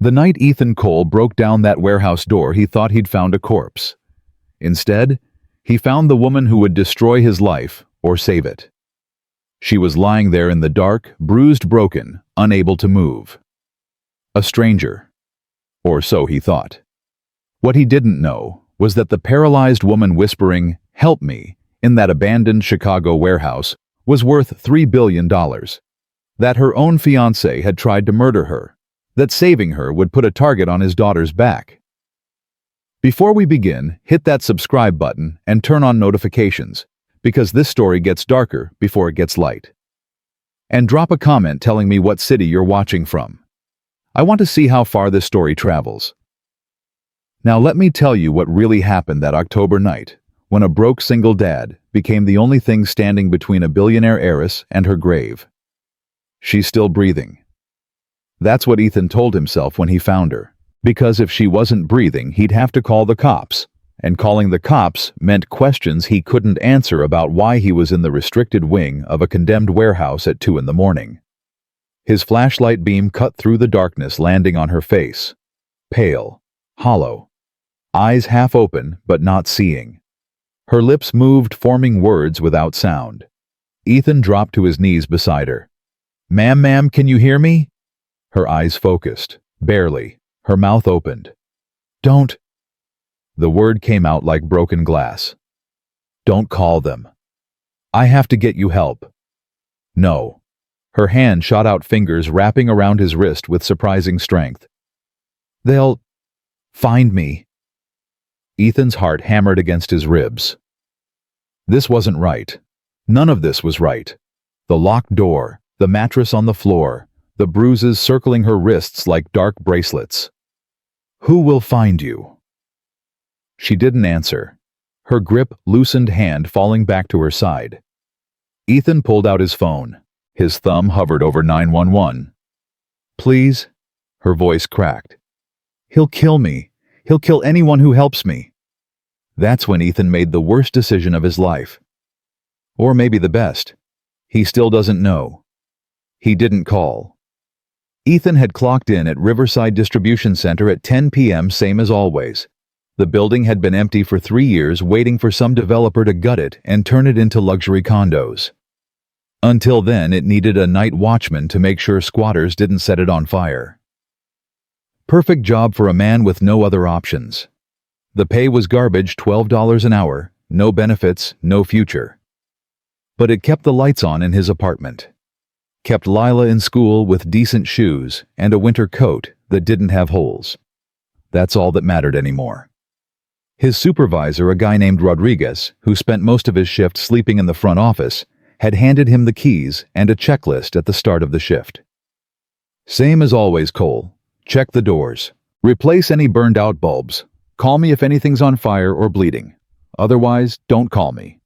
The night Ethan Cole broke down that warehouse door, he thought he'd found a corpse. Instead, he found the woman who would destroy his life or save it. She was lying there in the dark, bruised, broken, unable to move. A stranger. Or so he thought. What he didn't know was that the paralyzed woman whispering, "Help me," in that abandoned Chicago warehouse was worth $3 billion. That her own fiancé had tried to murder her. That saving her would put a target on his daughter's back. Before we begin, hit that subscribe button and turn on notifications, because this story gets darker before it gets light. And drop a comment telling me what city you're watching from. I want to see how far this story travels. Now let me tell you what really happened that October night, when a broke single dad became the only thing standing between a billionaire heiress and her grave. She's still breathing. That's what Ethan told himself when he found her, because if she wasn't breathing, he'd have to call the cops, and calling the cops meant questions he couldn't answer about why he was in the restricted wing of a condemned warehouse at 2 a.m. His flashlight beam cut through the darkness, landing on her face. Pale, hollow, eyes half open but not seeing. Her lips moved, forming words without sound. Ethan dropped to his knees beside her. Ma'am, can you hear me?" Her eyes focused, barely, her mouth opened. "Don't." The word came out like broken glass. "Don't call them. I have to get you help." "No." Her hand shot out, fingers wrapping around his wrist with surprising strength. "They'll find me." Ethan's heart hammered against his ribs. This wasn't right. None of this was right. The locked door, the mattress on the floor, the bruises circling her wrists like dark bracelets. "Who will find you?" She didn't answer, her grip loosened, hand falling back to her side. Ethan pulled out his phone. His thumb hovered over 911. "Please?" Her voice cracked. "He'll kill me. He'll kill anyone who helps me." That's when Ethan made the worst decision of his life. Or maybe the best. He still doesn't know. He didn't call. Ethan had clocked in at Riverside Distribution Center at 10 p.m., same as always. The building had been empty for 3 years, waiting for some developer to gut it and turn it into luxury condos. Until then, it needed a night watchman to make sure squatters didn't set it on fire. Perfect job for a man with no other options. The pay was garbage, $12 an hour, no benefits, no future. But it kept the lights on in his apartment. Kept Lila in school with decent shoes and a winter coat that didn't have holes. That's all that mattered anymore. His supervisor, a guy named Rodriguez, who spent most of his shift sleeping in the front office, had handed him the keys and a checklist at the start of the shift. "Same as always, Cole. Check the doors. Replace any burned-out bulbs. Call me if anything's on fire or bleeding. Otherwise, don't call me."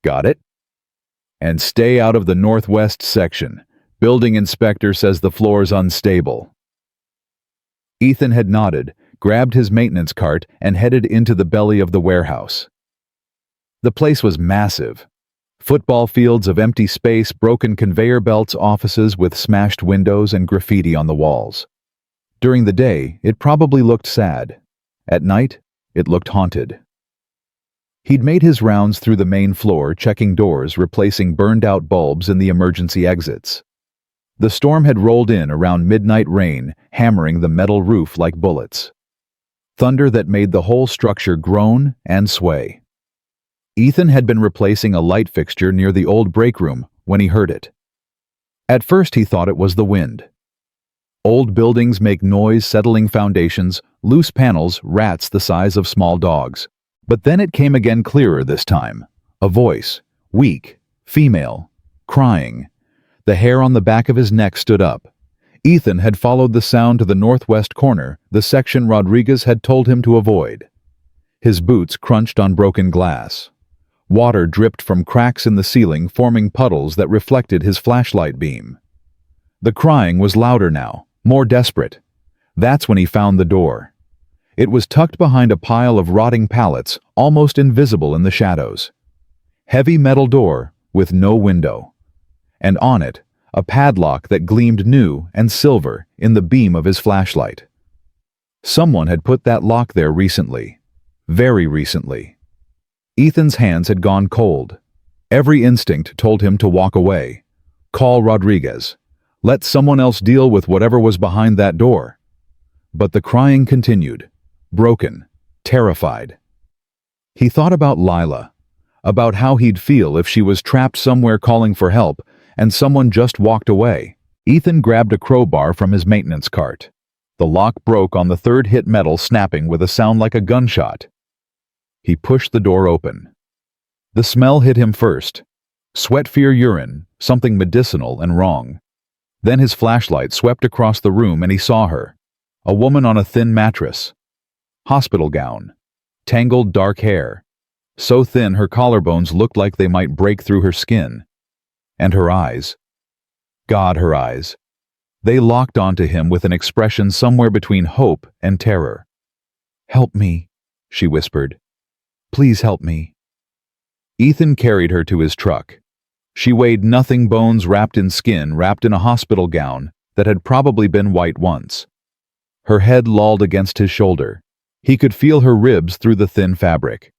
"Got it?" "And stay out of the northwest section. Building inspector says the floor's unstable." Ethan had nodded, grabbed his maintenance cart, and headed into the belly of the warehouse. The place was massive. Football fields of empty space, broken conveyor belts, offices with smashed windows and graffiti on the walls. During the day, it probably looked sad. At night, it looked haunted. He'd made his rounds through the main floor, checking doors, replacing burned-out bulbs in the emergency exits. The storm had rolled in around midnight, rain hammering the metal roof like bullets. Thunder that made the whole structure groan and sway. Ethan had been replacing a light fixture near the old break room when he heard it. At first he thought it was the wind. Old buildings make noise, settling foundations, loose panels, rats the size of small dogs. But then it came again, clearer this time. A voice, weak, female, crying. The hair on the back of his neck stood up. Ethan had followed the sound to the northwest corner, the section Rodriguez had told him to avoid. His boots crunched on broken glass. Water dripped from cracks in the ceiling, forming puddles that reflected his flashlight beam. The crying was louder now, more desperate. That's when he found the door. It was tucked behind a pile of rotting pallets, almost invisible in the shadows. Heavy metal door with no window. And on it, a padlock that gleamed new and silver in the beam of his flashlight. Someone had put that lock there recently. Very recently. Ethan's hands had gone cold. Every instinct told him to walk away. Call Rodriguez. Let someone else deal with whatever was behind that door. But the crying continued, broken, terrified. He thought about Lila, about how he'd feel if she was trapped somewhere calling for help and someone just walked away. Ethan grabbed a crowbar from his maintenance cart. The lock broke on the third hit, metal snapping with a sound like a gunshot. He pushed the door open. The smell hit him first. Sweat-fear urine, something medicinal and wrong. Then his flashlight swept across the room and he saw her. A woman on a thin mattress. Hospital gown. Tangled dark hair. So thin her collarbones looked like they might break through her skin. And her eyes. God, her eyes. They locked onto him with an expression somewhere between hope and terror. "Help me," she whispered. "Please help me." Ethan carried her to his truck. She weighed nothing, bones wrapped in skin, wrapped in a hospital gown that had probably been white once. Her head lolled against his shoulder. He could feel her ribs through the thin fabric.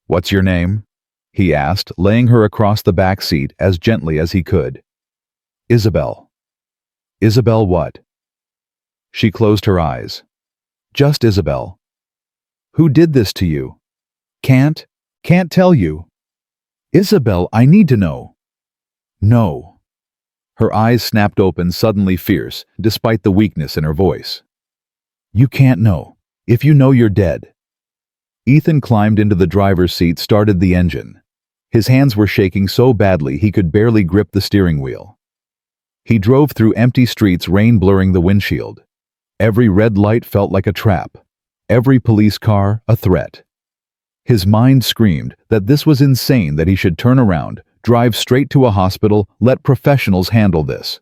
"What's your name?" he asked, laying her across the back seat as gently as he could. "Isabelle." "Isabelle what?" She closed her eyes. "Just Isabelle." "Who did this to you?" Can't tell you." "Isabelle, I need to know." "No." Her eyes snapped open, suddenly fierce, despite the weakness in her voice. "You can't know. If you know, you're dead." Ethan climbed into the driver's seat, started the engine. His hands were shaking so badly he could barely grip the steering wheel. He drove through empty streets, rain blurring the windshield. Every red light felt like a trap. Every police car a threat. His mind screamed that this was insane, that he should turn around, drive straight to a hospital, let professionals handle this.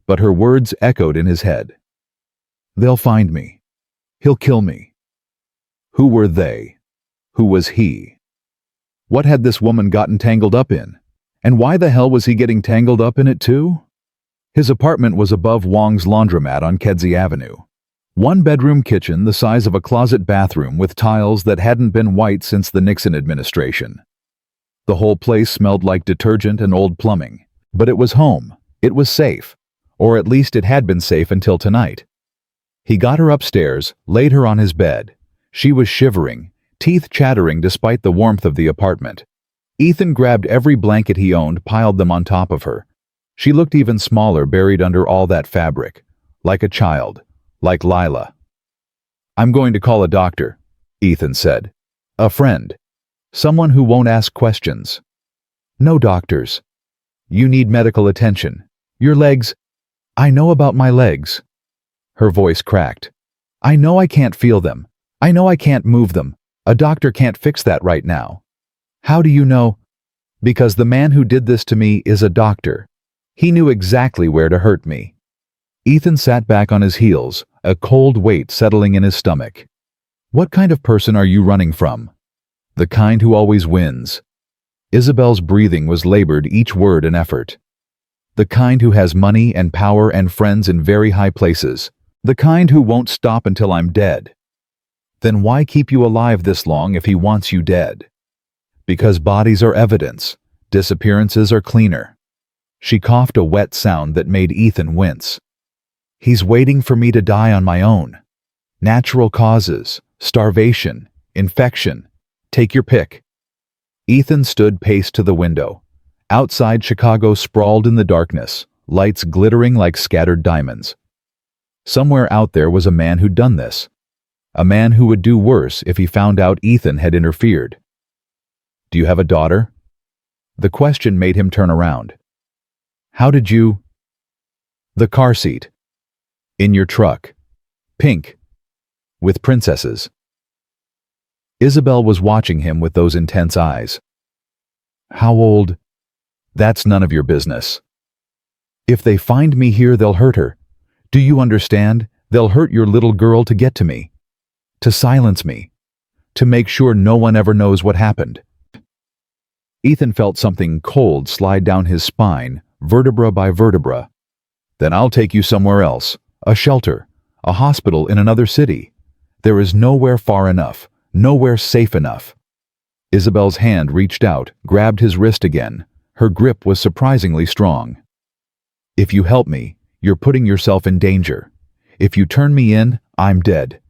But her words echoed in his head. "They'll find me. He'll kill me." Who were they? Who was he? What had this woman gotten tangled up in? And why the hell was he getting tangled up in it too? His apartment was above Wong's laundromat on Kedzie Avenue. One-bedroom kitchen the size of a closet bathroom with tiles that hadn't been white since the Nixon administration. The whole place smelled like detergent and old plumbing. But it was home. It was safe. Or at least it had been safe until tonight. He got her upstairs, laid her on his bed. She was shivering, teeth chattering despite the warmth of the apartment. Ethan grabbed every blanket he owned, piled them on top of her. She looked even smaller buried under all that fabric. Like a child. Like Lila. "I'm going to call a doctor," Ethan said. "A friend. Someone who won't ask questions." "No doctors. You need medical attention. Your legs—" "I know about my legs." Her voice cracked. "I know I can't feel them. I know I can't move them. A doctor can't fix that right now." "How do you know?" "Because the man who did this to me is a doctor. He knew exactly where to hurt me." Ethan sat back on his heels, a cold weight settling in his stomach. What kind of person are you running from? The kind who always wins. Isabelle's breathing was labored, each word an effort. The kind who has money and power and friends in very high places. The kind who won't stop until I'm dead. Then why keep you alive this long if he wants you dead? Because bodies are evidence. Disappearances are cleaner. She coughed, a wet sound that made Ethan wince. He's waiting for me to die on my own. Natural causes, starvation, infection. Take your pick. Ethan stood, paced to the window. Outside, Chicago sprawled in the darkness, lights glittering like scattered diamonds. Somewhere out there was a man who'd done this. A man who would do worse if he found out Ethan had interfered. "Do you have a daughter?" The question made him turn around. "How did you—" "The car seat. In your truck. Pink. With princesses." Isabelle was watching him with those intense eyes. "How old?" "That's none of your business." "If they find me here, they'll hurt her. Do you understand? They'll hurt your little girl to get to me. To silence me. To make sure no one ever knows what happened." Ethan felt something cold slide down his spine, vertebra by vertebra. Then I'll take you somewhere else, a shelter, a hospital in another city. There is nowhere far enough, nowhere safe enough. Isabelle's hand reached out, grabbed his wrist again. Her grip was surprisingly strong. If you help me, you're putting yourself in danger. If you turn me in, I'm dead.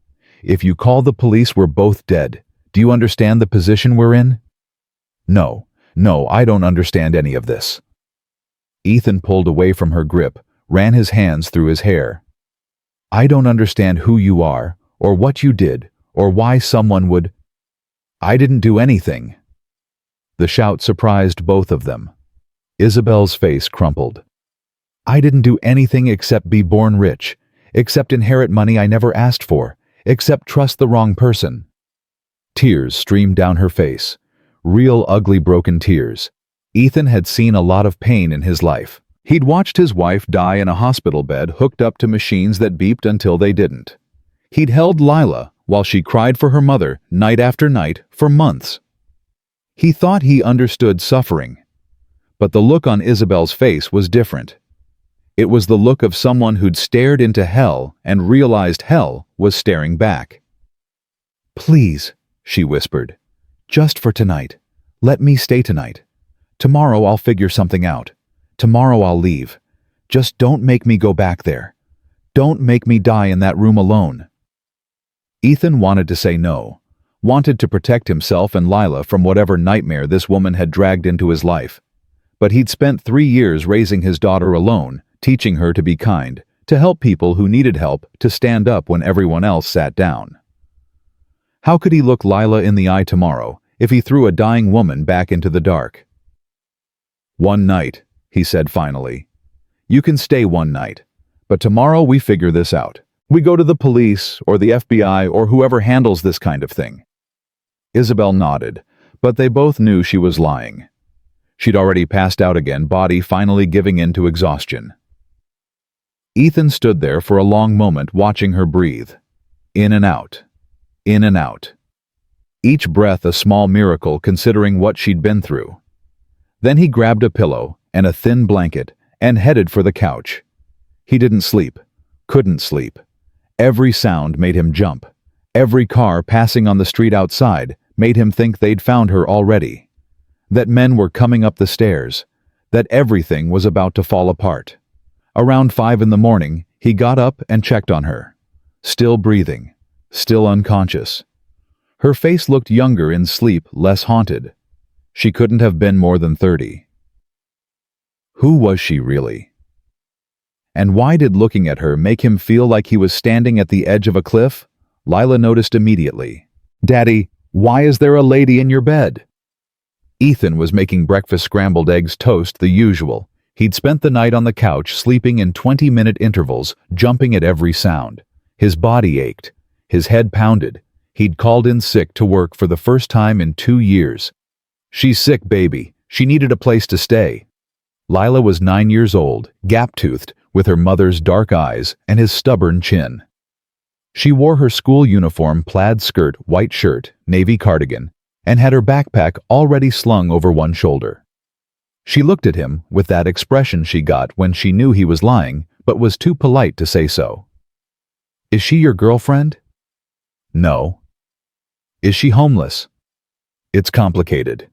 If you call the police, we're both dead. Do you understand the position we're in? No, I don't understand any of this. Ethan pulled away from her grip, ran his hands through his hair. I don't understand who you are, or what you did, or why someone would... I didn't do anything. The shout surprised both of them. Isabelle's face crumpled. I didn't do anything except be born rich, except inherit money I never asked for, except trust the wrong person. Tears streamed down her face. Real ugly broken tears. Ethan had seen a lot of pain in his life. He'd watched his wife die in a hospital bed hooked up to machines that beeped until they didn't. He'd held Lila while she cried for her mother night after night for months. He thought he understood suffering. But the look on Isabelle's face was different. It was the look of someone who'd stared into hell and realized hell was staring back. Please, she whispered, just for tonight. Let me stay tonight. Tomorrow I'll figure something out. Tomorrow I'll leave. Just don't make me go back there. Don't make me die in that room alone. Ethan wanted to say no, wanted to protect himself and Lila from whatever nightmare this woman had dragged into his life. But he'd spent 3 years raising his daughter alone, teaching her to be kind, to help people who needed help, to stand up when everyone else sat down. How could he look Lila in the eye tomorrow if he threw a dying woman back into the dark? One night, he said finally. You can stay one night, but tomorrow we figure this out. We go to the police or the FBI or whoever handles this kind of thing. Isabelle nodded, but they both knew she was lying. She'd already passed out again, body finally giving in to exhaustion. Ethan stood there for a long moment watching her breathe. In and out. In and out. Each breath a small miracle considering what she'd been through. Then he grabbed a pillow and a thin blanket and headed for the couch. He didn't sleep. Couldn't sleep. Every sound made him jump. Every car passing on the street outside made him think they'd found her already. That men were coming up the stairs. That everything was about to fall apart. Around 5 in the morning, he got up and checked on her. Still breathing. Still unconscious. Her face looked younger in sleep, less haunted. She couldn't have been more than 30. Who was she really? And why did looking at her make him feel like he was standing at the edge of a cliff? Lila noticed immediately. Daddy, why is there a lady in your bed? Ethan was making breakfast scrambled eggs toast the usual. He'd spent the night on the couch sleeping in 20-minute intervals, jumping at every sound. His body ached. His head pounded. He'd called in sick to work for the first time in 2 years. She's sick, baby. She needed a place to stay. Lila was 9 years old, gap-toothed, with her mother's dark eyes and his stubborn chin. She wore her school uniform plaid skirt, white shirt, navy cardigan, and had her backpack already slung over one shoulder. She looked at him with that expression she got when she knew he was lying, but was too polite to say so. Is she your girlfriend? No. Is she homeless? It's complicated.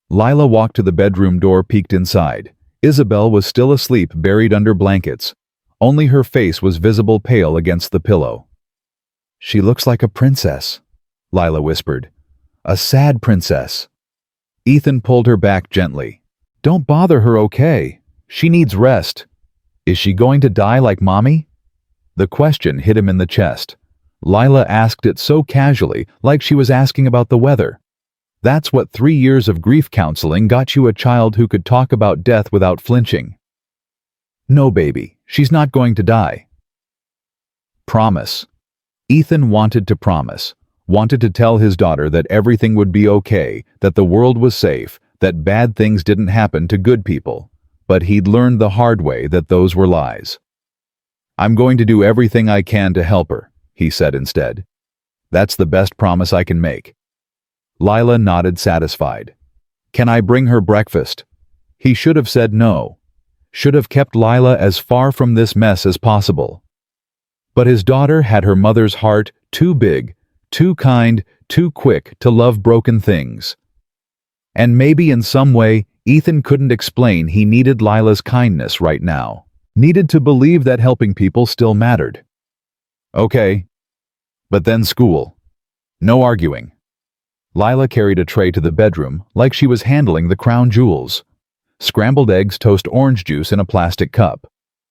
Lila walked to the bedroom door, peeked inside. Isabelle was still asleep, buried under blankets. Only her face was visible, pale against the pillow. She looks like a princess, Lila whispered. A sad princess. Ethan pulled her back gently. Don't bother her, okay? She needs rest. Is she going to die like Mommy? The question hit him in the chest. Lila asked it so casually, like she was asking about the weather. That's what 3 years of grief counseling got you, a child who could talk about death without flinching. No, baby, she's not going to die. Promise. Ethan wanted to promise, wanted to tell his daughter that everything would be okay, that the world was safe, that bad things didn't happen to good people, but he'd learned the hard way that those were lies. I'm going to do everything I can to help her, he said instead. That's the best promise I can make. Lila nodded, satisfied. Can I bring her breakfast? He should have said no. should have kept Lila as far from this mess as possible. But his daughter had her mother's heart too big, too kind, too quick to love broken things. And maybe in some way, Ethan couldn't explain he needed Lila's kindness right now. Needed to believe that helping people still mattered. Okay. But then school. No arguing. Lila carried a tray to the bedroom like she was handling the crown jewels. Scrambled eggs toast orange juice in a plastic cup.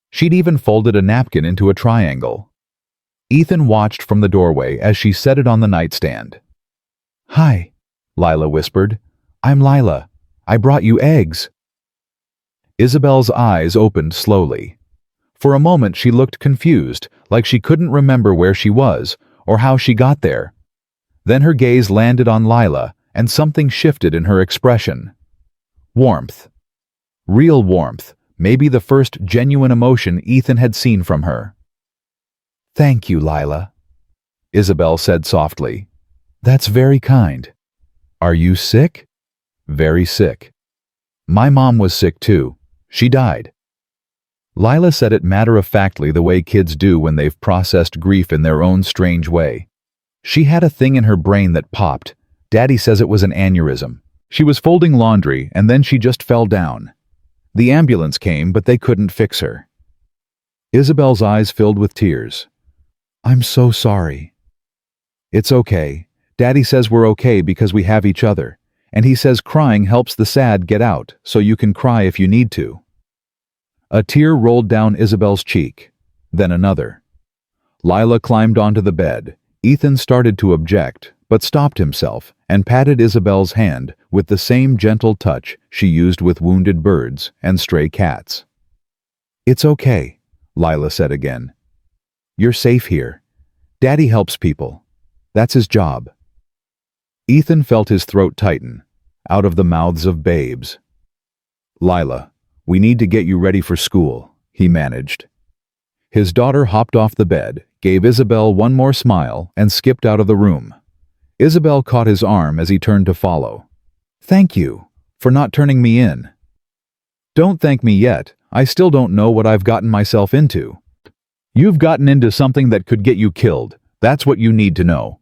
She'd even folded a napkin into a triangle. Ethan watched from the doorway as she set it on the nightstand. "Hi," Lila whispered. "I'm Lila. I brought you eggs." Isabelle's eyes opened slowly. For a moment she looked confused, like she couldn't remember where she was or how she got there. Then her gaze landed on Lila, and something shifted in her expression. Warmth. Real warmth, maybe the first genuine emotion Ethan had seen from her. "Thank you, Lila," Isabelle said softly. "That's very kind. Are you sick?" "Very sick. My mom was sick too. She died." Lila said it matter-of-factly the way kids do when they've processed grief in their own strange way. She had a thing in her brain that popped. Daddy says it was an aneurysm. She was folding laundry and then she just fell down. The ambulance came, but they couldn't fix her. Isabelle's eyes filled with tears. "I'm so sorry." "It's okay. Daddy says we're okay because we have each other. And he says crying helps the sad get out, so you can cry if you need to." A tear rolled down Isabelle's cheek, then another. Lila climbed onto the bed. Ethan started to object, but stopped himself and patted Isabelle's hand with the same gentle touch she used with wounded birds and stray cats. "It's okay," Lila said again. "You're safe here. Daddy helps people. That's his job." Ethan felt his throat tighten, out of the mouths of babes. "Lila, we need to get you ready for school," he managed. His daughter hopped off the bed, gave Isabelle one more smile, and skipped out of the room. Isabelle caught his arm as he turned to follow. "Thank you for not turning me in." "Don't thank me yet. I still don't know what I've gotten myself into." "You've gotten into something that could get you killed. That's what you need to know."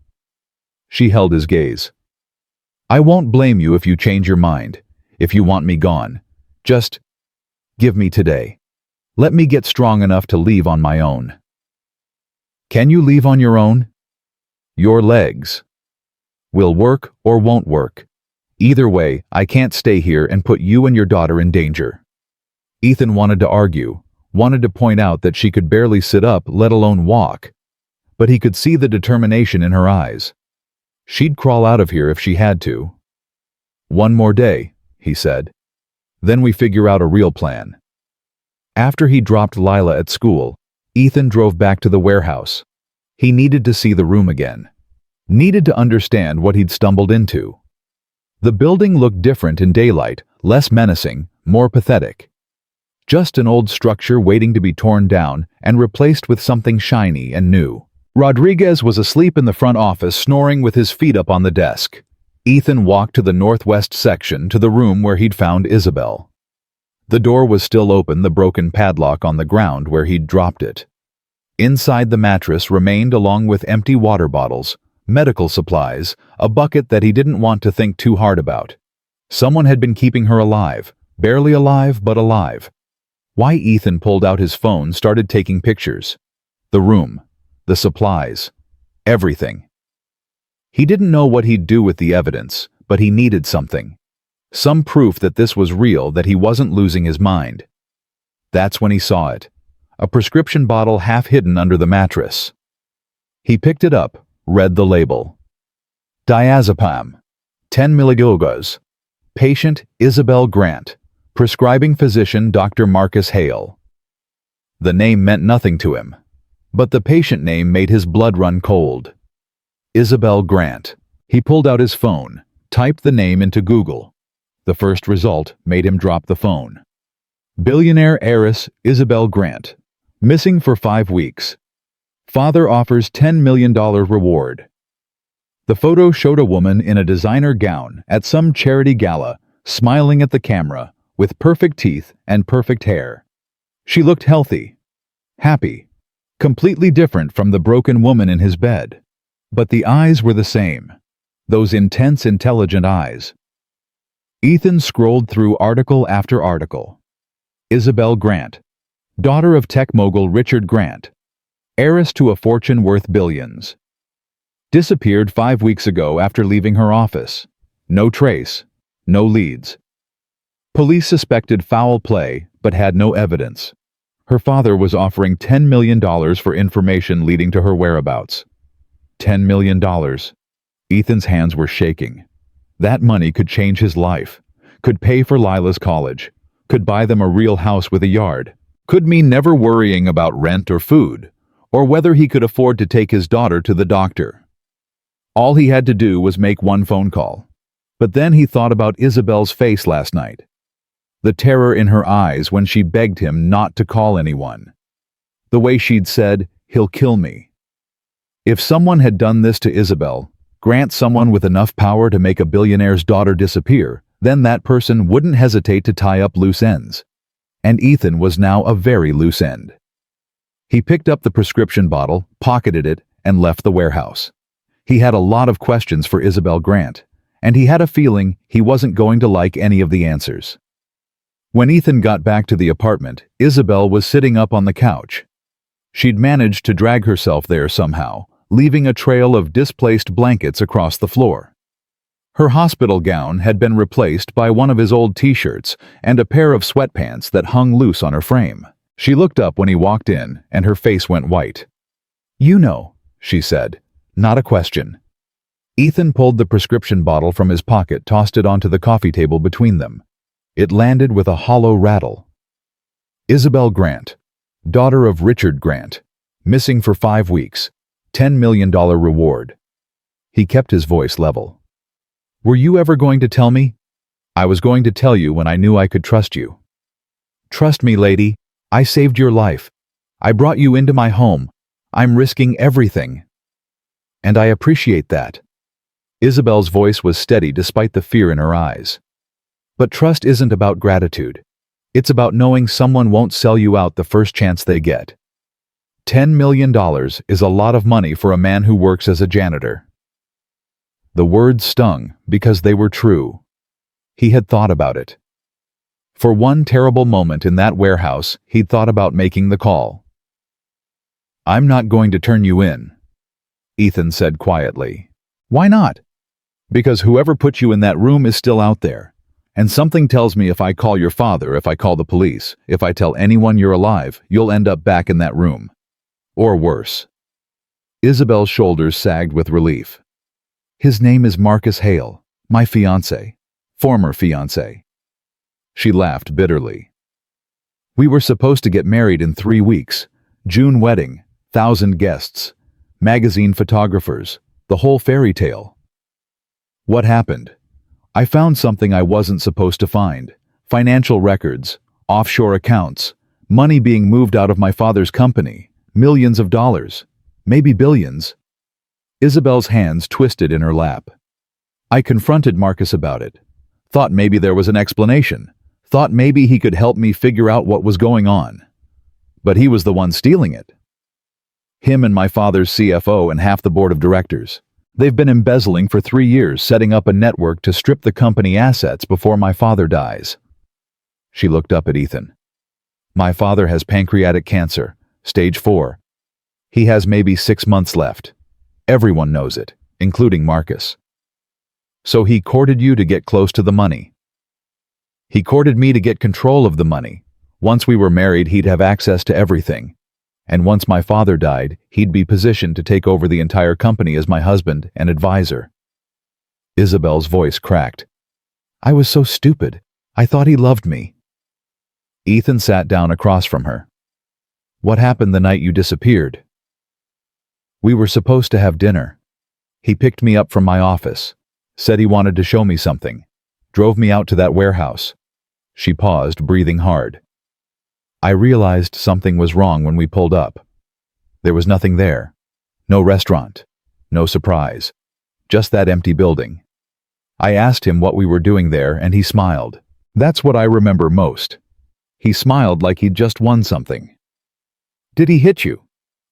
She held his gaze. "I won't blame you if you change your mind, if you want me gone. Just give me today. Let me get strong enough to leave on my own." "Can you leave on your own?" "Your legs will work or won't work. Either way, I can't stay here and put you and your daughter in danger." Ethan wanted to argue, wanted to point out that she could barely sit up, let alone walk. But he could see the determination in her eyes. She'd crawl out of here if she had to. "One more day," he said. "Then we figure out a real plan." After he dropped Lila at school, Ethan drove back to the warehouse. He needed to see the room again. Needed to understand what he'd stumbled into. The building looked different in daylight, less menacing, more pathetic. Just an old structure waiting to be torn down and replaced with something shiny and new. Rodriguez was asleep in the front office, snoring with his feet up on the desk. Ethan walked to the northwest section, to the room where he'd found Isabelle. The door was still open, the broken padlock on the ground where he'd dropped it. Inside the mattress remained, along with empty water bottles, medical supplies, a bucket that he didn't want to think too hard about. Someone had been keeping her alive, barely alive, but alive. Why? Ethan pulled out his phone, started taking pictures. The room, the supplies, everything. He didn't know what he'd do with the evidence, but he needed something. Some proof that this was real, that he wasn't losing his mind. That's when he saw it. A prescription bottle half hidden under the mattress. He picked it up, read the label. Diazepam, 10 mg. Patient Isabelle Grant. Prescribing physician Dr. Marcus Hale. The name meant nothing to him, but the patient name made his blood run cold. Isabelle Grant. He pulled out his phone, typed the name into Google. The first result made him drop the phone. Billionaire heiress Isabelle Grant. Missing for 5 weeks. Father offers $10 million reward. The photo showed a woman in a designer gown at some charity gala, smiling at the camera, with perfect teeth and perfect hair. She looked healthy, happy, completely different from the broken woman in his bed. But the eyes were the same, those intense, intelligent eyes. Ethan scrolled through article after article. Isabelle Grant, daughter of tech mogul Richard Grant, heiress to a fortune worth billions. Disappeared 5 weeks ago after leaving her office. No trace, no leads. Police suspected foul play but had no evidence. Her father was offering $10 million for information leading to her whereabouts. $10 million. Ethan's hands were shaking. That money could change his life, could pay for Lila's college, could buy them a real house with a yard, could mean never worrying about rent or food, or whether he could afford to take his daughter to the doctor. All he had to do was make one phone call. But then he thought about Isabelle's face last night. The terror in her eyes when she begged him not to call anyone. The way she'd said, "He'll kill me." If someone had done this to Isabelle, Grant, someone with enough power to make a billionaire's daughter disappear, then that person wouldn't hesitate to tie up loose ends. And Ethan was now a very loose end. He picked up the prescription bottle, pocketed it, and left the warehouse. He had a lot of questions for Isabelle Grant, and he had a feeling he wasn't going to like any of the answers. When Ethan got back to the apartment, Isabelle was sitting up on the couch. She'd managed to drag herself there somehow, leaving a trail of displaced blankets across the floor. Her hospital gown had been replaced by one of his old t-shirts and a pair of sweatpants that hung loose on her frame. She looked up when he walked in, and her face went white. "You know," she said, not a question. Ethan pulled the prescription bottle from his pocket, tossed it onto the coffee table between them. It landed with a hollow rattle. Isabelle Grant, daughter of Richard Grant, missing for 5 weeks, $10 million reward. He kept his voice level. "Were you ever going to tell me?" "I was going to tell you when I knew I could trust you." "Trust me, lady. I saved your life. I brought you into my home. I'm risking everything. And I appreciate that." Isabelle's voice was steady despite the fear in her eyes. But trust isn't about gratitude. It's about knowing someone won't sell you out the first chance they get. $10 million is a lot of money for a man who works as a janitor. The words stung because they were true. He had thought about it. For one terrible moment in that warehouse, he'd thought about making the call. "I'm not going to turn you in," Ethan said quietly. "Why not?" "Because whoever put you in that room is still out there. And something tells me if I call your father, if I call the police, if I tell anyone you're alive, you'll end up back in that room. Or worse." Isabelle's shoulders sagged with relief. "His name is Marcus Hale, my fiancé, former fiancé." She laughed bitterly. "We were supposed to get married in 3 weeks. June wedding, 1,000 guests, magazine photographers, the whole fairy tale. What happened? I found something I wasn't supposed to find. Financial records, offshore accounts, money being moved out of my father's company, millions of dollars, maybe billions." Isabelle's hands twisted in her lap. "I confronted Marcus about it. Thought maybe there was an explanation. Thought maybe he could help me figure out what was going on. But he was the one stealing it. Him and my father's CFO and half the board of directors. They've been embezzling for 3 years, setting up a network to strip the company assets before my father dies." She looked up at Ethan. "My father has pancreatic cancer, stage 4. He has maybe 6 months left. Everyone knows it, including Marcus. So he courted you to get close to the money. He courted me to get control of the money. Once we were married, he'd have access to everything. And once my father died, he'd be positioned to take over the entire company as my husband and advisor." Isabelle's voice cracked. "I was so stupid. I thought he loved me." Ethan sat down across from her. "What happened the night you disappeared?" "We were supposed to have dinner. He picked me up from my office, said he wanted to show me something, drove me out to that warehouse." She paused, breathing hard. "I realized something was wrong when we pulled up. There was nothing there. No restaurant. No surprise. Just that empty building. I asked him what we were doing there, and he smiled. That's what I remember most. He smiled like he'd just won something. "Did he hit you?"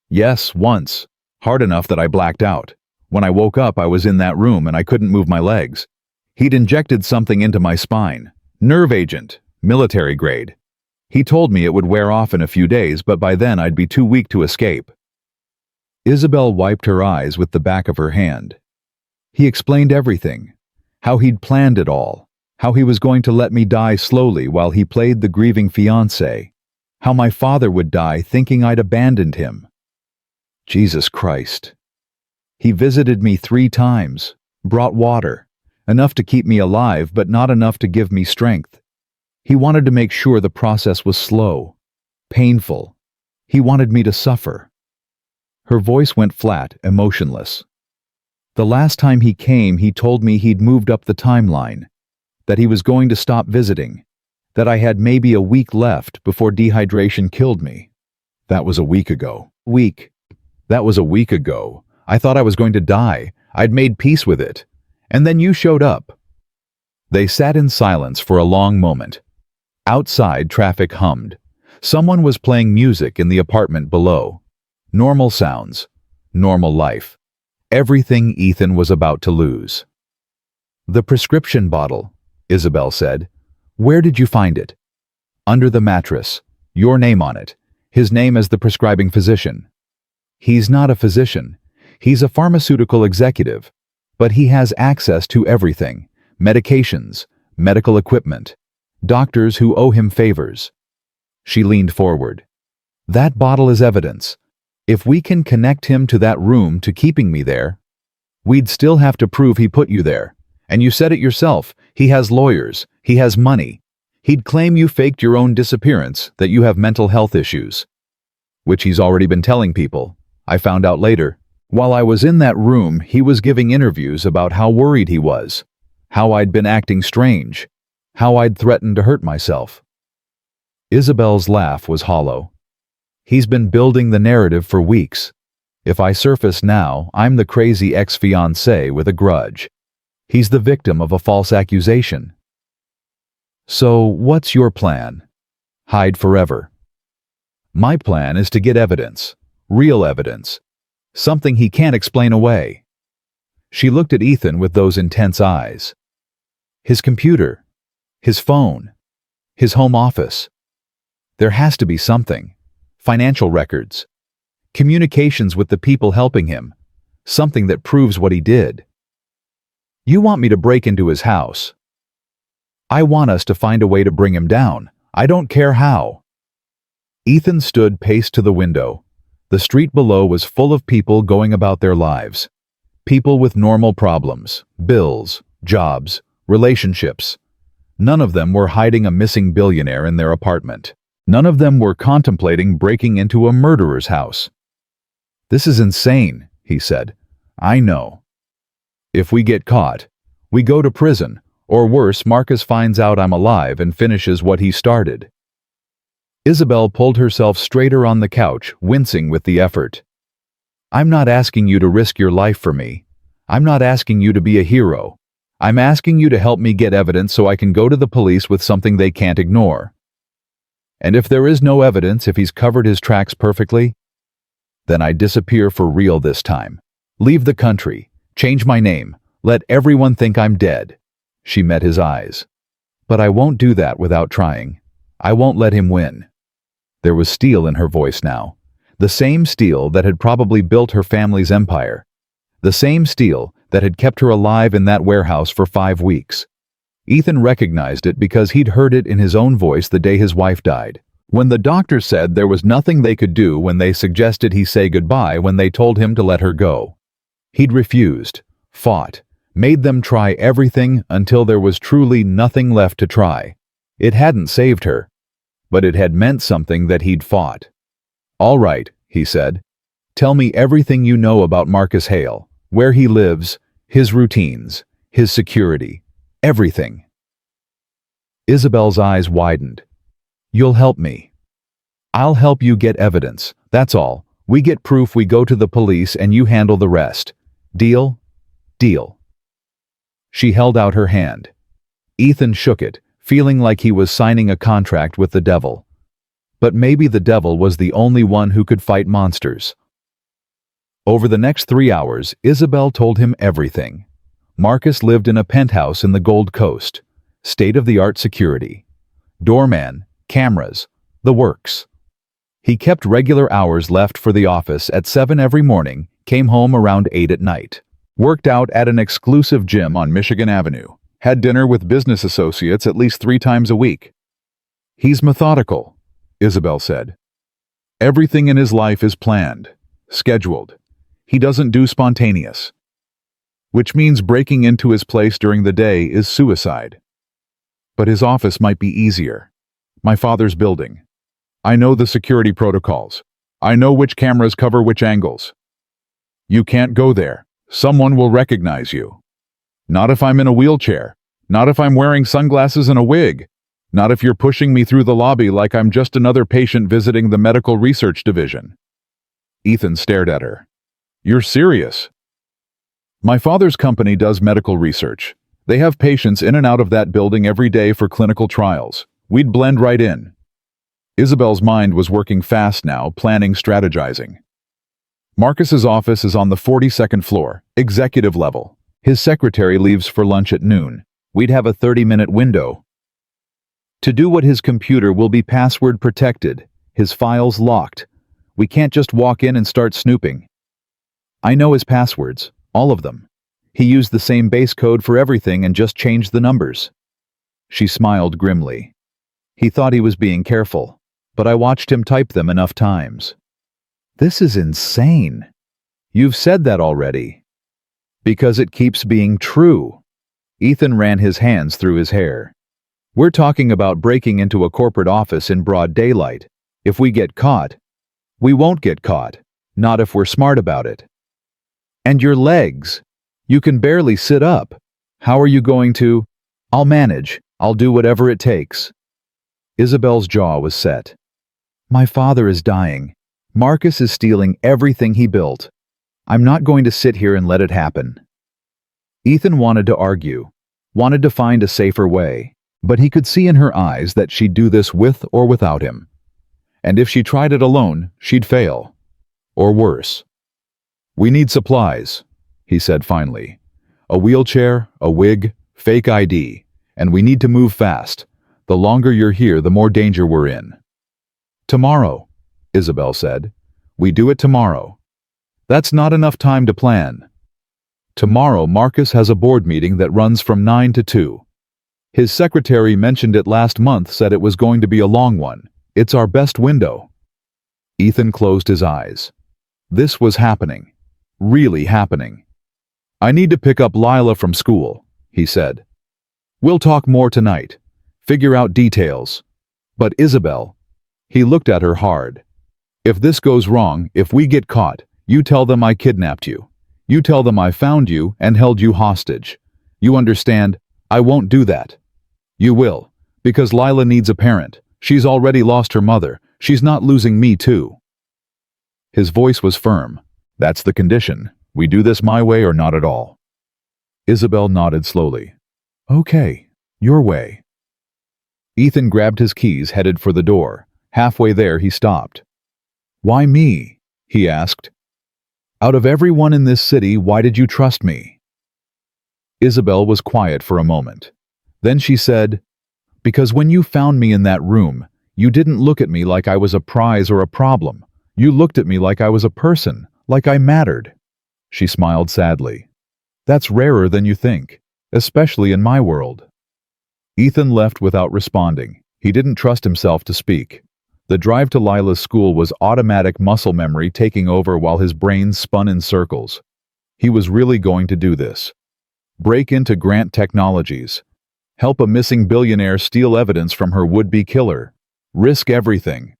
"Yes, once. Hard enough that I blacked out. When I woke up, I was in that room and I couldn't move my legs. He'd injected something into my spine. Nerve agent, military grade. He told me it would wear off in a few days, but by then I'd be too weak to escape." Isabelle wiped her eyes with the back of her hand. He explained everything. How he'd planned it all. How he was going to let me die slowly while he played the grieving fiancé. How my father would die thinking I'd abandoned him. Jesus Christ. He visited me 3 times, brought water, enough to keep me alive but not enough to give me strength. He wanted to make sure the process was slow, painful. He wanted me to suffer. Her voice went flat, emotionless. The last time he came, he told me he'd moved up the timeline, that he was going to stop visiting, that I had maybe a week left before dehydration killed me. That was a week ago. That was a week ago. I thought I was going to die. I'd made peace with it. And then you showed up. They sat in silence for a long moment. Outside, traffic hummed. Someone was playing music in the apartment below. Normal sounds. Normal life. Everything Ethan was about to lose. "The prescription bottle," Isabelle said. "Where did you find it?" "Under the mattress. Your name on it. His name as the prescribing physician." "He's not a physician. He's a pharmaceutical executive. But he has access to everything. Medications, medical equipment, doctors who owe him favors." She leaned forward. "That bottle is evidence. If we can connect him to that room to keeping me there, we'd still have to prove he put you there. And you said it yourself, he has lawyers, he has money. He'd claim you faked your own disappearance, that you have mental health issues. Which he's already been telling people. I found out later. While I was in that room, he was giving interviews about how worried he was, how I'd been acting strange, how I'd threatened to hurt myself." Isabelle's laugh was hollow. "He's been building the narrative for weeks. If I surface now, I'm the crazy ex-fiancé with a grudge. He's the victim of a false accusation." "So, what's your plan?" "Hide forever." "My plan is to get evidence, real evidence, something he can't explain away." She looked at Ethan with those intense eyes. "His computer, his phone, his home office. There has to be something. Financial records, communications with the people helping him, something that proves what he did." "You want me to break into his house?" "I want us to find a way to bring him down. I don't care how." Ethan stood paced to the window. The street below was full of people going about their lives. People with normal problems, bills, jobs, relationships. None of them were hiding a missing billionaire in their apartment. None of them were contemplating breaking into a murderer's house. "This is insane," he said. "I know. If we get caught, we go to prison, or worse, Marcus finds out I'm alive and finishes what he started." Isabelle pulled herself straighter on the couch, wincing with the effort. "I'm not asking you to risk your life for me. I'm not asking you to be a hero. I'm asking you to help me get evidence so I can go to the police with something they can't ignore. And if there is no evidence, if he's covered his tracks perfectly, then I disappear for real this time. Leave the country, change my name, let everyone think I'm dead." She met his eyes. "But I won't do that without trying. I won't let him win." There was steel in her voice now. The same steel that had probably built her family's empire. The same steel that had kept her alive in that warehouse for 5 weeks. Ethan recognized it because he'd heard it in his own voice the day his wife died. When the doctor said there was nothing they could do, when they suggested he say goodbye, when they told him to let her go. He'd refused, fought, made them try everything until there was truly nothing left to try. It hadn't saved her, but it had meant something that he'd fought. "All right," he said. "Tell me everything you know about Marcus Hale, where he lives, his routines, his security, everything." Isabelle's eyes widened. "You'll help me. I'll help you get evidence, that's all. We get proof, we go to the police, and you handle the rest. Deal?" "Deal." She held out her hand. Ethan shook it, feeling like he was signing a contract with the devil. But maybe the devil was the only one who could fight monsters. Over the next 3 hours, Isabelle told him everything. Marcus lived in a penthouse in the Gold Coast. State-of-the-art security. Doorman, cameras, the works. He kept regular hours left for the office at 7 every morning, came home around 8 at night. Worked out at an exclusive gym on Michigan Avenue. Had dinner with business associates at least 3 times a week. He's methodical, Isabelle said. Everything in his life is planned, scheduled. He doesn't do spontaneous. Which means breaking into his place during the day is suicide. But his office might be easier. My father's building. I know the security protocols. I know which cameras cover which angles. You can't go there. Someone will recognize you. Not if I'm in a wheelchair. Not if I'm wearing sunglasses and a wig. Not if you're pushing me through the lobby like I'm just another patient visiting the medical research division. Ethan stared at her. You're serious? My father's company does medical research. They have patients in and out of that building every day for clinical trials. We'd blend right in. Isabelle's mind was working fast now, planning, strategizing. Marcus's office is on the 42nd floor, executive level. His secretary leaves for lunch at noon. We'd have a 30-minute window. To do what his computer will be password protected, his files locked. We can't just walk in and start snooping. I know his passwords, all of them. He used the same base code for everything and just changed the numbers. She smiled grimly. He thought he was being careful, but I watched him type them enough times. This is insane. You've said that already. Because it keeps being true. Ethan ran his hands through his hair. We're talking about breaking into a corporate office in broad daylight. If we get caught, we won't get caught. Not if we're smart about it. And your legs. You can barely sit up. How are you going to? I'll manage. I'll do whatever it takes. Isabelle's jaw was set. My father is dying. Marcus is stealing everything he built. I'm not going to sit here and let it happen. Ethan wanted to argue, wanted to find a safer way, but he could see in her eyes that she'd do this with or without him. And if she tried it alone, she'd fail. Or worse. We need supplies, he said finally. A wheelchair, a wig, fake ID, and we need to move fast. The longer you're here, the more danger we're in. Tomorrow, Isabelle said. We do it tomorrow. That's not enough time to plan. Tomorrow, Marcus has a board meeting that runs from 9 to 2. His secretary mentioned it last month, said it was going to be a long one. It's our best window. Ethan closed his eyes. This was happening. Really happening. I need to pick up Lila from school, he said. We'll talk more tonight. Figure out details. But Isabelle, he looked at her hard. If this goes wrong, if we get caught, you tell them I kidnapped you. You tell them I found you and held you hostage. You understand? I won't do that. You will, because Lila needs a parent. She's already lost her mother. She's not losing me too. His voice was firm. That's the condition. We do this my way or not at all. Isabelle nodded slowly. Okay, your way. Ethan grabbed his keys, headed for the door. Halfway there, he stopped. Why me? He asked. Out of everyone in this city, why did you trust me? Isabelle was quiet for a moment. Then she said, because when you found me in that room, you didn't look at me like I was a prize or a problem. You looked at me like I was a person, like I mattered. She smiled sadly. That's rarer than you think, especially in my world. Ethan left without responding. He didn't trust himself to speak. The drive to Lila's school was automatic muscle memory taking over while his brain spun in circles. He was really going to do this. Break into Grant Technologies. Help a missing billionaire steal evidence from her would-be killer. Risk everything.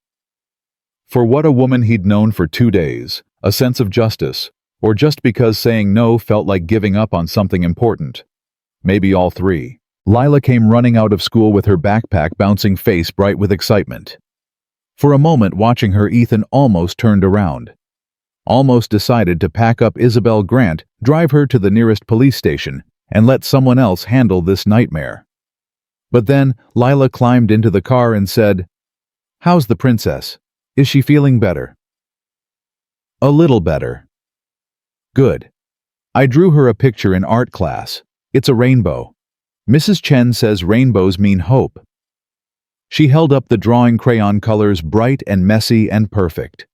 For what a woman he'd known for 2 days, a sense of justice, or just because saying no felt like giving up on something important. Maybe all three. Lila came running out of school with her backpack bouncing, face bright with excitement. For a moment watching her, Ethan almost turned around. Almost decided to pack up Isabelle Grant, drive her to the nearest police station, and let someone else handle this nightmare. But then Lila climbed into the car and said, "How's the princess? Is she feeling better?" "A little better." "Good. I drew her a picture in art class. It's a rainbow. Mrs. Chen says rainbows mean hope." She held up the drawing crayon colors, bright and messy and perfect.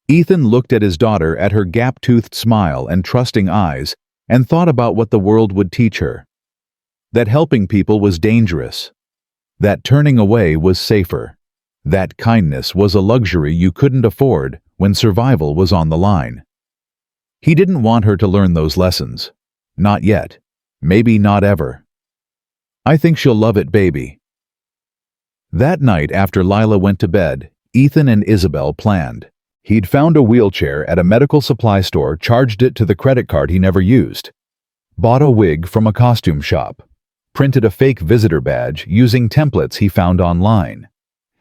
Ethan looked at his daughter, at her gap-toothed smile and trusting eyes, and thought about what the world would teach her. That helping people was dangerous. That turning away was safer. That kindness was a luxury you couldn't afford when survival was on the line. He didn't want her to learn those lessons. Not yet. Maybe not ever. "I think she'll love it, baby." That night, after Lila went to bed, Ethan and Isabelle planned. He'd found a wheelchair at a medical supply store, charged it to the credit card he never used. Bought a wig from a costume shop. Printed a fake visitor badge using templates he found online.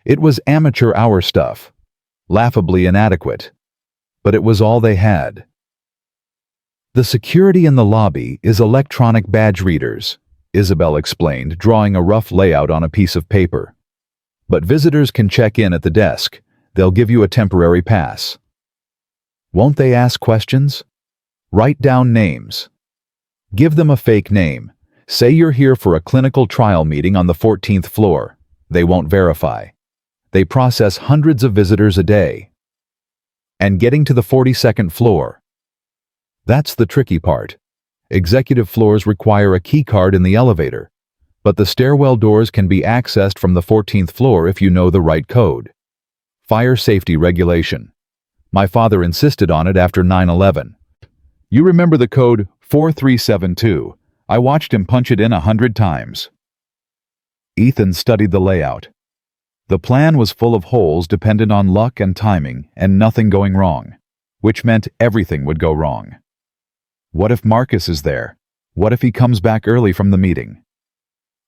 It was amateur hour stuff. Laughably inadequate. But it was all they had. "The security in the lobby is electronic badge readers," Isabelle explained, drawing a rough layout on a piece of paper. "But visitors can check in at the desk. They'll give you a temporary pass." "Won't they ask questions?" "Write down names. Give them a fake name. Say you're here for a clinical trial meeting on the 14th floor. They won't verify. They process hundreds of visitors a day. And getting to the 42nd floor. That's the tricky part. Executive floors require a key card in the elevator, but the stairwell doors can be accessed from the 14th floor if you know the right code. Fire safety regulation. My father insisted on it after 9/11. You remember the code 4372. I watched him punch it in 100 times. Ethan studied the layout. The plan was full of holes dependent on luck and timing, and nothing going wrong, which meant everything would go wrong. What if Marcus is there? What if he comes back early from the meeting?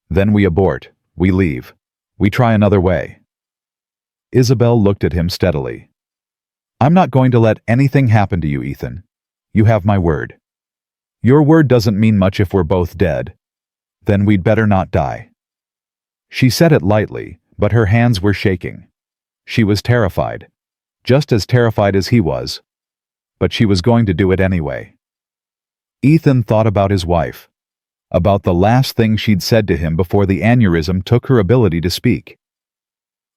Then we abort. We leave. We try another way. Isabelle looked at him steadily. "I'm not going to let anything happen to you, Ethan. You have my word. Your word doesn't mean much if we're both dead. Then we'd better not die." She said it lightly, but her hands were shaking. She was terrified, just as terrified as he was. But she was going to do it anyway. Ethan thought about his wife, about the last thing she'd said to him before the aneurysm took her ability to speak.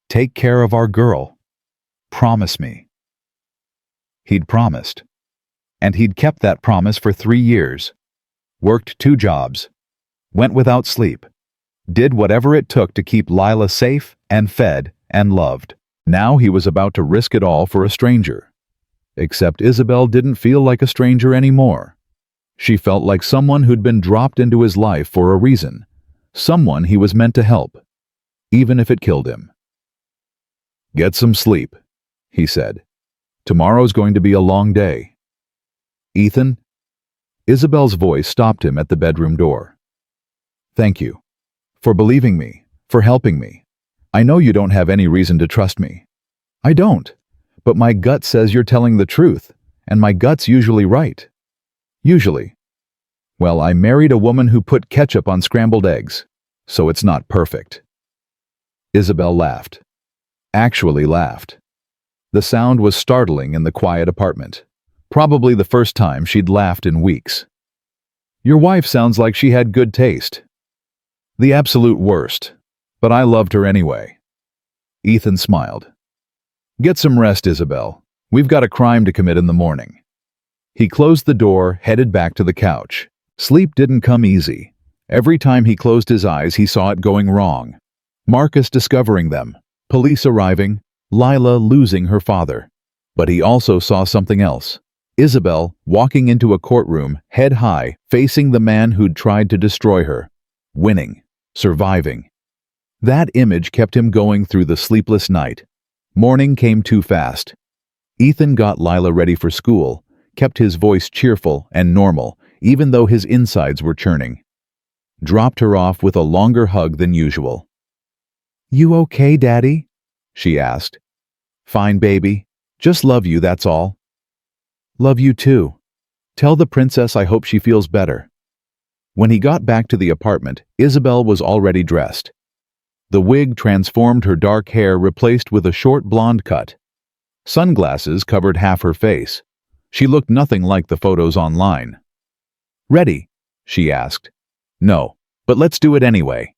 "Take care of our girl. Promise me." He'd promised. And he'd kept that promise for 3 years. Worked 2 jobs. Went without sleep. Did whatever it took to keep Lila safe and fed and loved. Now he was about to risk it all for a stranger. Except Isabelle didn't feel like a stranger anymore. She felt like someone who'd been dropped into his life for a reason. Someone he was meant to help, even if it killed him. "Get some sleep," he said. "Tomorrow's going to be a long day." "Ethan?" Isabelle's voice stopped him at the bedroom door. "Thank you. For believing me. For helping me. I know you don't have any reason to trust me. I don't. But my gut says you're telling the truth, and my gut's usually right. Usually. Well, I married a woman who put ketchup on scrambled eggs, so it's not perfect." Isabelle laughed. Actually laughed. The sound was startling in the quiet apartment. Probably the first time she'd laughed in weeks. "Your wife sounds like she had good taste." "The absolute worst. But I loved her anyway." Ethan smiled. "Get some rest, Isabelle. We've got a crime to commit in the morning." He closed the door, headed back to the couch. Sleep didn't come easy. Every time he closed his eyes, he saw it going wrong. Marcus discovering them, police arriving, Lila losing her father. But he also saw something else. Isabelle walking into a courtroom, head high, facing the man who'd tried to destroy her. Winning. Surviving. That image kept him going through the sleepless night. Morning came too fast. Ethan got Lila ready for school, kept his voice cheerful and normal, even though his insides were churning. Dropped her off with a longer hug than usual. "You okay, Daddy?" she asked. "Fine, baby. Just love you, that's all." "Love you too. Tell the princess I hope she feels better." When he got back to the apartment, Isabelle was already dressed. The wig transformed her dark hair, replaced with a short blonde cut. Sunglasses covered half her face. She looked nothing like the photos online. "Ready?" she asked. "No, but let's do it anyway."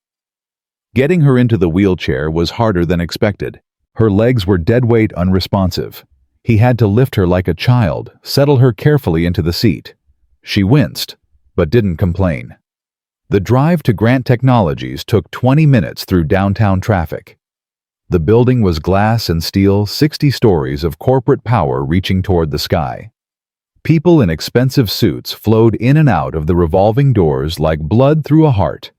Getting her into the wheelchair was harder than expected. Her legs were deadweight unresponsive. He had to lift her like a child, settle her carefully into the seat. She winced, but didn't complain. The drive to Grant Technologies took 20 minutes through downtown traffic. The building was glass and steel, 60 stories of corporate power reaching toward the sky. People in expensive suits flowed in and out of the revolving doors like blood through a heart.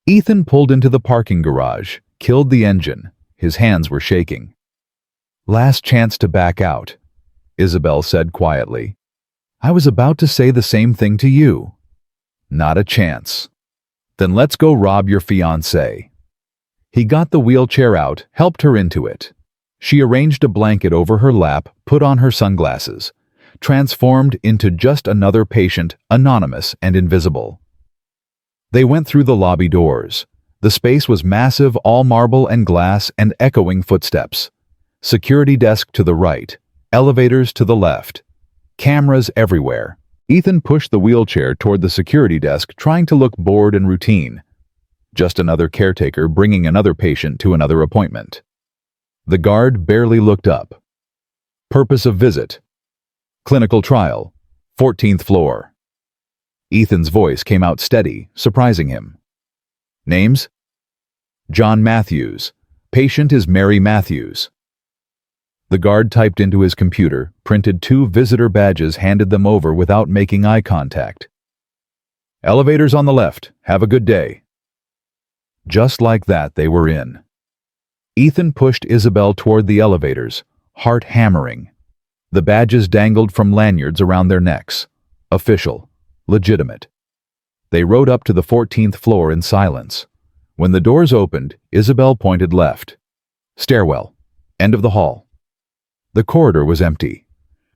Ethan pulled into the parking garage, killed the engine. His hands were shaking. "Last chance to back out," Isabelle said quietly. "I was about to say the same thing to you." "Not a chance." "Then let's go rob your fiancé." He got the wheelchair out, helped her into it. She arranged a blanket over her lap, put on her sunglasses, transformed into just another patient, anonymous and invisible. They went through the lobby doors. The space was massive, all marble and glass, and echoing footsteps. Security desk to the right, elevators to the left, cameras everywhere. Ethan pushed the wheelchair toward the security desk, trying to look bored and routine. Just another caretaker bringing another patient to another appointment. The guard barely looked up. "Purpose of visit: clinical trial, 14th floor." Ethan's voice came out steady, surprising him. "Names?" "John Matthews. Patient is Mary Matthews." The guard typed into his computer, printed 2 visitor badges, handed them over without making eye contact. "Elevators on the left. Have a good day." Just like that, they were in. Ethan pushed Isabelle toward the elevators, heart hammering. The badges dangled from lanyards around their necks. Official. Legitimate. They rode up to the 14th floor in silence. When the doors opened, Isabelle pointed left. Stairwell. End of the hall. The corridor was empty.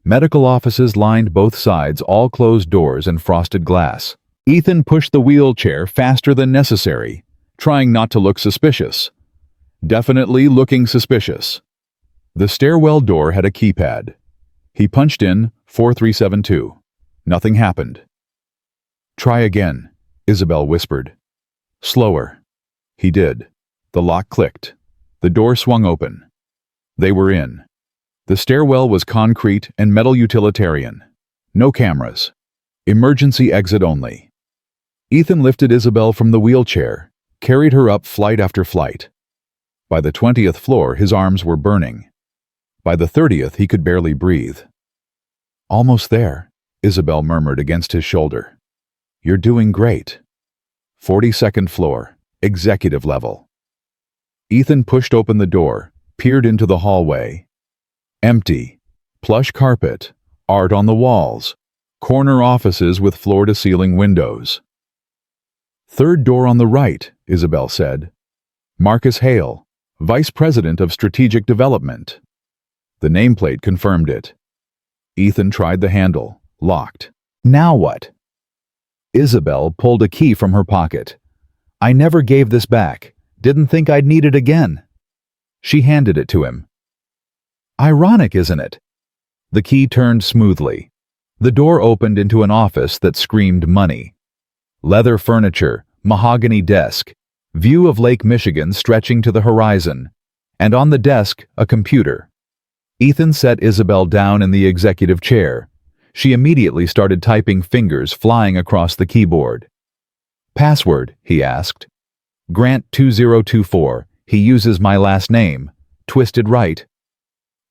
Medical offices lined both sides, all closed doors and frosted glass. Ethan pushed the wheelchair faster than necessary, trying not to look suspicious. Definitely looking suspicious. The stairwell door had a keypad. He punched in 4372. Nothing happened. "Try again," Isabelle whispered. "Slower." He did. The lock clicked. The door swung open. They were in. The stairwell was concrete and metal utilitarian. No cameras. Emergency exit only. Ethan lifted Isabelle from the wheelchair, carried her up flight after flight. By the 20th floor, his arms were burning. By the 30th, he could barely breathe. "Almost there," Isabelle murmured against his shoulder. "You're doing great." 42nd floor, executive level. Ethan pushed open the door, peered into the hallway. Empty. Plush carpet, art on the walls, corner offices with floor-to-ceiling windows. "Third door on the right," Isabelle said. "Marcus Hale, Vice President of Strategic Development." The nameplate confirmed it. Ethan tried the handle. Locked. Now what? Isabelle pulled a key from her pocket. "I never gave this back. Didn't think I'd need it again." She handed it to him. Ironic, isn't it? The key turned smoothly. The door opened into an office that screamed money. Leather furniture, mahogany desk, view of Lake Michigan stretching to the horizon, and on the desk, a computer. Ethan set Isabelle down in the executive chair. She immediately started typing, fingers flying across the keyboard. "Password," he asked. "Grant 2024. He uses my last name. Twisted right."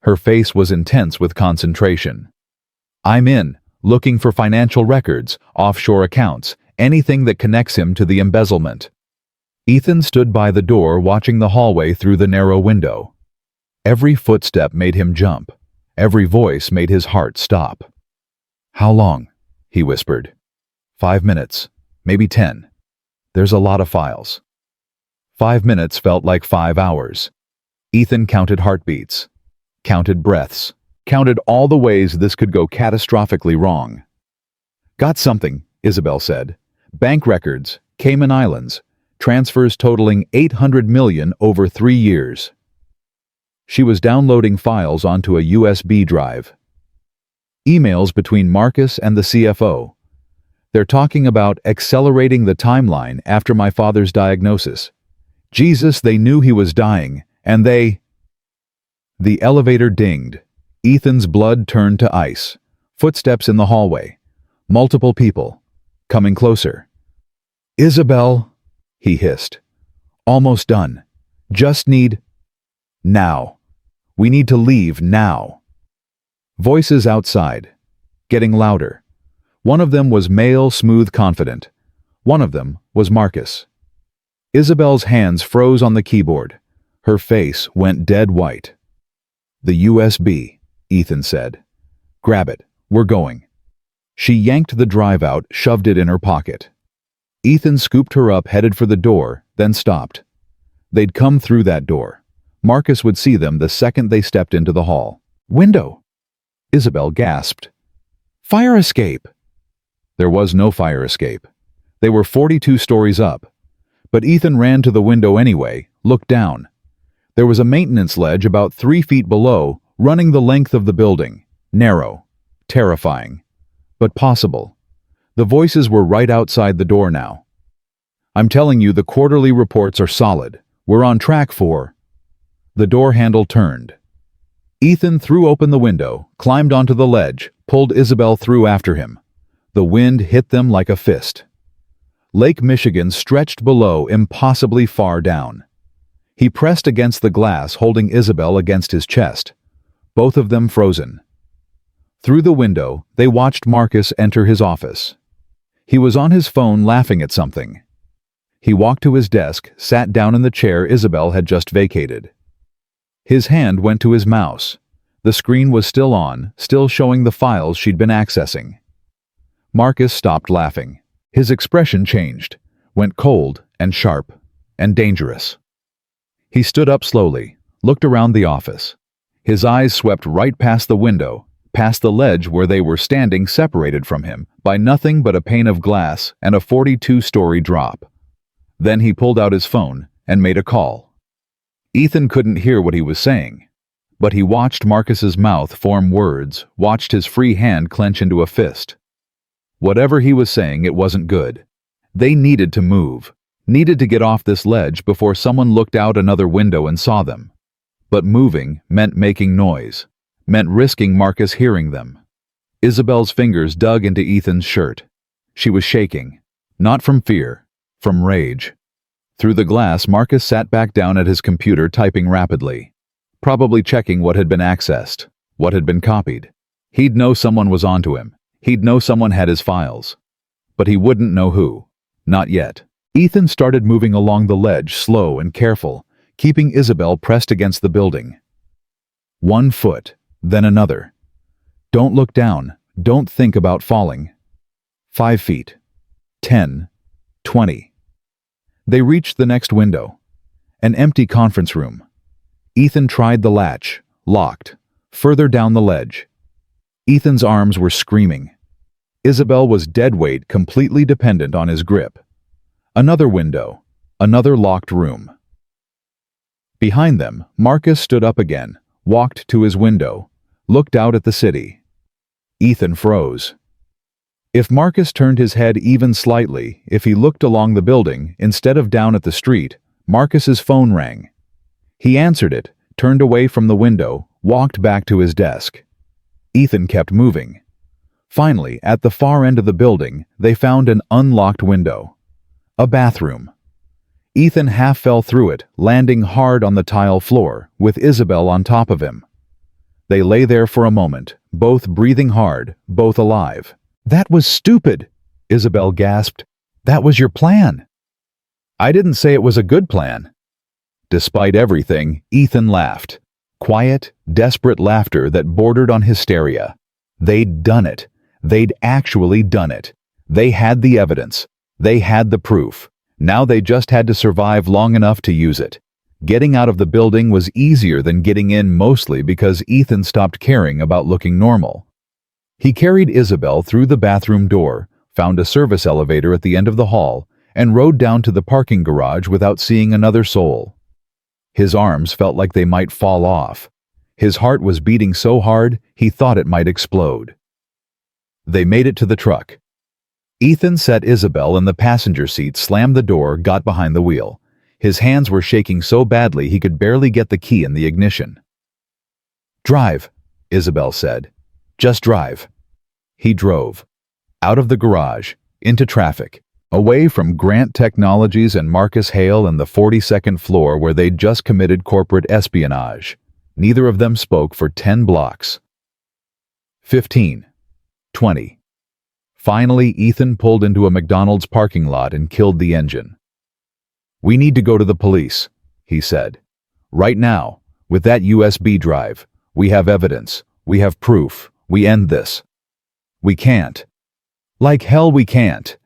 Her face was intense with concentration. "I'm in, looking for financial records, offshore accounts, anything that connects him to the embezzlement." Ethan stood by the door, watching the hallway through the narrow window. Every footstep made him jump. Every voice made his heart stop. "How long?" he whispered. 5 minutes, maybe 10. There's a lot of files." 5 minutes felt like 5 hours. Ethan counted heartbeats, counted breaths, counted all the ways this could go catastrophically wrong. "Got something," Isabelle said. Bank records, Cayman Islands, transfers totaling $800 million over 3 years. She was downloading files onto a USB drive. Emails between Marcus and the CFO. They're talking about accelerating the timeline after my father's diagnosis. Jesus, they knew he was dying, and they... The elevator dinged. Ethan's blood turned to ice. Footsteps in the hallway. Multiple people. Coming closer. "Isabelle," he hissed. "Almost done. Just need... now. We need to leave now." Voices outside. Getting louder. One of them was male, smooth, confident. One of them was Marcus. Isabelle's hands froze on the keyboard. Her face went dead white. "The USB," Ethan said. "Grab it. We're going." She yanked the drive out, shoved it in her pocket. Ethan scooped her up, headed for the door, then stopped. They'd come through that door. Marcus would see them the second they stepped into the hall. "Window!" Isabelle gasped. "Fire escape!" There was no fire escape. They were 42 stories up. But Ethan ran to the window anyway, looked down. There was a maintenance ledge about 3 feet below, running the length of the building. Narrow. Terrifying. But possible. The voices were right outside the door now. "I'm telling you, the quarterly reports are solid. We're on track for..." The door handle turned. Ethan threw open the window, climbed onto the ledge, pulled Isabelle through after him. The wind hit them like a fist. Lake Michigan stretched below, impossibly far down. He pressed against the glass, holding Isabelle against his chest. Both of them frozen. Through the window, they watched Marcus enter his office. He was on his phone laughing at something. He walked to his desk, sat down in the chair Isabelle had just vacated. His hand went to his mouse. The screen was still on, still showing the files she'd been accessing. Marcus stopped laughing. His expression changed, went cold and sharp and dangerous. He stood up slowly, looked around the office. His eyes swept right past the window, past the ledge where they were standing, separated from him by nothing but a pane of glass and a 42-story drop. Then he pulled out his phone and made a call. Ethan couldn't hear what he was saying, but he watched Marcus's mouth form words, watched his free hand clench into a fist. Whatever he was saying, it wasn't good. They needed to move, needed to get off this ledge before someone looked out another window and saw them. But moving meant making noise, meant risking Marcus hearing them. Isabelle's fingers dug into Ethan's shirt. She was shaking, not from fear, from rage. Through the glass, Marcus sat back down at his computer, typing rapidly, probably checking what had been accessed, what had been copied. He'd know someone was onto him. He'd know someone had his files. But he wouldn't know who. Not yet. Ethan started moving along the ledge, slow and careful, keeping Isabelle pressed against the building. 1 foot, then another. Don't look down. Don't think about falling. 5 feet. 10. 20. They reached the next window. An empty conference room. Ethan tried the latch. Locked. Further down the ledge. Ethan's arms were screaming. Isabelle was dead weight, completely dependent on his grip. Another window. Another locked room. Behind them, Marcus stood up again, walked to his window, looked out at the city. Ethan froze. If Marcus turned his head even slightly, if he looked along the building instead of down at the street, Marcus's phone rang. He answered it, turned away from the window, walked back to his desk. Ethan kept moving. Finally, at the far end of the building, they found an unlocked window. A bathroom. Ethan half fell through it, landing hard on the tile floor, with Isabelle on top of him. They lay there for a moment, both breathing hard, both alive. "That was stupid," Isabelle gasped. "That was your plan." "I didn't say it was a good plan." Despite everything, Ethan laughed. Quiet, desperate laughter that bordered on hysteria. They'd done it. They'd actually done it. They had the evidence. They had the proof. Now they just had to survive long enough to use it. Getting out of the building was easier than getting in, mostly because Ethan stopped caring about looking normal. He carried Isabelle through the bathroom door, found a service elevator at the end of the hall, and rode down to the parking garage without seeing another soul. His arms felt like they might fall off. His heart was beating so hard he thought it might explode. They made it to the truck. Ethan set Isabelle in the passenger seat, slammed the door, got behind the wheel. His hands were shaking so badly he could barely get the key in the ignition. "Drive," Isabelle said. "Just drive." He drove. Out of the garage, into traffic, away from Grant Technologies and Marcus Hale and the 42nd floor where they'd just committed corporate espionage. Neither of them spoke for 10 blocks. 15. 20. Finally, Ethan pulled into a McDonald's parking lot and killed the engine. "We need to go to the police," he said. "Right now, with that USB drive. We have evidence. We have proof. We end this." "We can't." "Like hell we can't.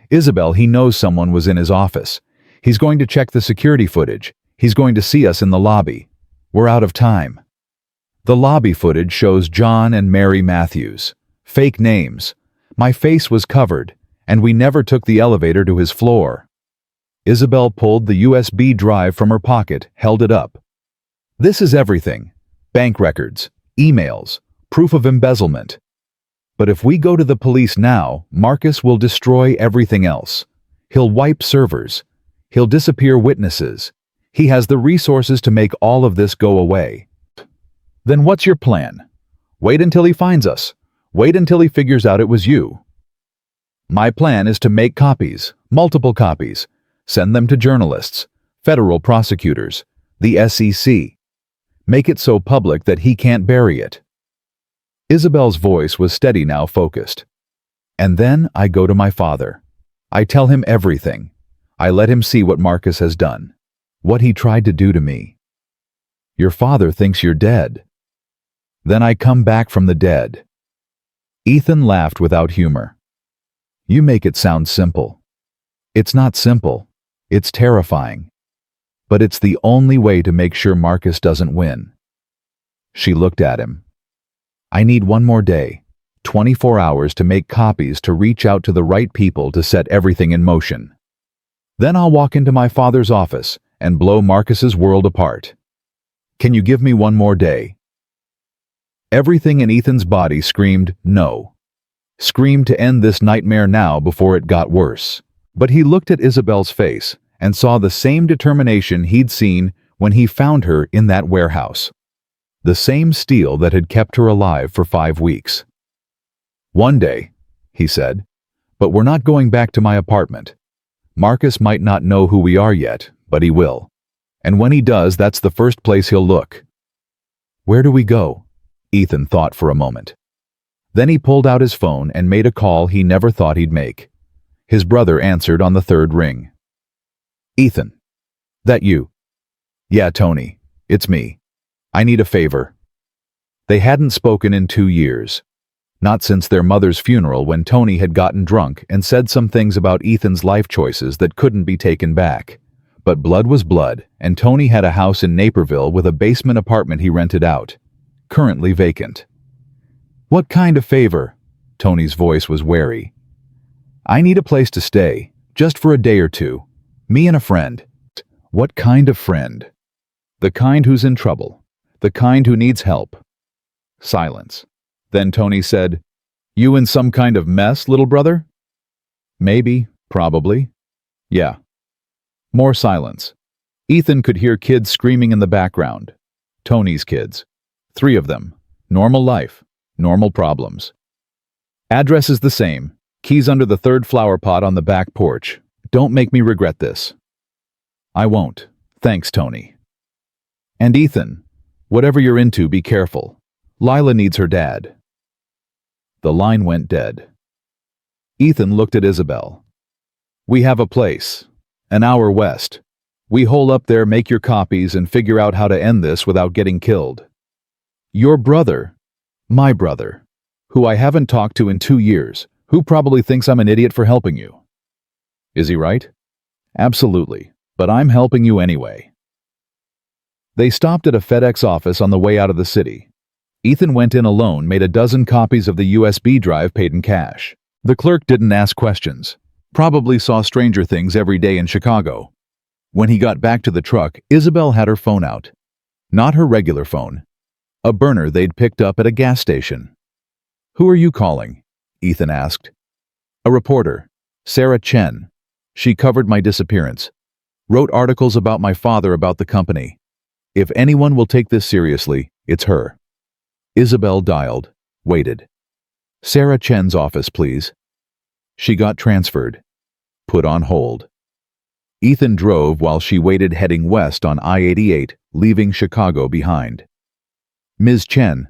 Isabelle, he knows someone was in his office. He's going to check the security footage. He's going to see us in the lobby. We're out of time." The lobby footage shows John and Mary Matthews. Fake names. My face was covered, and we never took the elevator to his floor. Isabelle pulled the USB drive from her pocket, held it up. "This is everything. Bank records, emails, proof of embezzlement. But if we go to the police now, Marcus will destroy everything else. He'll wipe servers. He'll disappear witnesses. He has the resources to make all of this go away." "Then what's your plan? Wait until he finds us. Wait until he figures out it was you." "My plan is to make copies, multiple copies, send them to journalists, federal prosecutors, the SEC. Make it so public that he can't bury it." Isabelle's voice was steady now, focused. "And then I go to my father. I tell him everything. I let him see what Marcus has done, what he tried to do to me. Your father thinks you're dead. Then I come back from the dead." Ethan laughed without humor. "You make it sound simple. It's not simple. It's terrifying. But it's the only way to make sure Marcus doesn't win." She looked at him. "I need one more day, 24 hours to make copies, to reach out to the right people, to set everything in motion. Then I'll walk into my father's office and blow Marcus's world apart. Can you give me one more day?" Everything in Ethan's body screamed no. Screamed to end this nightmare now before it got worse. But he looked at Isabelle's face and saw the same determination he'd seen when he found her in that warehouse. The same steel that had kept her alive for 5 weeks. "One day," he said, "but we're not going back to my apartment. Marcus might not know who we are yet, but he will. And when he does, that's the first place he'll look." "Where do we go?" Ethan thought for a moment. Then he pulled out his phone and made a call he never thought he'd make. His brother answered on the 3rd ring. "Ethan, that you?" "Yeah, Tony, it's me. I need a favor." They hadn't spoken in 2 years. Not since their mother's funeral, when Tony had gotten drunk and said some things about Ethan's life choices that couldn't be taken back. But blood was blood, and Tony had a house in Naperville with a basement apartment he rented out, currently vacant. "What kind of favor?" Tony's voice was wary. "I need a place to stay, just for a day or two. Me and a friend." "What kind of friend?" "The kind who's in trouble. The kind who needs help." Silence. Then Tony said, "You in some kind of mess, little brother?" "Maybe, probably. Yeah." More silence. Ethan could hear kids screaming in the background. Tony's kids. 3 of them. Normal life. Normal problems. "Address is the same. Keys under the 3rd flower pot on the back porch. Don't make me regret this." "I won't. Thanks, Tony." "And Ethan, whatever you're into, be careful. Lila needs her dad." The line went dead. Ethan looked at Isabelle. "We have a place. An hour west. We hole up there, make your copies, and figure out how to end this without getting killed. Your brother, my brother, who I haven't talked to in 2 years, who probably thinks I'm an idiot for helping you. Is he right?" "Absolutely, but I'm helping you anyway." They stopped at a FedEx office on the way out of the city. Ethan went in alone, made a dozen copies of the USB drive, paid in cash. The clerk didn't ask questions. Probably saw stranger things every day in Chicago. When he got back to the truck, Isabelle had her phone out. Not her regular phone. A burner they'd picked up at a gas station. "Who are you calling?" Ethan asked. "A reporter. Sarah Chen. She covered my disappearance. Wrote articles about my father about the company. If anyone will take this seriously, it's her." Isabelle dialed, waited. "Sarah Chen's office, please." She got transferred. Put on hold. Ethan drove while she waited, heading west on I-88, leaving Chicago behind. "Ms. Chen,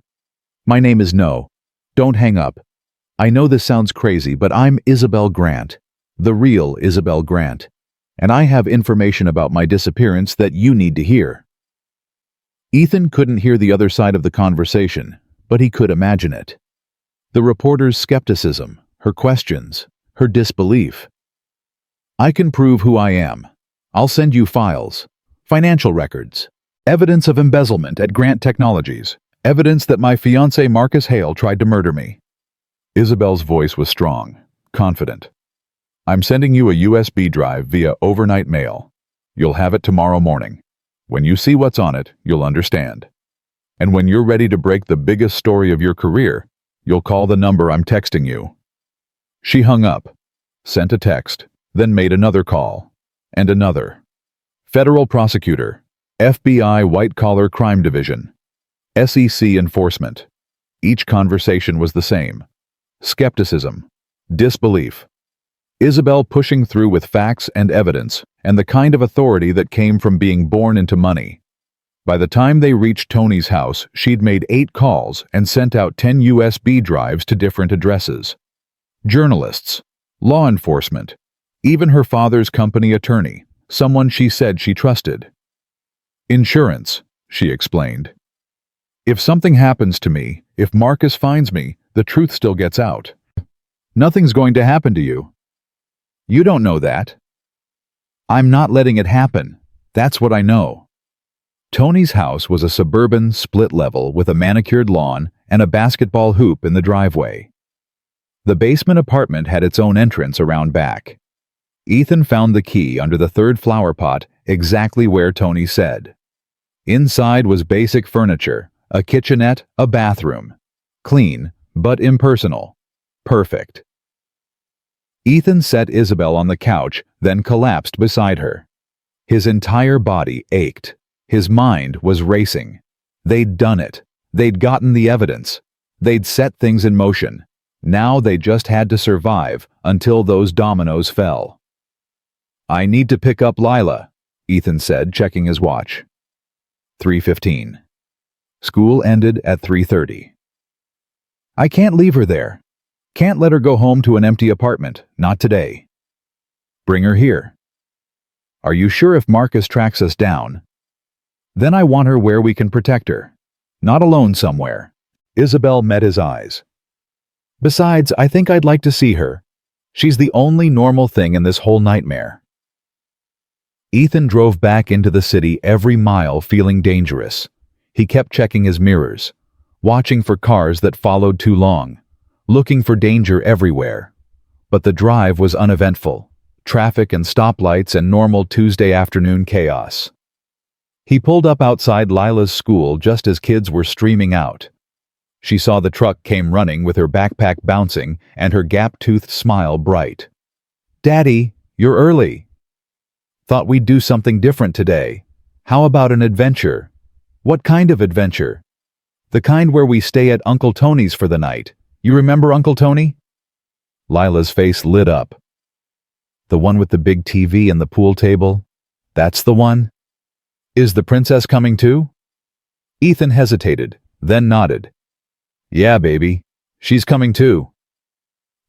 my name is No. Don't hang up. I know this sounds crazy, but I'm Isabelle Grant, the real Isabelle Grant, and I have information about my disappearance that you need to hear." Ethan couldn't hear the other side of the conversation, but he could imagine it. The reporter's skepticism, her questions, her disbelief. "I can prove who I am. I'll send you files, financial records, evidence of embezzlement at Grant Technologies, evidence that my fiancé Marcus Hale tried to murder me." Isabelle's voice was strong, confident. "I'm sending you a USB drive via overnight mail. You'll have it tomorrow morning. When you see what's on it, you'll understand. And when you're ready to break the biggest story of your career, you'll call the number I'm texting you." She hung up, sent a text, then made another call, and another. Federal prosecutor, FBI White-Collar Crime Division, SEC enforcement. Each conversation was the same. Skepticism, disbelief. Isabelle pushing through with facts and evidence, and the kind of authority that came from being born into money. By the time they reached Tony's house, she'd made 8 calls and sent out 10 USB drives to different addresses. Journalists, law enforcement, even her father's company attorney, someone she said she trusted. "Insurance," she explained. "If something happens to me, if Marcus finds me, the truth still gets out. Nothing's going to happen to you." "You don't know that." "I'm not letting it happen. That's what I know." Tony's house was a suburban split level with a manicured lawn and a basketball hoop in the driveway. The basement apartment had its own entrance around back. Ethan found the key under the 3rd flower pot, exactly where Tony said. Inside was basic furniture, a kitchenette, a bathroom. Clean, but impersonal. Perfect. Ethan set Isabelle on the couch, then collapsed beside her. His entire body ached. His mind was racing. They'd done it. They'd gotten the evidence. They'd set things in motion. Now they just had to survive until those dominoes fell. "I need to pick up Lila," Ethan said, checking his watch. 3:15. School ended at 3:30. "I can't leave her there. Can't let her go home to an empty apartment, not today." "Bring her here." "Are you sure if Marcus tracks us down?" "Then I want her where we can protect her. Not alone somewhere." Isabelle met his eyes. "Besides, I think I'd like to see her. She's the only normal thing in this whole nightmare." Ethan drove back into the city every mile feeling dangerous. He kept checking his mirrors, watching for cars that followed too long, looking for danger everywhere. But the drive was uneventful. Traffic and stoplights and normal Tuesday afternoon chaos. He pulled up outside Lila's school just as kids were streaming out. She saw the truck came running with her backpack bouncing and her gap-toothed smile bright. "Daddy, you're early." "Thought we'd do something different today. How about an adventure?" "What kind of adventure?" "The kind where we stay at Uncle Tony's for the night. You remember Uncle Tony?" Lila's face lit up. "The one with the big TV and the pool table? That's the one? Is the princess coming too?" Ethan hesitated, then nodded. "Yeah, baby. She's coming too."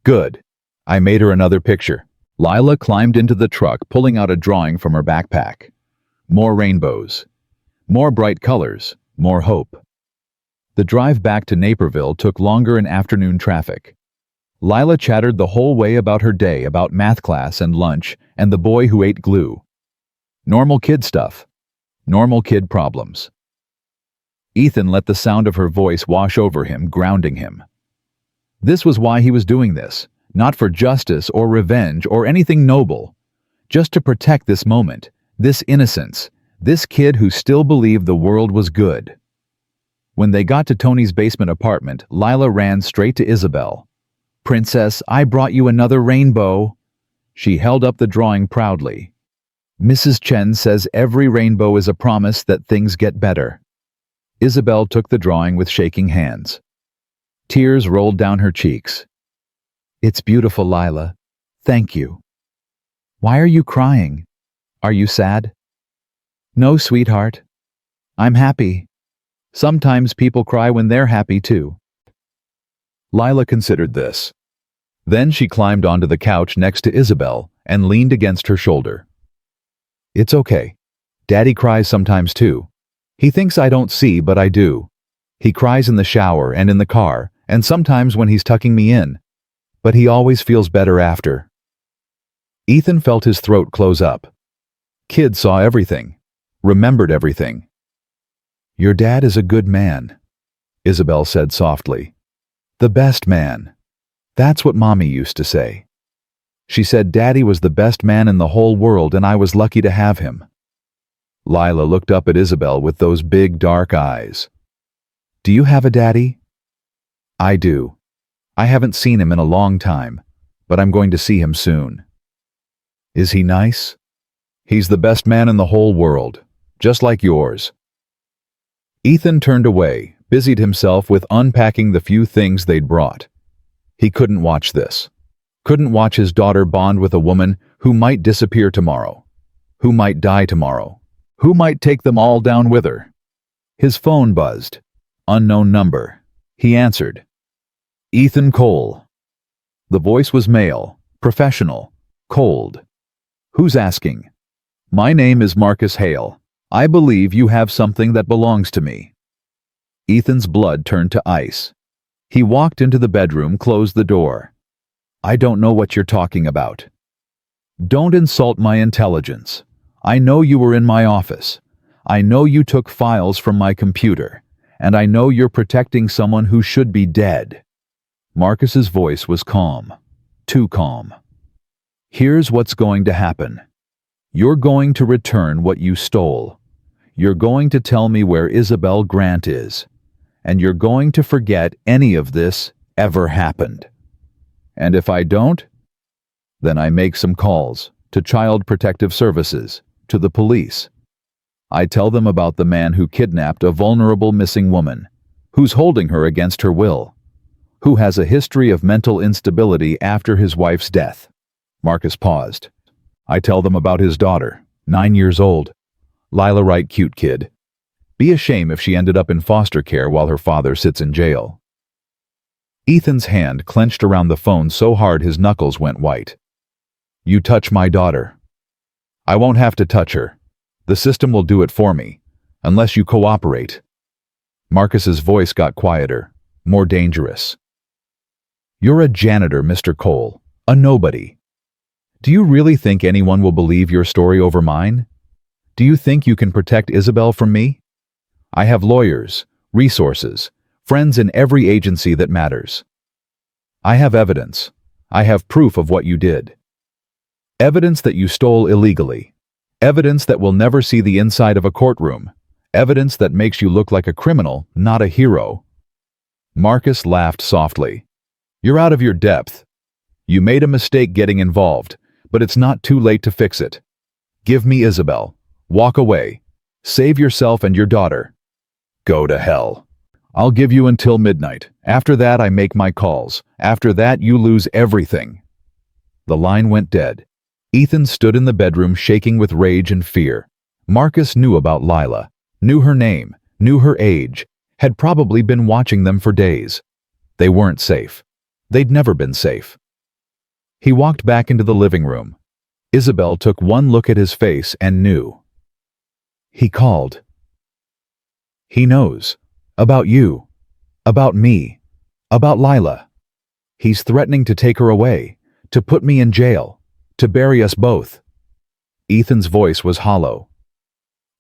"Good. I made her another picture." Lila climbed into the truck, pulling out a drawing from her backpack. More rainbows. More bright colors. More hope. The drive back to Naperville took longer in afternoon traffic. Lila chattered the whole way about her day, about math class and lunch, and the boy who ate glue. Normal kid stuff. Normal kid problems. Ethan let the sound of her voice wash over him, grounding him. This was why he was doing this. Not for justice or revenge or anything noble. Just to protect this moment, this innocence, this kid who still believed the world was good. When they got to Tony's basement apartment, Lila ran straight to Isabelle. "Princess, I brought you another rainbow." She held up the drawing proudly. "Mrs. Chen says every rainbow is a promise that things get better." Isabelle took the drawing with shaking hands. Tears rolled down her cheeks. "It's beautiful, Lila. Thank you." "Why are you crying? Are you sad?" "No, sweetheart. I'm happy. Sometimes people cry when they're happy too." Lila considered this. Then she climbed onto the couch next to Isabelle and leaned against her shoulder. "It's okay. Daddy cries sometimes too. He thinks I don't see, but I do. He cries in the shower and in the car, and sometimes when he's tucking me in. But he always feels better after." Ethan felt his throat close up. Kid saw everything, remembered everything. "Your dad is a good man," Isabelle said softly. "The best man. That's what Mommy used to say. She said Daddy was the best man in the whole world and I was lucky to have him." Lila looked up at Isabelle with those big dark eyes. "Do you have a daddy?" "I do. I haven't seen him in a long time, but I'm going to see him soon." "Is he nice?" "He's the best man in the whole world, just like yours." Ethan turned away, busied himself with unpacking the few things they'd brought. He couldn't watch this. Couldn't watch his daughter bond with a woman who might disappear tomorrow, who might die tomorrow, who might take them all down with her. His phone buzzed. Unknown number. He answered. "Ethan Cole." The voice was male, professional, cold. "Who's asking?" "My name is Marcus Hale. I believe you have something that belongs to me." Ethan's blood turned to ice. He walked into the bedroom, closed the door. "I don't know what you're talking about." "Don't insult my intelligence. I know you were in my office. I know you took files from my computer. And I know you're protecting someone who should be dead." Marcus's voice was calm. Too calm. "Here's what's going to happen. You're going to return what you stole. You're going to tell me where Isabelle Grant is. And you're going to forget any of this ever happened. And if I don't, then I make some calls to Child Protective Services, to the police. I tell them about the man who kidnapped a vulnerable missing woman, who's holding her against her will, who has a history of mental instability after his wife's death." Marcus paused. "I tell them about his daughter, 9 years old. Lila Wright, cute kid. Be a shame if she ended up in foster care while her father sits in jail." Ethan's hand clenched around the phone so hard his knuckles went white. "You touch my daughter." "I won't have to touch her. The system will do it for me, unless you cooperate." Marcus's voice got quieter, more dangerous. "You're a janitor, Mr. Cole, a nobody. Do you really think anyone will believe your story over mine? Do you think you can protect Isabelle from me? I have lawyers, resources, friends in every agency that matters. I have evidence. I have proof of what you did. Evidence that you stole illegally. Evidence that will never see the inside of a courtroom. Evidence that makes you look like a criminal, not a hero." Marcus laughed softly. "You're out of your depth. You made a mistake getting involved, but it's not too late to fix it. Give me Isabelle. Walk away. Save yourself and your daughter. Go to hell. I'll give you until midnight. After that, I make my calls. After that, you lose everything." The line went dead. Ethan stood in the bedroom shaking with rage and fear. Marcus knew about Lila, knew her name, knew her age, had probably been watching them for days. They weren't safe. They'd never been safe. He walked back into the living room. Isabelle took one look at his face and knew. He called. He knows. About you. About me. About Lila. He's threatening to take her away, to put me in jail, to bury us both. Ethan's voice was hollow.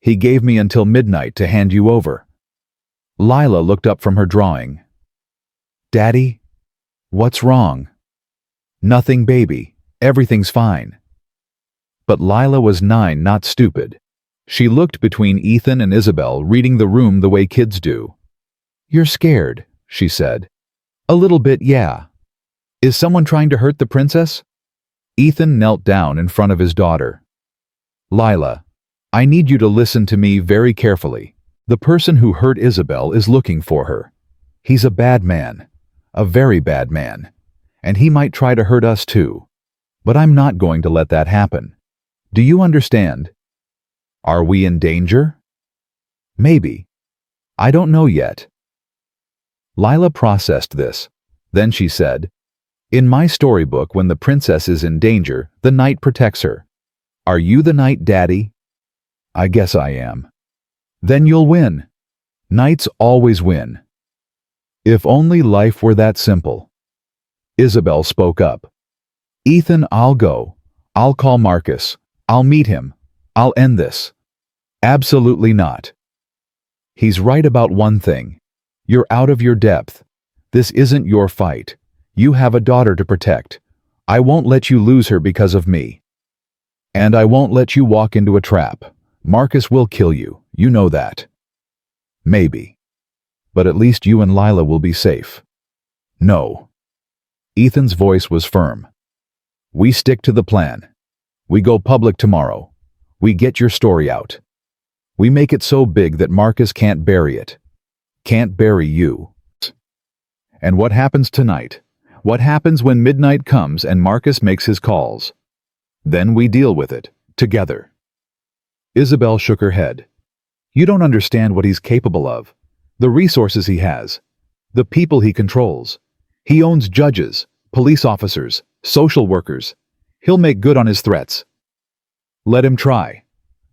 He gave me until midnight to hand you over. Lila looked up from her drawing. Daddy, what's wrong? Nothing, baby. Everything's fine. But Lila was 9, not stupid. She looked between Ethan and Isabelle, reading the room the way kids do. "You're scared," she said. "A little bit, yeah. Is someone trying to hurt the princess?" Ethan knelt down in front of his daughter. "Lila, I need you to listen to me very carefully. The person who hurt Isabelle is looking for her. He's a bad man, a very bad man, and he might try to hurt us too. But I'm not going to let that happen. Do you understand? Are we in danger? Maybe. I don't know yet." Lila processed this. Then she said, "In my storybook, when the princess is in danger, the knight protects her. Are you the knight, Daddy?" "I guess I am." "Then you'll win. Knights always win." If only life were that simple. Isabelle spoke up. "Ethan, I'll go. I'll call Marcus. I'll meet him. I'll end this." "Absolutely not. He's right about one thing. You're out of your depth. This isn't your fight. You have a daughter to protect. I won't let you lose her because of me. And I won't let you walk into a trap. Marcus will kill you. You know that." "Maybe. But at least you and Lila will be safe." "No." Ethan's voice was firm. "We stick to the plan. We go public tomorrow. We get your story out. We make it so big that Marcus can't bury it. Can't bury you." "And what happens tonight? What happens when midnight comes and Marcus makes his calls? Then we deal with it, together." Isabelle shook her head. "You don't understand what he's capable of. The resources he has. The people he controls. He owns judges, police officers, social workers. He'll make good on his threats. Let him try.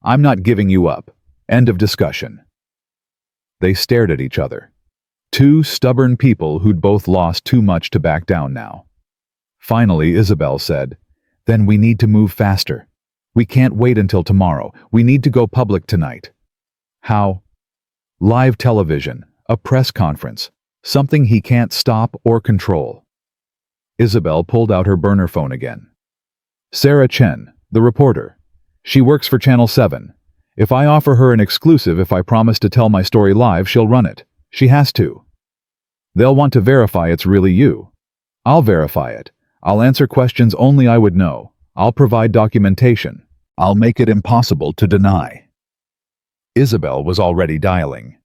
I'm not giving you up. End of discussion." They stared at each other. Two stubborn people who'd both lost too much to back down now. Finally, Isabelle said, "Then we need to move faster. We can't wait until tomorrow. We need to go public tonight." "How?" "Live television, a press conference, something he can't stop or control." Isabelle pulled out her burner phone again. "Sarah Chen, the reporter. She works for Channel 7. If I offer her an exclusive, if I promise to tell my story live, she'll run it. She has to. They'll want to verify it's really you. I'll verify it. I'll answer questions only I would know. I'll provide documentation. I'll make it impossible to deny." Isabelle was already dialing.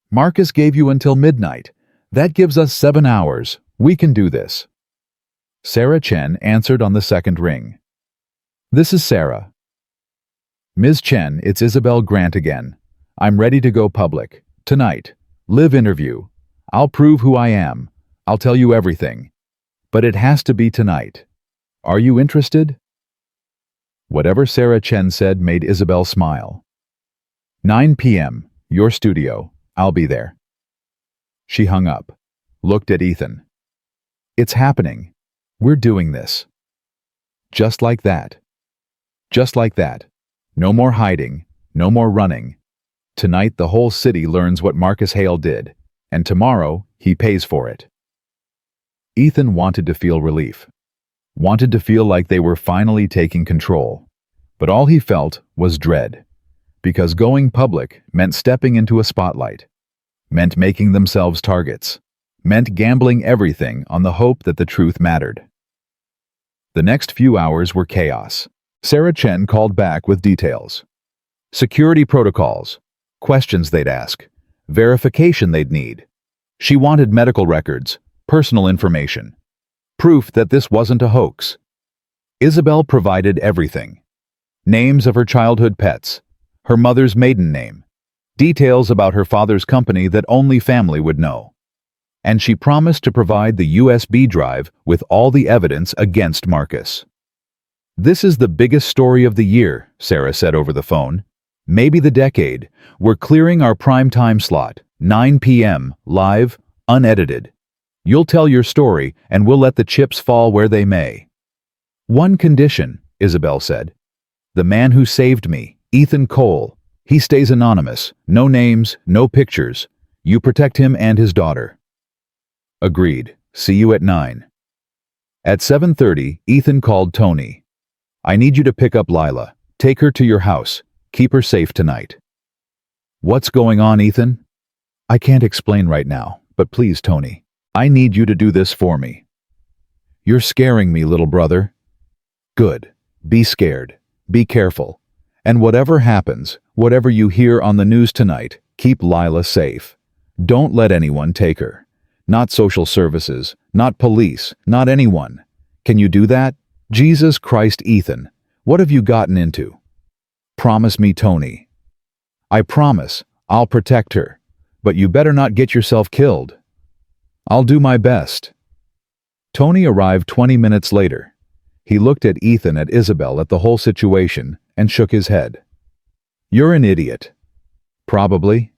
"Marcus gave you until midnight. That gives us 7 hours. We can do this." Sarah Chen answered on the second ring. "This is Sarah." "Ms. Chen, it's Isabelle Grant again. I'm ready to go public. Tonight. Live interview. I'll prove who I am. I'll tell you everything. But it has to be tonight. Are you interested?" Whatever Sarah Chen said made Isabelle smile. 9 p.m., your studio. I'll be there." She hung up, looked at Ethan. "It's happening. We're doing this." Just like that. Just like that. No more hiding, no more running. Tonight the whole city learns what Marcus Hale did, and tomorrow he pays for it. Ethan wanted to feel relief. Wanted to feel like they were finally taking control. But all he felt was dread. Because going public meant stepping into a spotlight. Meant making themselves targets. Meant gambling everything on the hope that the truth mattered. The next few hours were chaos. Sarah Chen called back with details. Security protocols. Questions they'd ask. Verification they'd need. She wanted medical records, personal information. Proof that this wasn't a hoax. Isabelle provided everything. Names of her childhood pets. Her mother's maiden name. Details about her father's company that only family would know. And she promised to provide the USB drive with all the evidence against Marcus. "This is the biggest story of the year," Sarah said over the phone. "Maybe the decade. We're clearing our prime time slot, 9 p.m., live, unedited. You'll tell your story, and we'll let the chips fall where they may." "One condition," Isabelle said. "The man who saved me, Ethan Cole. He stays anonymous. No names, no pictures. You protect him and his daughter." "Agreed. See you at 9." At 7:30, Ethan called Tony. "I need you to pick up Lila. Take her to your house. Keep her safe tonight." "What's going on, Ethan?" "I can't explain right now, but please, Tony. I need you to do this for me." "You're scaring me, little brother." "Good. Be scared. Be careful. And whatever happens, whatever you hear on the news tonight, keep Lila safe. Don't let anyone take her. Not social services, not police, not anyone. Can you do that? Jesus Christ, Ethan, what have you gotten into?" "Promise me, Tony." "I promise. I'll protect her. But you better not get yourself killed." "I'll do my best." Tony arrived 20 minutes later. He looked at Ethan and Isabelle at the whole situation and shook his head. "You're an idiot." "Probably.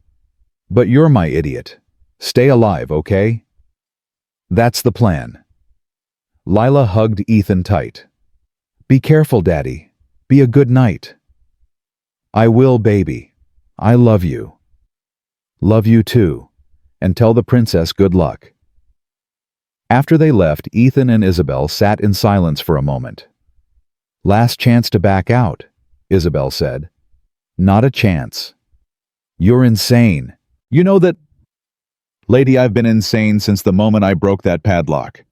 But you're my idiot. Stay alive, okay?" "That's the plan." Lila hugged Ethan tight. "Be careful, Daddy. Be a good knight." "I will, baby. I love you." "Love you too. And tell the princess good luck." After they left, Ethan and Isabelle sat in silence for a moment. "Last chance to back out," Isabelle said. "Not a chance." "You're insane. You know that—" "Lady, I've been insane since the moment I broke that padlock."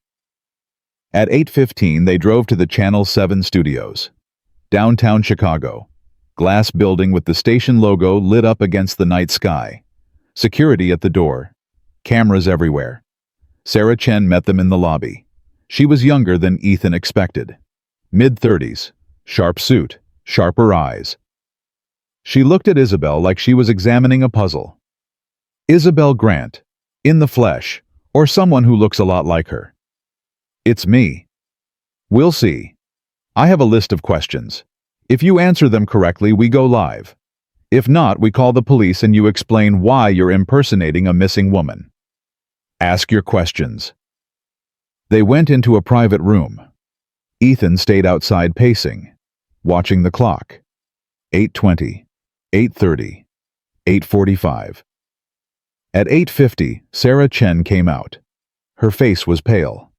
At 8:15, they drove to the Channel 7 studios. Downtown Chicago. Glass building with the station logo lit up against the night sky. Security at the door. Cameras everywhere. Sarah Chen met them in the lobby. She was younger than Ethan expected. Mid-30s. Sharp suit. Sharper eyes. She looked at Isabelle like she was examining a puzzle. Isabelle Grant. In the flesh. Or someone who looks a lot like her. "It's me." "We'll see. I have a list of questions. If you answer them correctly, we go live. If not, we call the police and you explain why you're impersonating a missing woman. Ask your questions." They went into a private room. Ethan stayed outside pacing, watching the clock. 8:20, 8:30, 8:45. At 8:50, Sarah Chen came out. Her face was pale.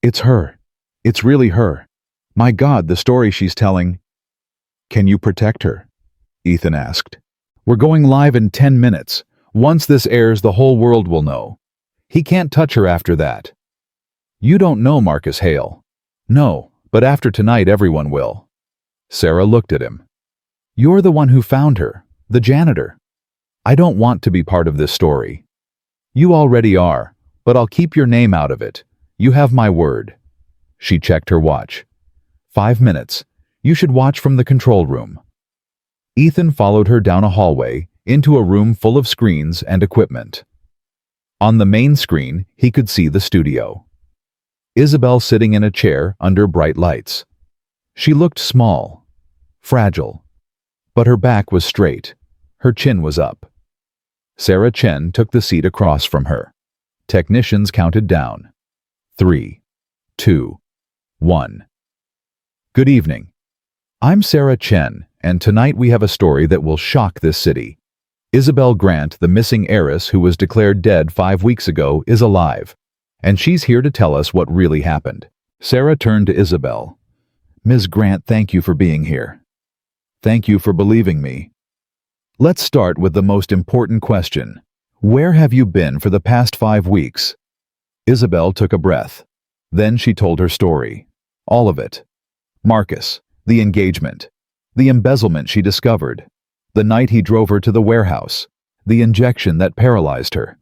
"It's her. It's really her. My God, the story she's telling." "Can you protect her?" Ethan asked. "We're going live in 10 minutes. Once this airs, the whole world will know. He can't touch her after that." "You don't know Marcus Hale." "No, but after tonight everyone will." Sarah looked at him. "You're the one who found her, the janitor. I don't want to be part of this story." "You already are, but I'll keep your name out of it. You have my word." She checked her watch. 5 minutes. You should watch from the control room." Ethan followed her down a hallway, into a room full of screens and equipment. On the main screen, he could see the studio. Isabelle sitting in a chair under bright lights. She looked small, fragile, but her back was straight, her chin was up. Sarah Chen took the seat across from her. Technicians counted down. 3, 2, 1. "Good evening. I'm Sarah Chen, and tonight we have a story that will shock this city. Isabelle Grant, the missing heiress who was declared dead 5 weeks ago, is alive, and she's here to tell us what really happened." Sarah turned to Isabelle. "Ms. Grant, thank you for being here. Thank you for believing me. Let's start with the most important question. Where have you been for the past 5 weeks?" Isabelle took a breath. Then she told her story. All of it. Marcus, the engagement, the embezzlement she discovered, the night he drove her to the warehouse, the injection that paralyzed her,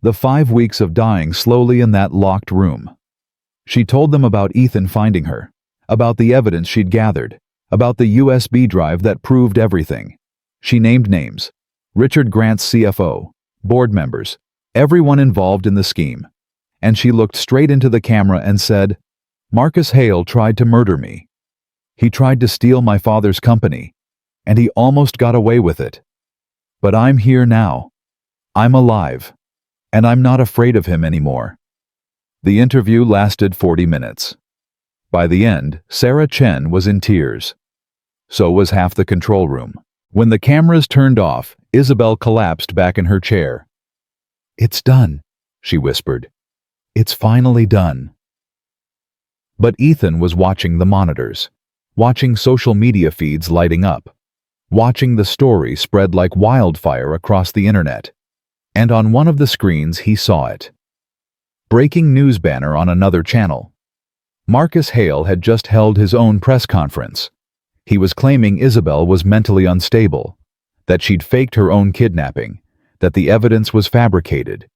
the 5 weeks of dying slowly in that locked room. She told them about Ethan finding her, about the evidence she'd gathered, about the USB drive that proved everything. She named names: Richard Grant's CFO, board members, everyone involved in the scheme. And she looked straight into the camera and said, "Marcus Hale tried to murder me. He tried to steal my father's company, and he almost got away with it. But I'm here now. I'm alive, and I'm not afraid of him anymore." The interview lasted 40 minutes. By the end, Sarah Chen was in tears. So was half the control room. When the cameras turned off, Isabelle collapsed back in her chair. "It's done," she whispered. "It's finally done." But Ethan was watching the monitors, watching social media feeds lighting up, watching the story spread like wildfire across the internet. And on one of the screens he saw it. Breaking news banner on another channel. Marcus Hale had just held his own press conference. He was claiming Isabelle was mentally unstable, that she'd faked her own kidnapping, that the evidence was fabricated,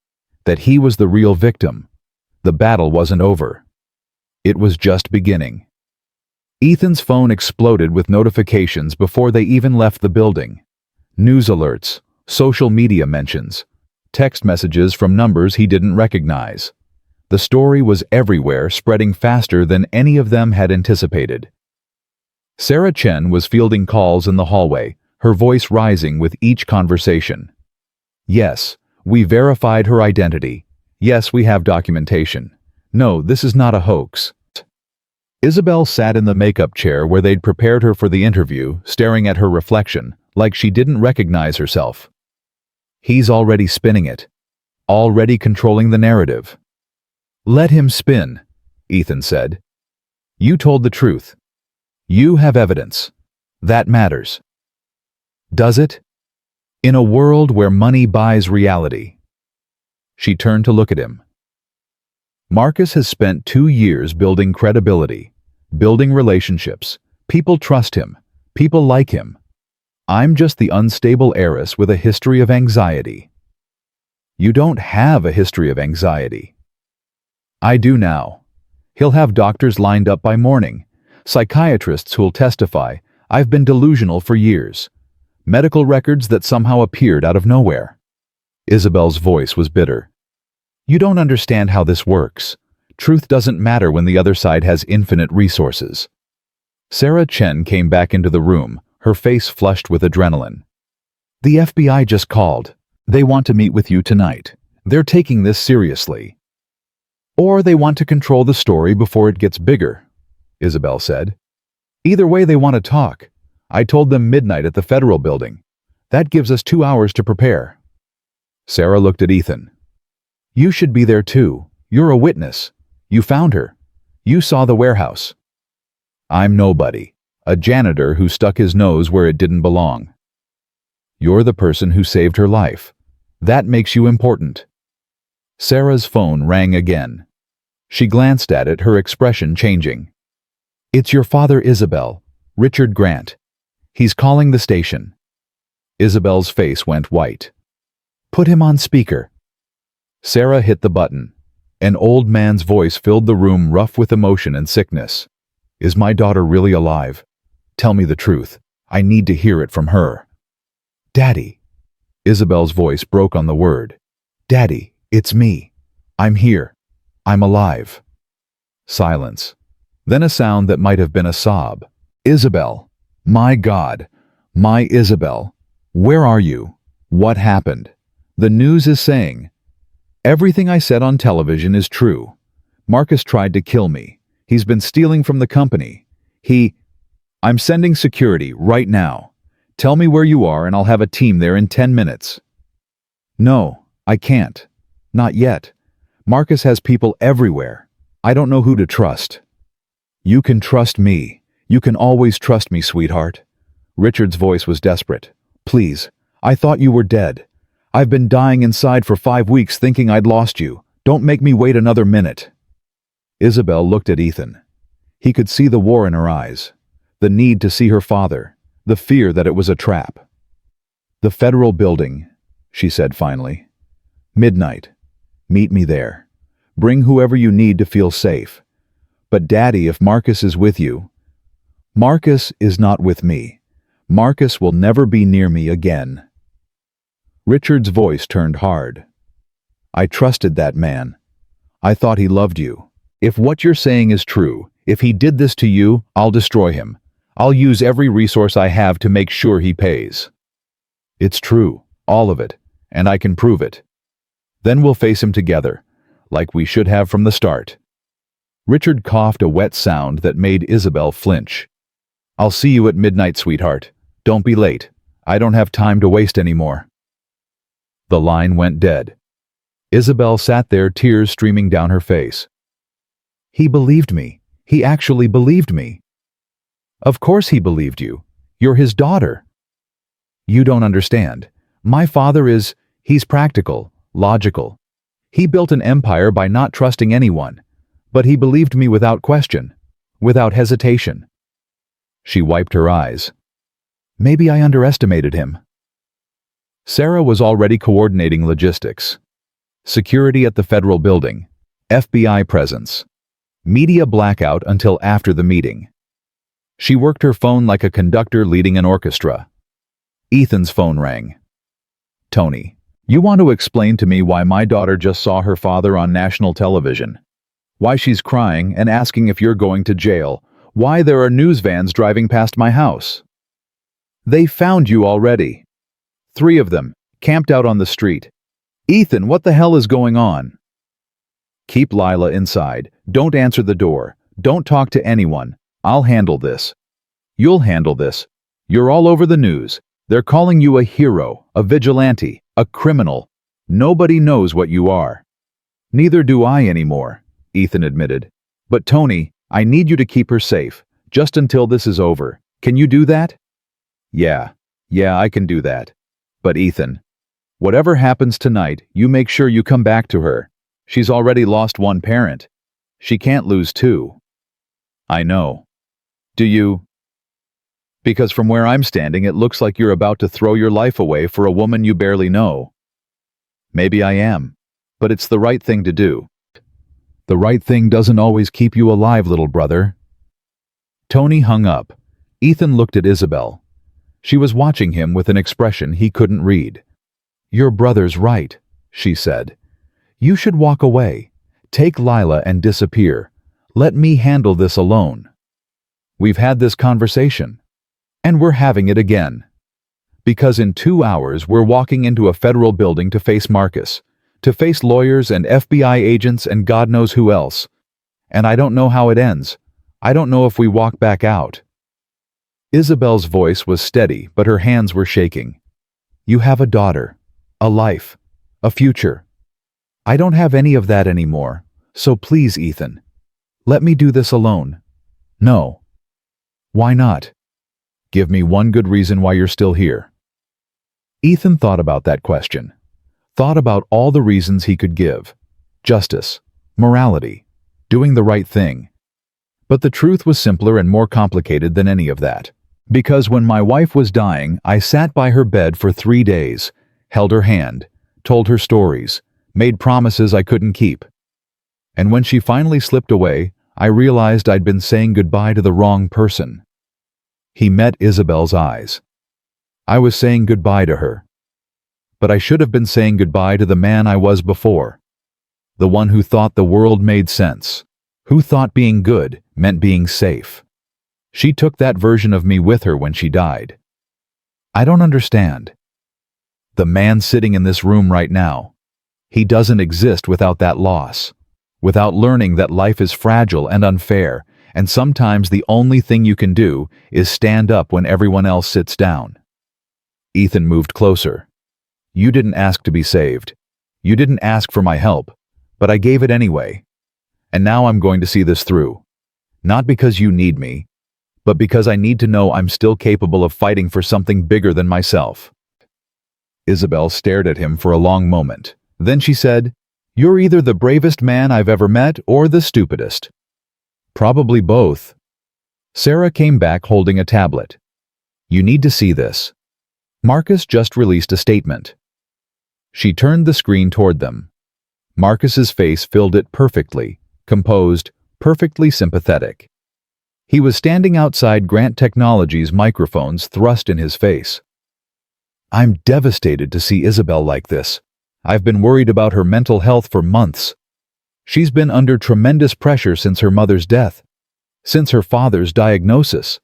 that he was the real victim. The battle wasn't over. It was just beginning. Ethan's phone exploded with notifications before they even left the building. News alerts, social media mentions, text messages from numbers he didn't recognize. The story was everywhere, spreading faster than any of them had anticipated. Sarah Chen was fielding calls in the hallway, her voice rising with each conversation. Yes, we verified her identity. Yes, we have documentation. No, this is not a hoax. Isabelle sat in the makeup chair where they'd prepared her for the interview, staring at her reflection, like she didn't recognize herself. He's already spinning it. Already controlling the narrative. Let him spin, Ethan said. You told the truth. You have evidence. That matters. Does it? In a world where money buys reality. She turned to look at him. Marcus has spent 2 years building credibility, building relationships. People trust him. People like him. I'm just the unstable heiress with a history of anxiety. You don't have a history of anxiety. I do now. He'll have doctors lined up by morning, psychiatrists who'll testify I've been delusional for years, medical records that somehow appeared out of nowhere. Isabelle's voice was bitter. You don't understand how this works. Truth doesn't matter when the other side has infinite resources. Sarah Chen came back into the room, her face flushed with adrenaline. The FBI just called. They want to meet with you tonight. They're taking this seriously. Or they want to control the story before it gets bigger, Isabelle said. Either way, they want to talk. I told them midnight at the Federal Building. That gives us 2 hours to prepare. Sarah looked at Ethan. You should be there too. You're a witness. You found her. You saw the warehouse. I'm nobody. A janitor who stuck his nose where it didn't belong. You're the person who saved her life. That makes you important. Sarah's phone rang again. She glanced at it, her expression changing. It's your father, Isabelle, Richard Grant. He's calling the station. Isabelle's face went white. Put him on speaker. Sarah hit the button. An old man's voice filled the room, rough with emotion and sickness. Is my daughter really alive? Tell me the truth. I need to hear it from her. Daddy. Isabelle's voice broke on the word. Daddy, it's me. I'm here. I'm alive. Silence. Then a sound that might have been a sob. Isabelle. My God. My Isabelle. Where are you? What happened? The news is saying. Everything I said on television is true. Marcus tried to kill me. He's been stealing from the company. I'm sending security right now. Tell me where you are and I'll have a team there in 10 minutes. No, I can't. Not yet. Marcus has people everywhere. I don't know who to trust. You can trust me. You can always trust me, sweetheart. Richard's voice was desperate. Please, I thought you were dead. I've been dying inside for 5 weeks thinking I'd lost you. Don't make me wait another minute. Isabelle looked at Ethan. He could see the war in her eyes, the need to see her father, the fear that it was a trap. The Federal Building, she said finally. Midnight. Meet me there. Bring whoever you need to feel safe. But Daddy, if Marcus is with you... Marcus is not with me. Marcus will never be near me again. Richard's voice turned hard. I trusted that man. I thought he loved you. If what you're saying is true, if he did this to you, I'll destroy him. I'll use every resource I have to make sure he pays. It's true, all of it, and I can prove it. Then we'll face him together, like we should have from the start. Richard coughed a wet sound that made Isabelle flinch. I'll see you at midnight, sweetheart. Don't be late. I don't have time to waste anymore. The line went dead. Isabelle sat there, tears streaming down her face. He believed me. He actually believed me. Of course he believed you. You're his daughter. You don't understand. My father he's practical, logical. He built an empire by not trusting anyone, but he believed me without question, without hesitation. She wiped her eyes. Maybe I underestimated him. Sarah was already coordinating logistics. Security at the federal building, FBI presence, media blackout until after the meeting. She worked her phone like a conductor leading an orchestra. Ethan's phone rang. Tony, you want to explain to me why my daughter just saw her father on national television? Why she's crying and asking if you're going to jail? Why there are news vans driving past my house? They found you already. 3 of them, camped out on the street. Ethan, what the hell is going on? Keep Lila inside. Don't answer the door. Don't talk to anyone. I'll handle this. You'll handle this. You're all over the news. They're calling you a hero, a vigilante, a criminal. Nobody knows what you are. Neither do I anymore, Ethan admitted. But Tony, I need you to keep her safe, just until this is over. Can you do that? Yeah, I can do that. But Ethan, whatever happens tonight, you make sure you come back to her. She's already lost 1 parent. She can't lose 2. I know. Do you? Because from where I'm standing, it looks like you're about to throw your life away for a woman you barely know. Maybe I am, but it's the right thing to do. The right thing doesn't always keep you alive, little brother. Tony hung up. Ethan looked at Isabelle. She was watching him with an expression he couldn't read. Your brother's right, she said. You should walk away. Take Lila and disappear. Let me handle this alone. We've had this conversation. And we're having it again. Because in 2 hours we're walking into a federal building to face Marcus, to face lawyers and FBI agents and God knows who else. And I don't know how it ends. I don't know if we walk back out. Isabelle's voice was steady, but her hands were shaking. You have a daughter, a life, a future. I don't have any of that anymore, so please, Ethan, let me do this alone. No. Why not? Give me one good reason why you're still here. Ethan thought about that question, thought about all the reasons he could give. Justice, morality, doing the right thing. But the truth was simpler and more complicated than any of that. Because when my wife was dying, I sat by her bed for 3 days, held her hand, told her stories, made promises I couldn't keep. And when she finally slipped away, I realized I'd been saying goodbye to the wrong person. He met Isabelle's eyes. I was saying goodbye to her. But I should have been saying goodbye to the man I was before. The one who thought the world made sense. Who thought being good meant being safe. She took that version of me with her when she died. I don't understand. The man sitting in this room right now, he doesn't exist without that loss, without learning that life is fragile and unfair, and sometimes the only thing you can do is stand up when everyone else sits down. Ethan moved closer. You didn't ask to be saved. You didn't ask for my help, but I gave it anyway. And now I'm going to see this through. Not because you need me, but because I need to know I'm still capable of fighting for something bigger than myself. Isabelle stared at him for a long moment. Then she said, You're either the bravest man I've ever met or the stupidest. Probably both. Sarah came back holding a tablet. You need to see this. Marcus just released a statement. She turned the screen toward them. Marcus's face filled it perfectly, composed, perfectly sympathetic. He was standing outside Grant Technologies' microphones thrust in his face. I'm devastated to see Isabelle like this. I've been worried about her mental health for months. She's been under tremendous pressure since her mother's death, since her father's diagnosis.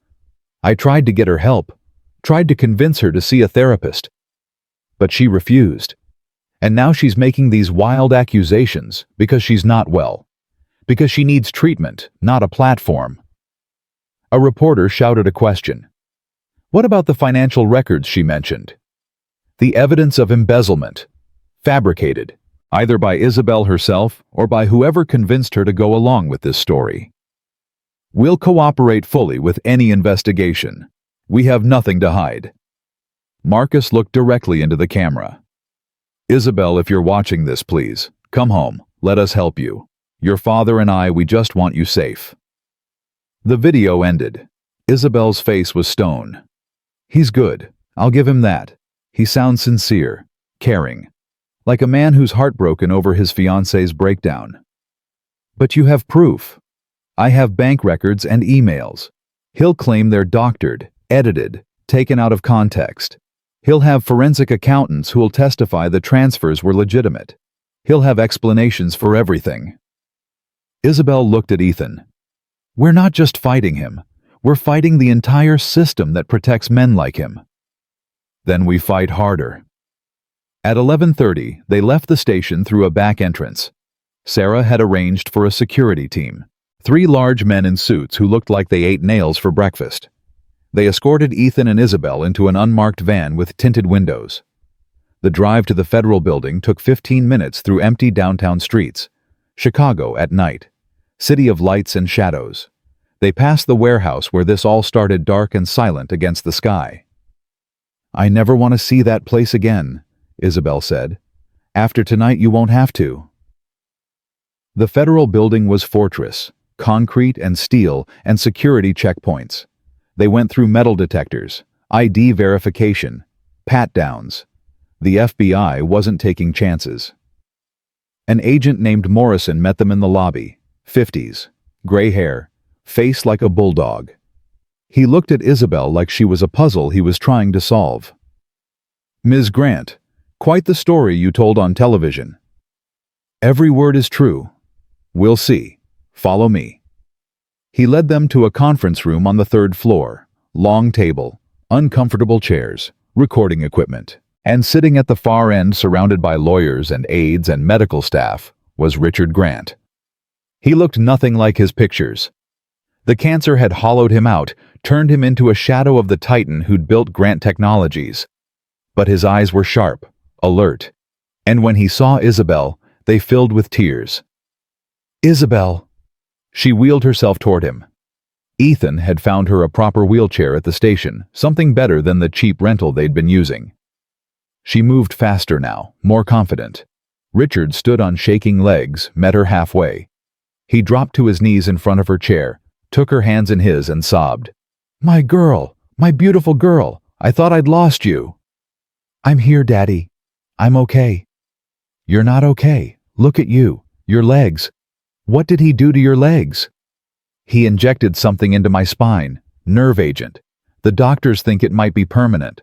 I tried to get her help, tried to convince her to see a therapist. But she refused. And now she's making these wild accusations because she's not well, because she needs treatment, not a platform. A reporter shouted a question. What about the financial records she mentioned? The evidence of embezzlement, fabricated, either by Isabelle herself or by whoever convinced her to go along with this story. We'll cooperate fully with any investigation. We have nothing to hide." Marcus looked directly into the camera. "Isabelle, if you're watching this, please, come home. Let us help you. Your father and I, we just want you safe." The video ended. Isabelle's face was stone. "He's good. I'll give him that. He sounds sincere, caring, like a man who's heartbroken over his fiancé's breakdown." "But you have proof." "I have bank records and emails." "He'll claim they're doctored, edited, taken out of context." "He'll have forensic accountants who'll testify the transfers were legitimate." "He'll have explanations for everything." Isabelle looked at Ethan. "We're not just fighting him. We're fighting the entire system that protects men like him." "Then we fight harder." At 11:30, they left the station through a back entrance. Sarah had arranged for a security team. 3 large men in suits who looked like they ate nails for breakfast. They escorted Ethan and Isabelle into an unmarked van with tinted windows. The drive to the federal building took 15 minutes through empty downtown streets. Chicago at night. City of lights and shadows. They passed the warehouse where this all started, dark and silent against the sky. "I never want to see that place again," Isabelle said. "After tonight you won't have to." The federal building was fortress, concrete and steel and security checkpoints. They went through metal detectors, ID verification, pat-downs. The FBI wasn't taking chances. An agent named Morrison met them in the lobby. 50s, gray hair, face like a bulldog. He looked at Isabelle like she was a puzzle he was trying to solve. "Ms. Grant, quite the story you told on television." "Every word is true." "We'll see. Follow me." He led them to a conference room on the 3rd floor. Long table, uncomfortable chairs, recording equipment. And sitting at the far end, surrounded by lawyers and aides and medical staff, was Richard Grant. He looked nothing like his pictures. The cancer had hollowed him out, turned him into a shadow of the titan who'd built Grant Technologies. But his eyes were sharp, alert. And when he saw Isabelle, they filled with tears. "Isabelle!" She wheeled herself toward him. Ethan had found her a proper wheelchair at the station, something better than the cheap rental they'd been using. She moved faster now, more confident. Richard stood on shaking legs, met her halfway. He dropped to his knees in front of her chair, took her hands in his and sobbed. "My girl, my beautiful girl, I thought I'd lost you." "I'm here, Daddy. I'm okay." "You're not okay. Look at you, your legs. What did he do to your legs?" "He injected something into my spine, nerve agent. The doctors think it might be permanent."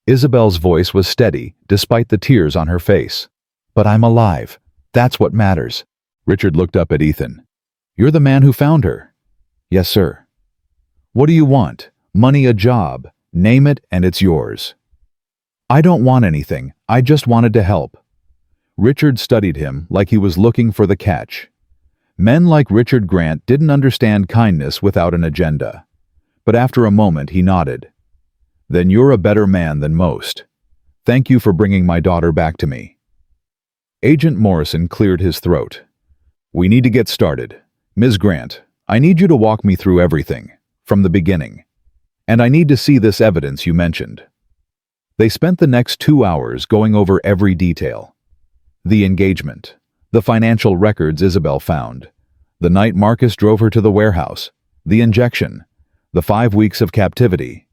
Isabelle's voice was steady, despite the tears on her face. "But I'm alive. That's what matters." Richard looked up at Ethan. "You're the man who found her." "Yes, sir." "What do you want? Money, a job? Name it and it's yours." "I don't want anything. I just wanted to help." Richard studied him like he was looking for the catch. Men like Richard Grant didn't understand kindness without an agenda. But after a moment he nodded. "Then you're a better man than most. Thank you for bringing my daughter back to me." Agent Morrison cleared his throat. "We need to get started. Ms. Grant, I need you to walk me through everything, from the beginning. And I need to see this evidence you mentioned." They spent the next 2 hours going over every detail. The engagement, the financial records Isabelle found, the night Marcus drove her to the warehouse, the injection, the 5 weeks of captivity.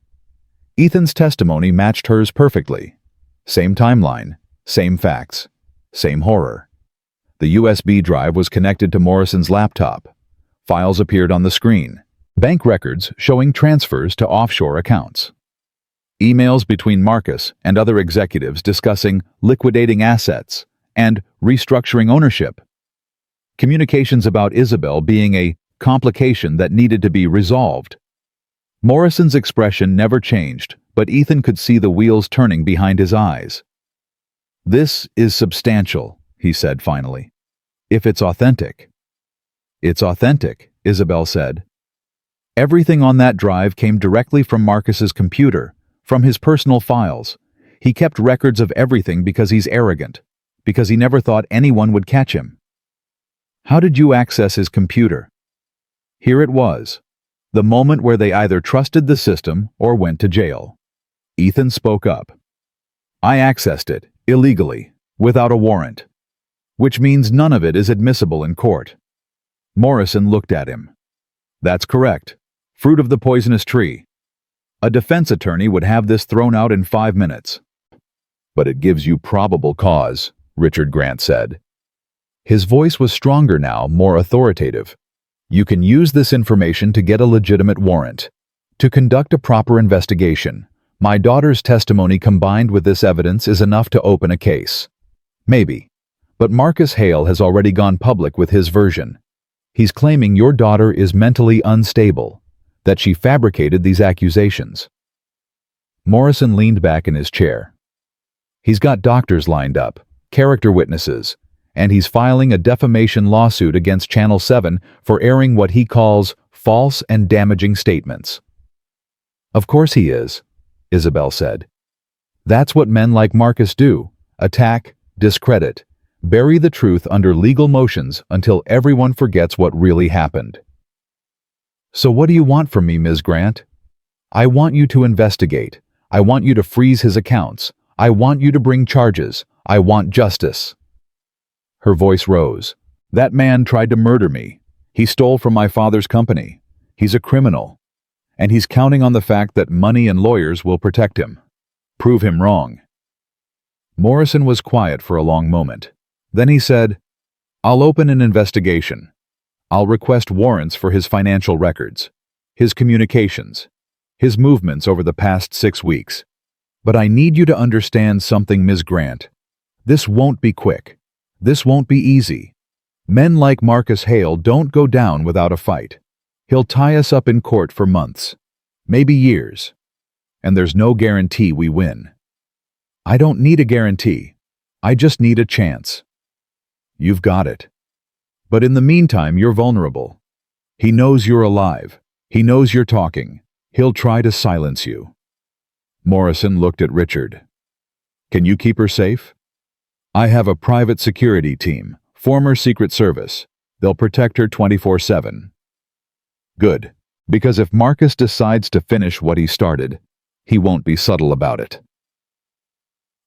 Ethan's testimony matched hers perfectly. Same timeline, same facts, same horror. The USB drive was connected to Morrison's laptop. Files appeared on the screen. Bank records showing transfers to offshore accounts. Emails between Marcus and other executives discussing liquidating assets and restructuring ownership. Communications about Isabelle being a complication that needed to be resolved. Morrison's expression never changed, but Ethan could see the wheels turning behind his eyes. "This is substantial," he said finally. "If it's authentic." "It's authentic," Isabelle said. Everything on that drive came directly from Marcus's computer, from his personal files. He kept records of everything because he's arrogant, because he never thought anyone would catch him. "How did you access his computer?" "Here it was, The moment where they either trusted the system or went to jail. Ethan spoke up. I accessed it, illegally, without a warrant. Which means none of it is admissible in court. Morrison looked at him. That's correct. Fruit of the poisonous tree. A defense attorney would have this thrown out in 5 minutes. But it gives you probable cause, Richard Grant said. His voice was stronger now, more authoritative. You can use this information to get a legitimate warrant. To conduct a proper investigation. My daughter's testimony combined with this evidence is enough to open a case. Maybe. But Marcus Hale has already gone public with his version. He's claiming your daughter is mentally unstable, that she fabricated these accusations. Morrison leaned back in his chair. He's got doctors lined up, character witnesses, and he's filing a defamation lawsuit against Channel 7 for airing what he calls false and damaging statements. Of course he is, Isabelle said. That's what men like Marcus do, attack, discredit, bury the truth under legal motions until everyone forgets what really happened. So what do you want from me, Ms. Grant? I want you to investigate. I want you to freeze his accounts. I want you to bring charges. I want justice. Her voice rose. That man tried to murder me. He stole from my father's company. He's a criminal. And he's counting on the fact that money and lawyers will protect him. Prove him wrong. Morrison was quiet for a long moment. Then he said, I'll open an investigation. I'll request warrants for his financial records, his communications, his movements over the past 6 weeks. But I need you to understand something, Ms. Grant. This won't be quick. This won't be easy. Men like Marcus Hale don't go down without a fight. He'll tie us up in court for months, maybe years. And there's no guarantee we win. I don't need a guarantee. I just need a chance. You've got it. But in the meantime, you're vulnerable. He knows you're alive. He knows you're talking. He'll try to silence you. Morrison looked at Richard. Can you keep her safe? I have a private security team, former Secret Service. They'll protect her 24/7. Good, because if Marcus decides to finish what he started, he won't be subtle about it.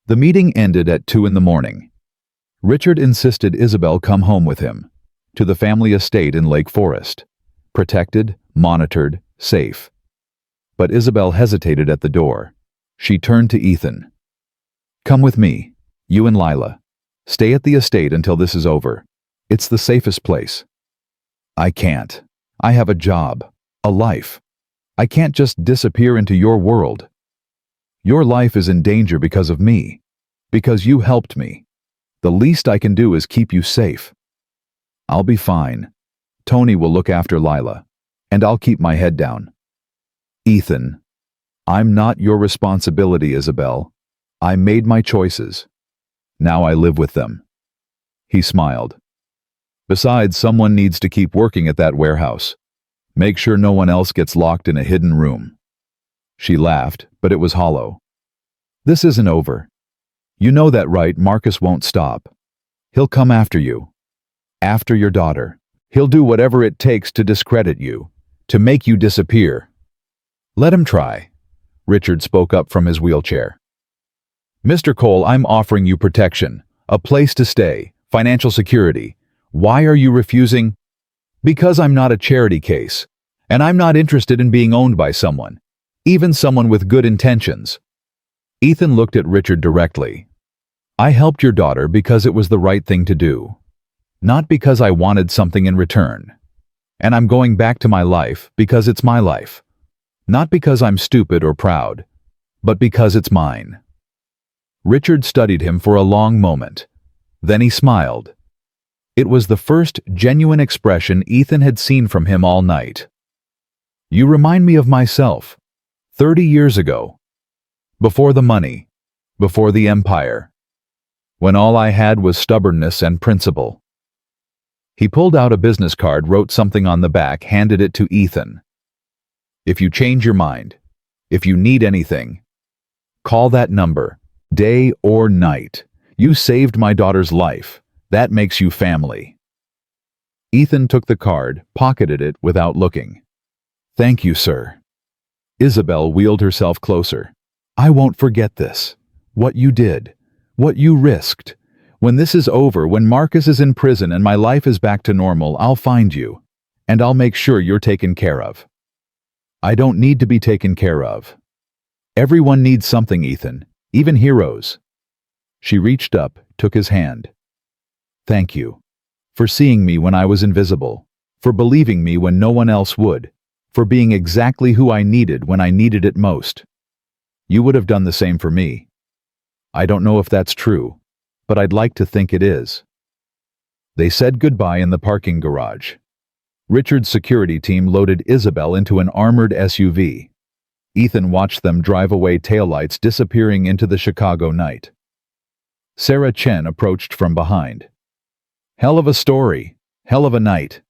The meeting ended at 2 in the morning. Richard insisted Isabelle come home with him, to the family estate in Lake Forest, protected, monitored, safe. But Isabelle hesitated at the door. She turned to Ethan. Come with me, you and Lila. Stay at the estate until this is over. It's the safest place. I can't. I have a job, a life. I can't just disappear into your world. Your life is in danger because of me, because you helped me. The least I can do is keep you safe. I'll be fine. Tony will look after Lila, and I'll keep my head down. Ethan, I'm not your responsibility, Isabelle. I made my choices. Now I live with them. He smiled. Besides, someone needs to keep working at that warehouse. Make sure no one else gets locked in a hidden room. She laughed, but it was hollow. This isn't over. You know that, right? Marcus won't stop. He'll come after you. After your daughter. He'll do whatever it takes to discredit you, to make you disappear. Let him try. Richard spoke up from his wheelchair. Mr. Cole, I'm offering you protection, a place to stay, financial security. Why are you refusing? Because I'm not a charity case, and I'm not interested in being owned by someone, even someone with good intentions. Ethan looked at Richard directly. I helped your daughter because it was the right thing to do, not because I wanted something in return. And I'm going back to my life because it's my life, not because I'm stupid or proud, but because it's mine. Richard studied him for a long moment. Then he smiled. It was the first genuine expression Ethan had seen from him all night. You remind me of myself, 30 years ago. Before the money, before the empire, when all I had was stubbornness and principle. He pulled out a business card, wrote something on the back, handed it to Ethan. If you change your mind, if you need anything, call that number, day or night. You saved my daughter's life. That makes you family. Ethan took the card, pocketed it without looking. Thank you, sir. Isabelle wheeled herself closer. I won't forget this. What you did. What you risked. When this is over, when Marcus is in prison and my life is back to normal, I'll find you. And I'll make sure you're taken care of. I don't need to be taken care of. Everyone needs something, Ethan. Even heroes. She reached up, took his hand. Thank you. For seeing me when I was invisible. For believing me when no one else would. For being exactly who I needed when I needed it most. You would have done the same for me. I don't know if that's true, but I'd like to think it is. They said goodbye in the parking garage. Richard's security team loaded Isabelle into an armored SUV. Ethan watched them drive away, taillights disappearing into the Chicago night. Sarah Chen approached from behind. Hell of a story. Hell of a night.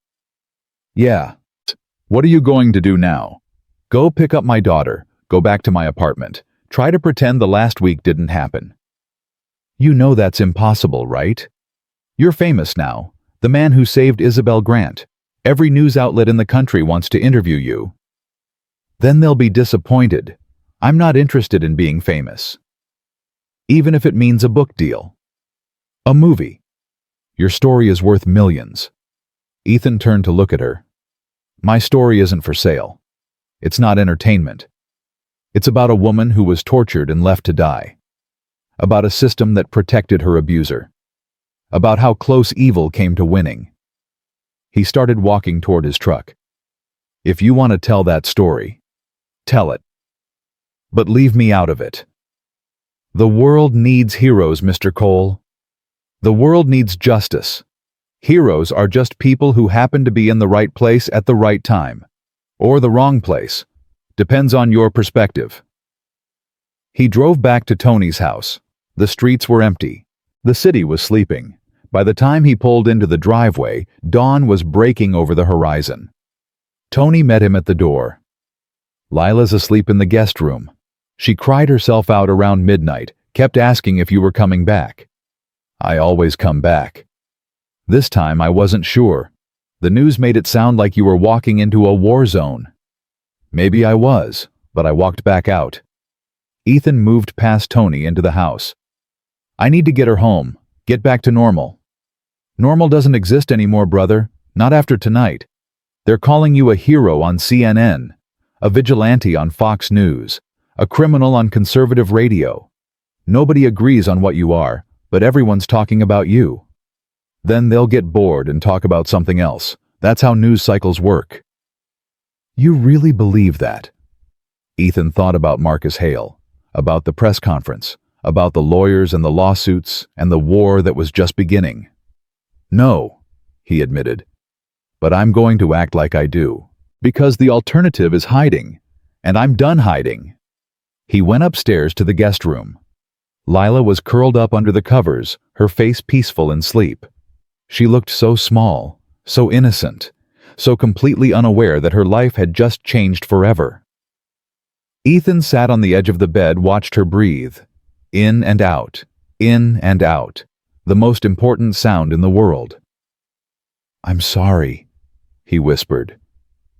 Yeah. What are you going to do now? Go pick up my daughter. Go back to my apartment. Try to pretend the last week didn't happen. You know that's impossible, right? You're famous now. The man who saved Isabelle Grant. Every news outlet in the country wants to interview you. Then they'll be disappointed. I'm not interested in being famous. Even if it means a book deal. A movie. Your story is worth millions. Ethan turned to look at her. My story isn't for sale. It's not entertainment. It's about a woman who was tortured and left to die. About a system that protected her abuser. About how close evil came to winning. He started walking toward his truck. If you want to tell that story, tell it. But leave me out of it. The world needs heroes, Mr. Cole. The world needs justice. Heroes are just people who happen to be in the right place at the right time. Or the wrong place. Depends on your perspective. He drove back to Tony's house. The streets were empty. The city was sleeping. By the time he pulled into the driveway, dawn was breaking over the horizon. Tony met him at the door. Lila's asleep in the guest room. She cried herself out around midnight, kept asking if you were coming back. I always come back. This time I wasn't sure. The news made it sound like you were walking into a war zone. Maybe I was, but I walked back out. Ethan moved past Tony into the house. I need to get her home, get back to normal. Normal doesn't exist anymore, brother, not after tonight. They're calling you a hero on CNN, a vigilante on Fox News, a criminal on conservative radio. Nobody agrees on what you are, but everyone's talking about you. Then they'll get bored and talk about something else. That's how news cycles work. You really believe that? Ethan thought about Marcus Hale, about the press conference, about the lawyers and the lawsuits and the war that was just beginning. No, he admitted, but I'm going to act like I do, because the alternative is hiding, and I'm done hiding. He went upstairs to the guest room. Lila was curled up under the covers, her face peaceful in sleep. She looked so small, so innocent, so completely unaware that her life had just changed forever. Ethan sat on the edge of the bed, watched her breathe. In and out, the most important sound in the world. I'm sorry, he whispered.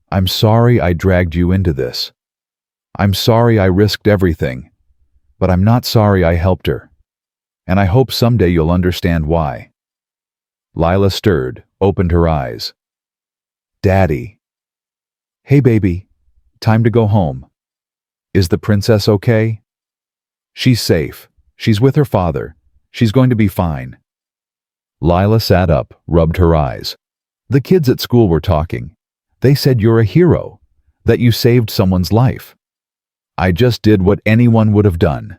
I'm sorry I dragged you into this. I'm sorry I risked everything, but I'm not sorry I helped her. And I hope someday you'll understand why. Lila stirred, opened her eyes. Daddy. Hey, baby. Time to go home. Is the princess okay? She's safe. She's with her father. She's going to be fine. Lila sat up, rubbed her eyes. The kids at school were talking. They said you're a hero, that you saved someone's life. I just did what anyone would have done.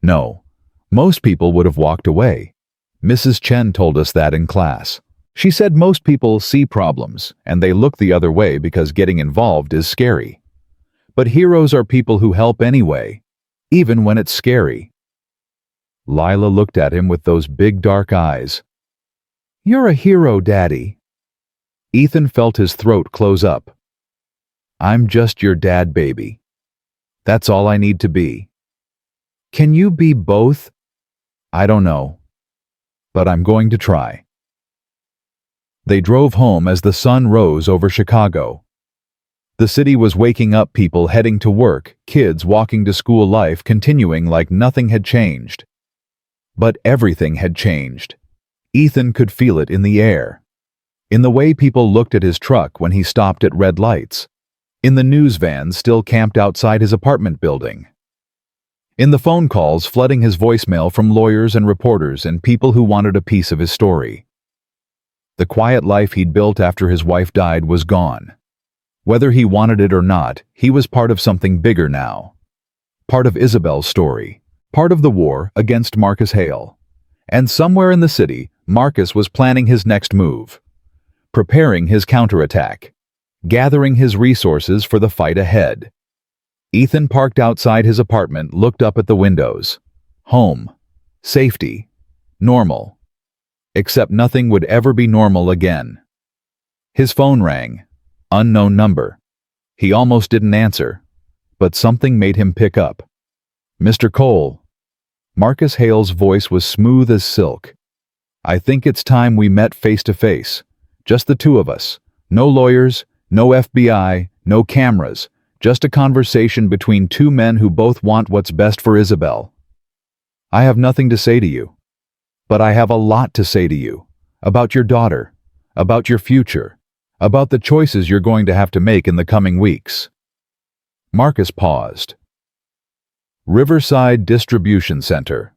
No, most people would have walked away. Mrs. Chen told us that in class. She said most people see problems, and they look the other way because getting involved is scary. But heroes are people who help anyway, even when it's scary. Lila looked at him with those big dark eyes. You're a hero, Daddy. Ethan felt his throat close up. I'm just your dad, baby. That's all I need to be. Can you be both? I don't know. But I'm going to try. They drove home as the sun rose over Chicago. The city was waking up, people heading to work, kids walking to school, life continuing like nothing had changed. But everything had changed. Ethan could feel it in the air. In the way people looked at his truck when he stopped at red lights. In the news vans still camped outside his apartment building. In the phone calls flooding his voicemail from lawyers and reporters and people who wanted a piece of his story. The quiet life he'd built after his wife died was gone. Whether he wanted it or not, he was part of something bigger now. Part of Isabelle's story. Part of the war against Marcus Hale. And somewhere in the city, Marcus was planning his next move. Preparing his counterattack. Gathering his resources for the fight ahead. Ethan parked outside his apartment, looked up at the windows. Home. Safety. Normal. Except nothing would ever be normal again. His phone rang. Unknown number. He almost didn't answer, but something made him pick up. Mr. Cole. Marcus Hale's voice was smooth as silk. I think it's time we met face to face. Just the two of us. No lawyers, no FBI, no cameras. Just a conversation between two men who both want what's best for Isabelle. I have nothing to say to you. But I have a lot to say to you. About your daughter. About your future. About the choices you're going to have to make in the coming weeks. Marcus paused. Riverside Distribution Center.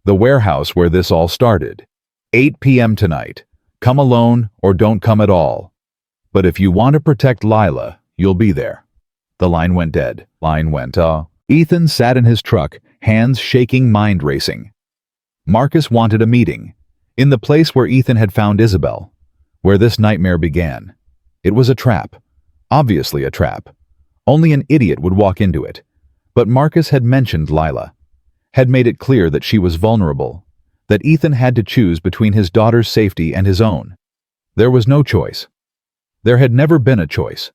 The warehouse where this all started. 8 p.m. tonight. Come alone or don't come at all. But if you want to protect Lila, you'll be there. The line went dead. Ethan sat in his truck, hands shaking, mind racing. Marcus wanted a meeting. In the place where Ethan had found Isabelle. Where this nightmare began. It was a trap. Obviously a trap. Only an idiot would walk into it. But Marcus had mentioned Lila. Had made it clear that she was vulnerable. That Ethan had to choose between his daughter's safety and his own. There was no choice. There had never been a choice.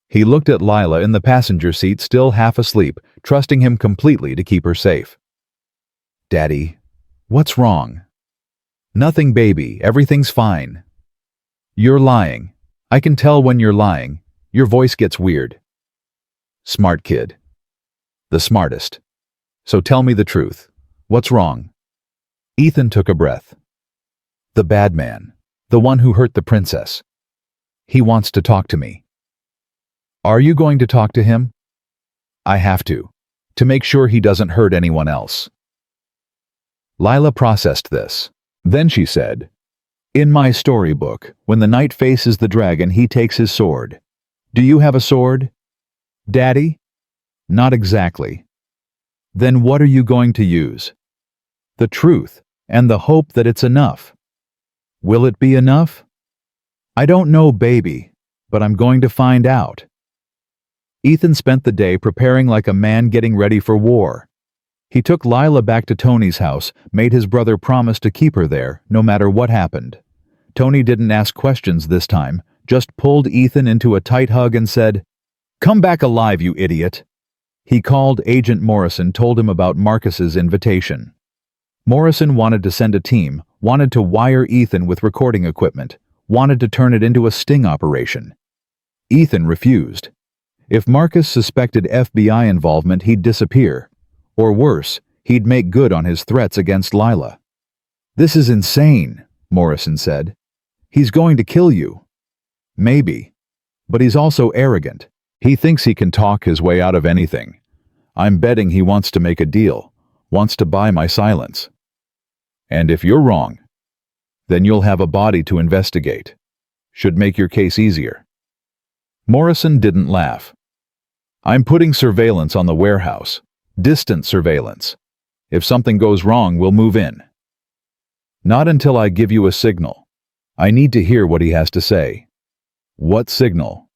He looked at Lila in the passenger seat, still half asleep, trusting him completely to keep her safe. Daddy, what's wrong? Nothing, baby. Everything's fine. You're lying. I can tell when you're lying. Your voice gets weird. Smart kid. The smartest. So tell me the truth. What's wrong? Ethan took a breath. The bad man. The one who hurt the princess. He wants to talk to me. Are you going to talk to him? I have to. To make sure he doesn't hurt anyone else. Lila processed this. Then she said, in my storybook, when the knight faces the dragon, he takes his sword. Do you have a sword? Daddy? Not exactly. Then what are you going to use? The truth, and the hope that it's enough. Will it be enough? I don't know, baby, but I'm going to find out. Ethan spent the day preparing like a man getting ready for war. He took Lila back to Tony's house, made his brother promise to keep her there, no matter what happened. Tony didn't ask questions this time, just pulled Ethan into a tight hug and said, "Come back alive, you idiot." He called Agent Morrison, told him about Marcus's invitation. Morrison wanted to send a team, wanted to wire Ethan with recording equipment, wanted to turn it into a sting operation. Ethan refused. If Marcus suspected FBI involvement, he'd disappear. Or worse, he'd make good on his threats against Lila. This is insane, Morrison said. He's going to kill you. Maybe. But he's also arrogant. He thinks he can talk his way out of anything. I'm betting he wants to make a deal, wants to buy my silence. And if you're wrong, then you'll have a body to investigate. Should make your case easier. Morrison didn't laugh. I'm putting surveillance on the warehouse. Distant surveillance. If something goes wrong, we'll move in. Not until I give you a signal. I need to hear what he has to say. What signal?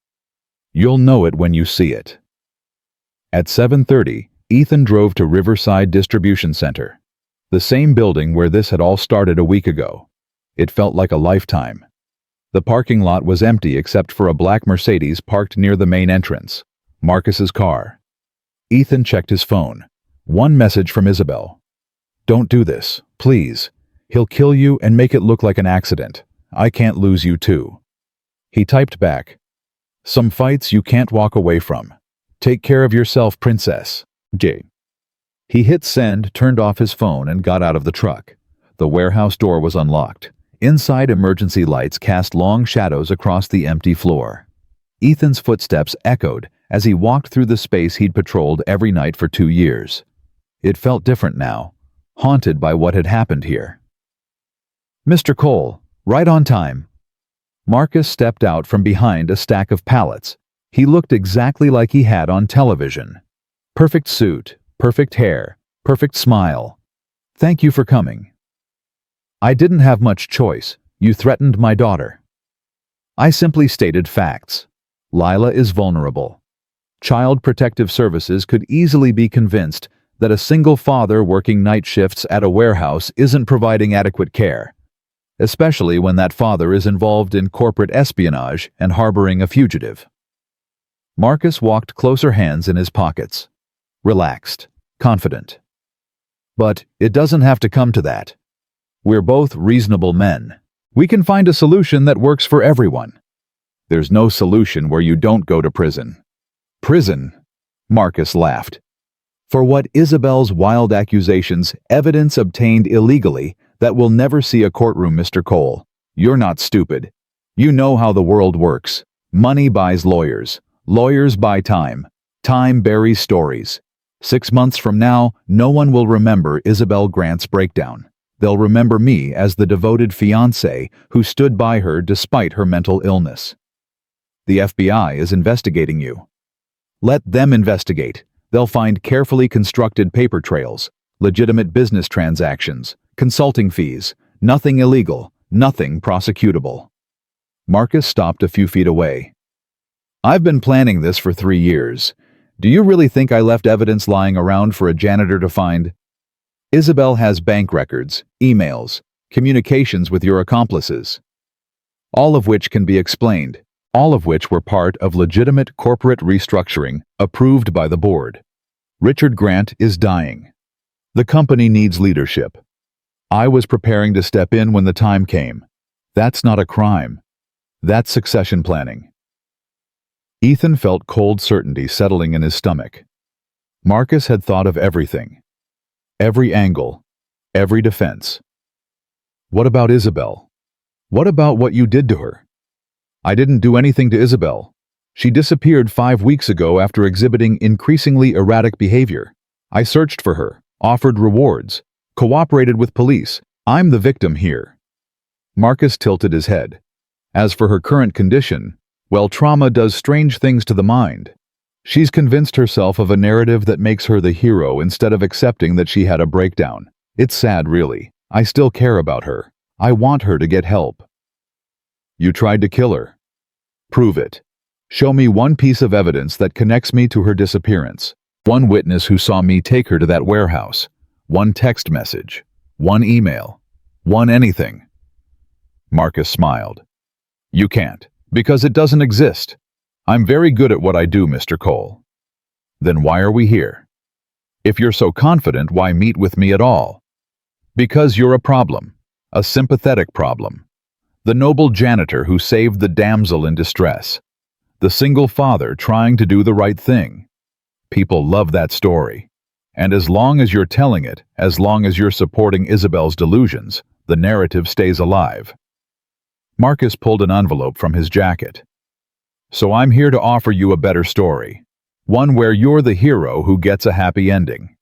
You'll know it when you see it. At 7:30, Ethan drove to Riverside Distribution Center. The same building where this had all started a week ago. It felt like a lifetime. The parking lot was empty except for a black Mercedes parked near the main entrance. Marcus's car. Ethan checked his phone. One message from Isabelle. Don't do this, please. He'll kill you and make it look like an accident. I can't lose you too. He typed back. Some fights you can't walk away from. Take care of yourself, princess. J. He hit send, turned off his phone, and got out of the truck. The warehouse door was unlocked. Inside, emergency lights cast long shadows across the empty floor. Ethan's footsteps echoed as he walked through the space he'd patrolled every night for 2 years. It felt different now, haunted by what had happened here. Mr. Cole, right on time. Marcus stepped out from behind a stack of pallets. He looked exactly like he had on television. Perfect suit, perfect hair, perfect smile. Thank you for coming. I didn't have much choice. You threatened my daughter. I simply stated facts. Lila is vulnerable. Child Protective Services could easily be convinced that a single father working night shifts at a warehouse isn't providing adequate care, especially when that father is involved in corporate espionage and harboring a fugitive. Marcus walked closer, hands in his pockets. Relaxed, confident. But it doesn't have to come to that. We're both reasonable men. We can find a solution that works for everyone. There's no solution where you don't go to prison. Prison? Marcus laughed. For what? Isabelle's wild accusations, evidence obtained illegally, that will never see a courtroom, Mr. Cole. You're not stupid. You know how the world works. Money buys lawyers. Lawyers buy time. Time buries stories. 6 months from now, no one will remember Isabelle Grant's breakdown. They'll remember me as the devoted fiancé who stood by her despite her mental illness. The FBI is investigating you. Let them investigate. They'll find carefully constructed paper trails, legitimate business transactions, consulting fees, nothing illegal, nothing prosecutable. Marcus stopped a few feet away. I've been planning this for 3 years. Do you really think I left evidence lying around for a janitor to find? Isabelle has bank records, emails, communications with your accomplices, all of which can be explained, all of which were part of legitimate corporate restructuring approved by the board. Richard Grant is dying. The company needs leadership. I was preparing to step in when the time came. That's not a crime. That's succession planning. Ethan felt cold certainty settling in his stomach. Marcus had thought of everything. Every angle. Every defense. What about Isabelle? What about what you did to her? I didn't do anything to Isabelle. She disappeared 5 weeks ago after exhibiting increasingly erratic behavior. I searched for her, offered rewards, cooperated with police. I'm the victim here. Marcus tilted his head. As for her current condition, well, trauma does strange things to the mind. She's convinced herself of a narrative that makes her the hero instead of accepting that she had a breakdown. It's sad, really. I still care about her. I want her to get help. You tried to kill her. Prove it. Show me one piece of evidence that connects me to her disappearance. One witness who saw me take her to that warehouse. One text message. One email. One anything. Marcus smiled. You can't, because it doesn't exist. I'm very good at what I do, Mr. Cole. Then why are we here? If you're so confident, why meet with me at all? Because you're a problem. A sympathetic problem. The noble janitor who saved the damsel in distress. The single father trying to do the right thing. People love that story. And as long as you're telling it, as long as you're supporting Isabelle's delusions, the narrative stays alive. Marcus pulled an envelope from his jacket. So I'm here to offer you a better story. One where you're the hero who gets a happy ending.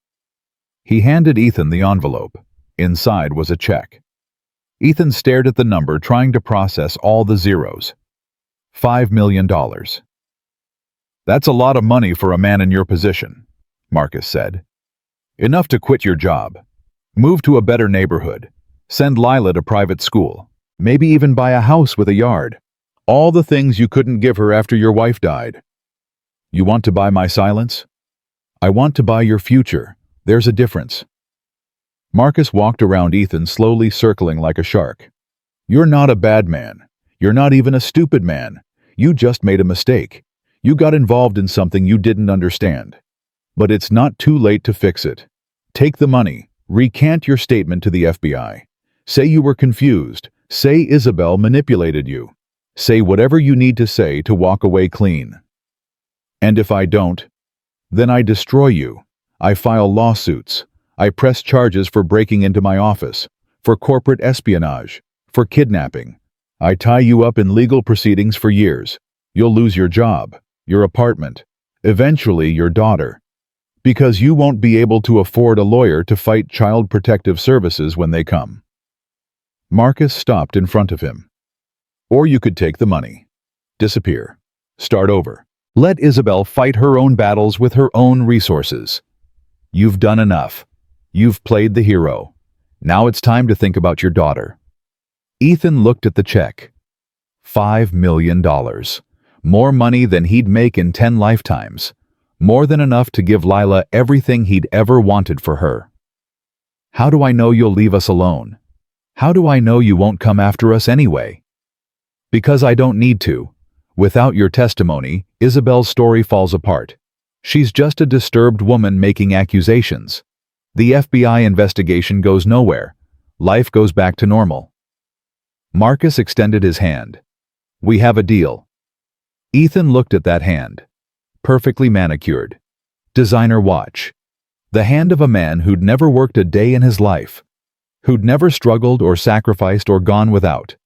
He handed Ethan the envelope. Inside was a check. Ethan stared at the number, trying to process all the zeros. $5 million. That's a lot of money for a man in your position, Marcus said. Enough to quit your job. Move to a better neighborhood. Send Lila to private school. Maybe even buy a house with a yard. All the things you couldn't give her after your wife died. You want to buy my silence? I want to buy your future. There's a difference. Marcus walked around Ethan, slowly circling like a shark. You're not a bad man. You're not even a stupid man. You just made a mistake. You got involved in something you didn't understand. But it's not too late to fix it. Take the money. Recant your statement to the FBI. Say you were confused. Say Isabelle manipulated you. Say whatever you need to say to walk away clean. And if I don't, then I destroy you. I file lawsuits. I press charges for breaking into my office, for corporate espionage, for kidnapping. I tie you up in legal proceedings for years. You'll lose your job, your apartment, eventually your daughter, because you won't be able to afford a lawyer to fight Child Protective Services when they come. Marcus stopped in front of him. Or you could take the money, disappear, start over. Let Isabelle fight her own battles with her own resources. You've done enough. You've played the hero. Now it's time to think about your daughter. Ethan looked at the check. $5 million. More money than he'd make in 10 lifetimes. More than enough to give Lila everything he'd ever wanted for her. How do I know you'll leave us alone? How do I know you won't come after us anyway? Because I don't need to. Without your testimony, Isabelle's story falls apart. She's just a disturbed woman making accusations. The FBI investigation goes nowhere. Life goes back to normal. Marcus extended his hand. We have a deal. Ethan looked at that hand. Perfectly manicured. Designer watch. The hand of a man who'd never worked a day in his life. Who'd never struggled or sacrificed or gone without.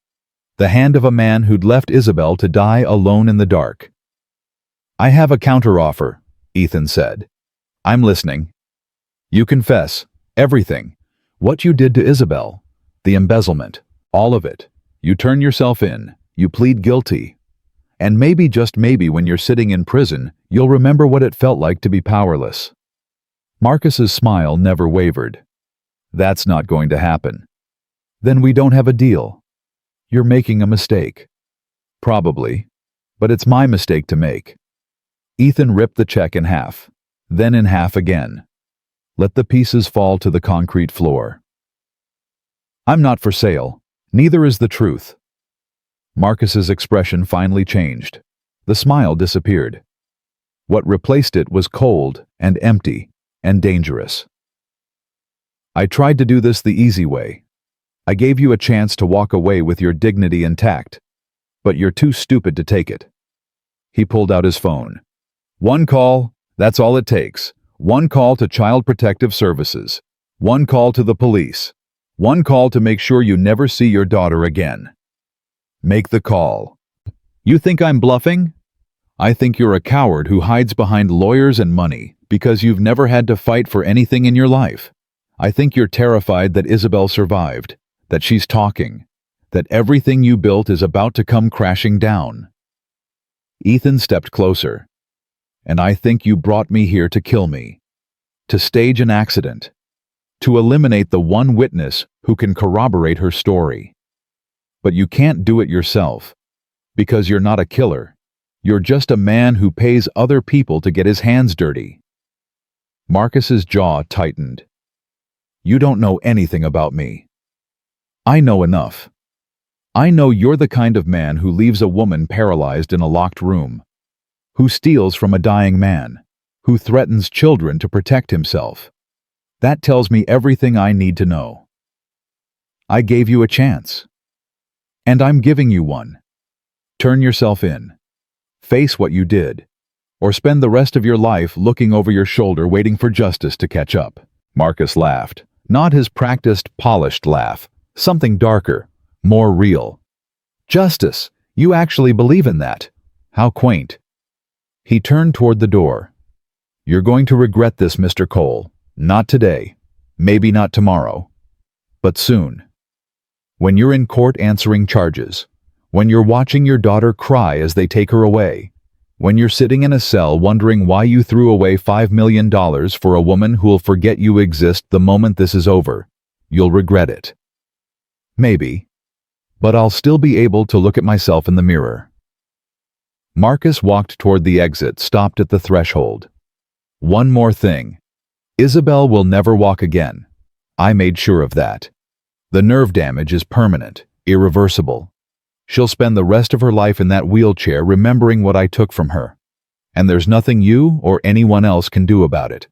The hand of a man who'd left Isabelle to die alone in the dark. I have a counteroffer, Ethan said. I'm listening. You confess, everything. What you did to Isabelle. The embezzlement. All of it. You turn yourself in. You plead guilty. And maybe, just maybe, when you're sitting in prison, you'll remember what it felt like to be powerless. Marcus's smile never wavered. That's not going to happen. Then we don't have a deal. You're making a mistake. Probably. But it's my mistake to make. Ethan ripped the check in half, then in half again. Let the pieces fall to the concrete floor. I'm not for sale. Neither is the truth. Marcus's expression finally changed. The smile disappeared. What replaced it was cold and empty and dangerous. I tried to do this the easy way. I gave you a chance to walk away with your dignity intact, but you're too stupid to take it. He pulled out his phone. One call, that's all it takes. One call to Child Protective Services. One call to the police. One call to make sure you never see your daughter again. Make the call. You think I'm bluffing? I think you're a coward who hides behind lawyers and money because you've never had to fight for anything in your life. I think you're terrified that Isabelle survived, that she's talking, that everything you built is about to come crashing down. Ethan stepped closer. And I think you brought me here to kill me, to stage an accident, to eliminate the one witness who can corroborate her story. But you can't do it yourself, because you're not a killer. You're just a man who pays other people to get his hands dirty. Marcus's jaw tightened. You don't know anything about me. I know enough. I know you're the kind of man who leaves a woman paralyzed in a locked room, who steals from a dying man, who threatens children to protect himself. That tells me everything I need to know. I gave you a chance. And I'm giving you one. Turn yourself in. Face what you did. Or spend the rest of your life looking over your shoulder waiting for justice to catch up. Marcus laughed. Not his practiced, polished laugh. Something darker, more real. Justice. You actually believe in that. How quaint. He turned toward the door. You're going to regret this, Mr. Cole. Not today. Maybe not tomorrow. But soon. When you're in court answering charges. When you're watching your daughter cry as they take her away. When you're sitting in a cell wondering why you threw away $5 million for a woman who'll forget you exist the moment this is over. You'll regret it. Maybe. But I'll still be able to look at myself in the mirror. Marcus walked toward the exit, stopped at the threshold. One more thing. Isabelle will never walk again. I made sure of that. The nerve damage is permanent, irreversible. She'll spend the rest of her life in that wheelchair remembering what I took from her. And there's nothing you or anyone else can do about it.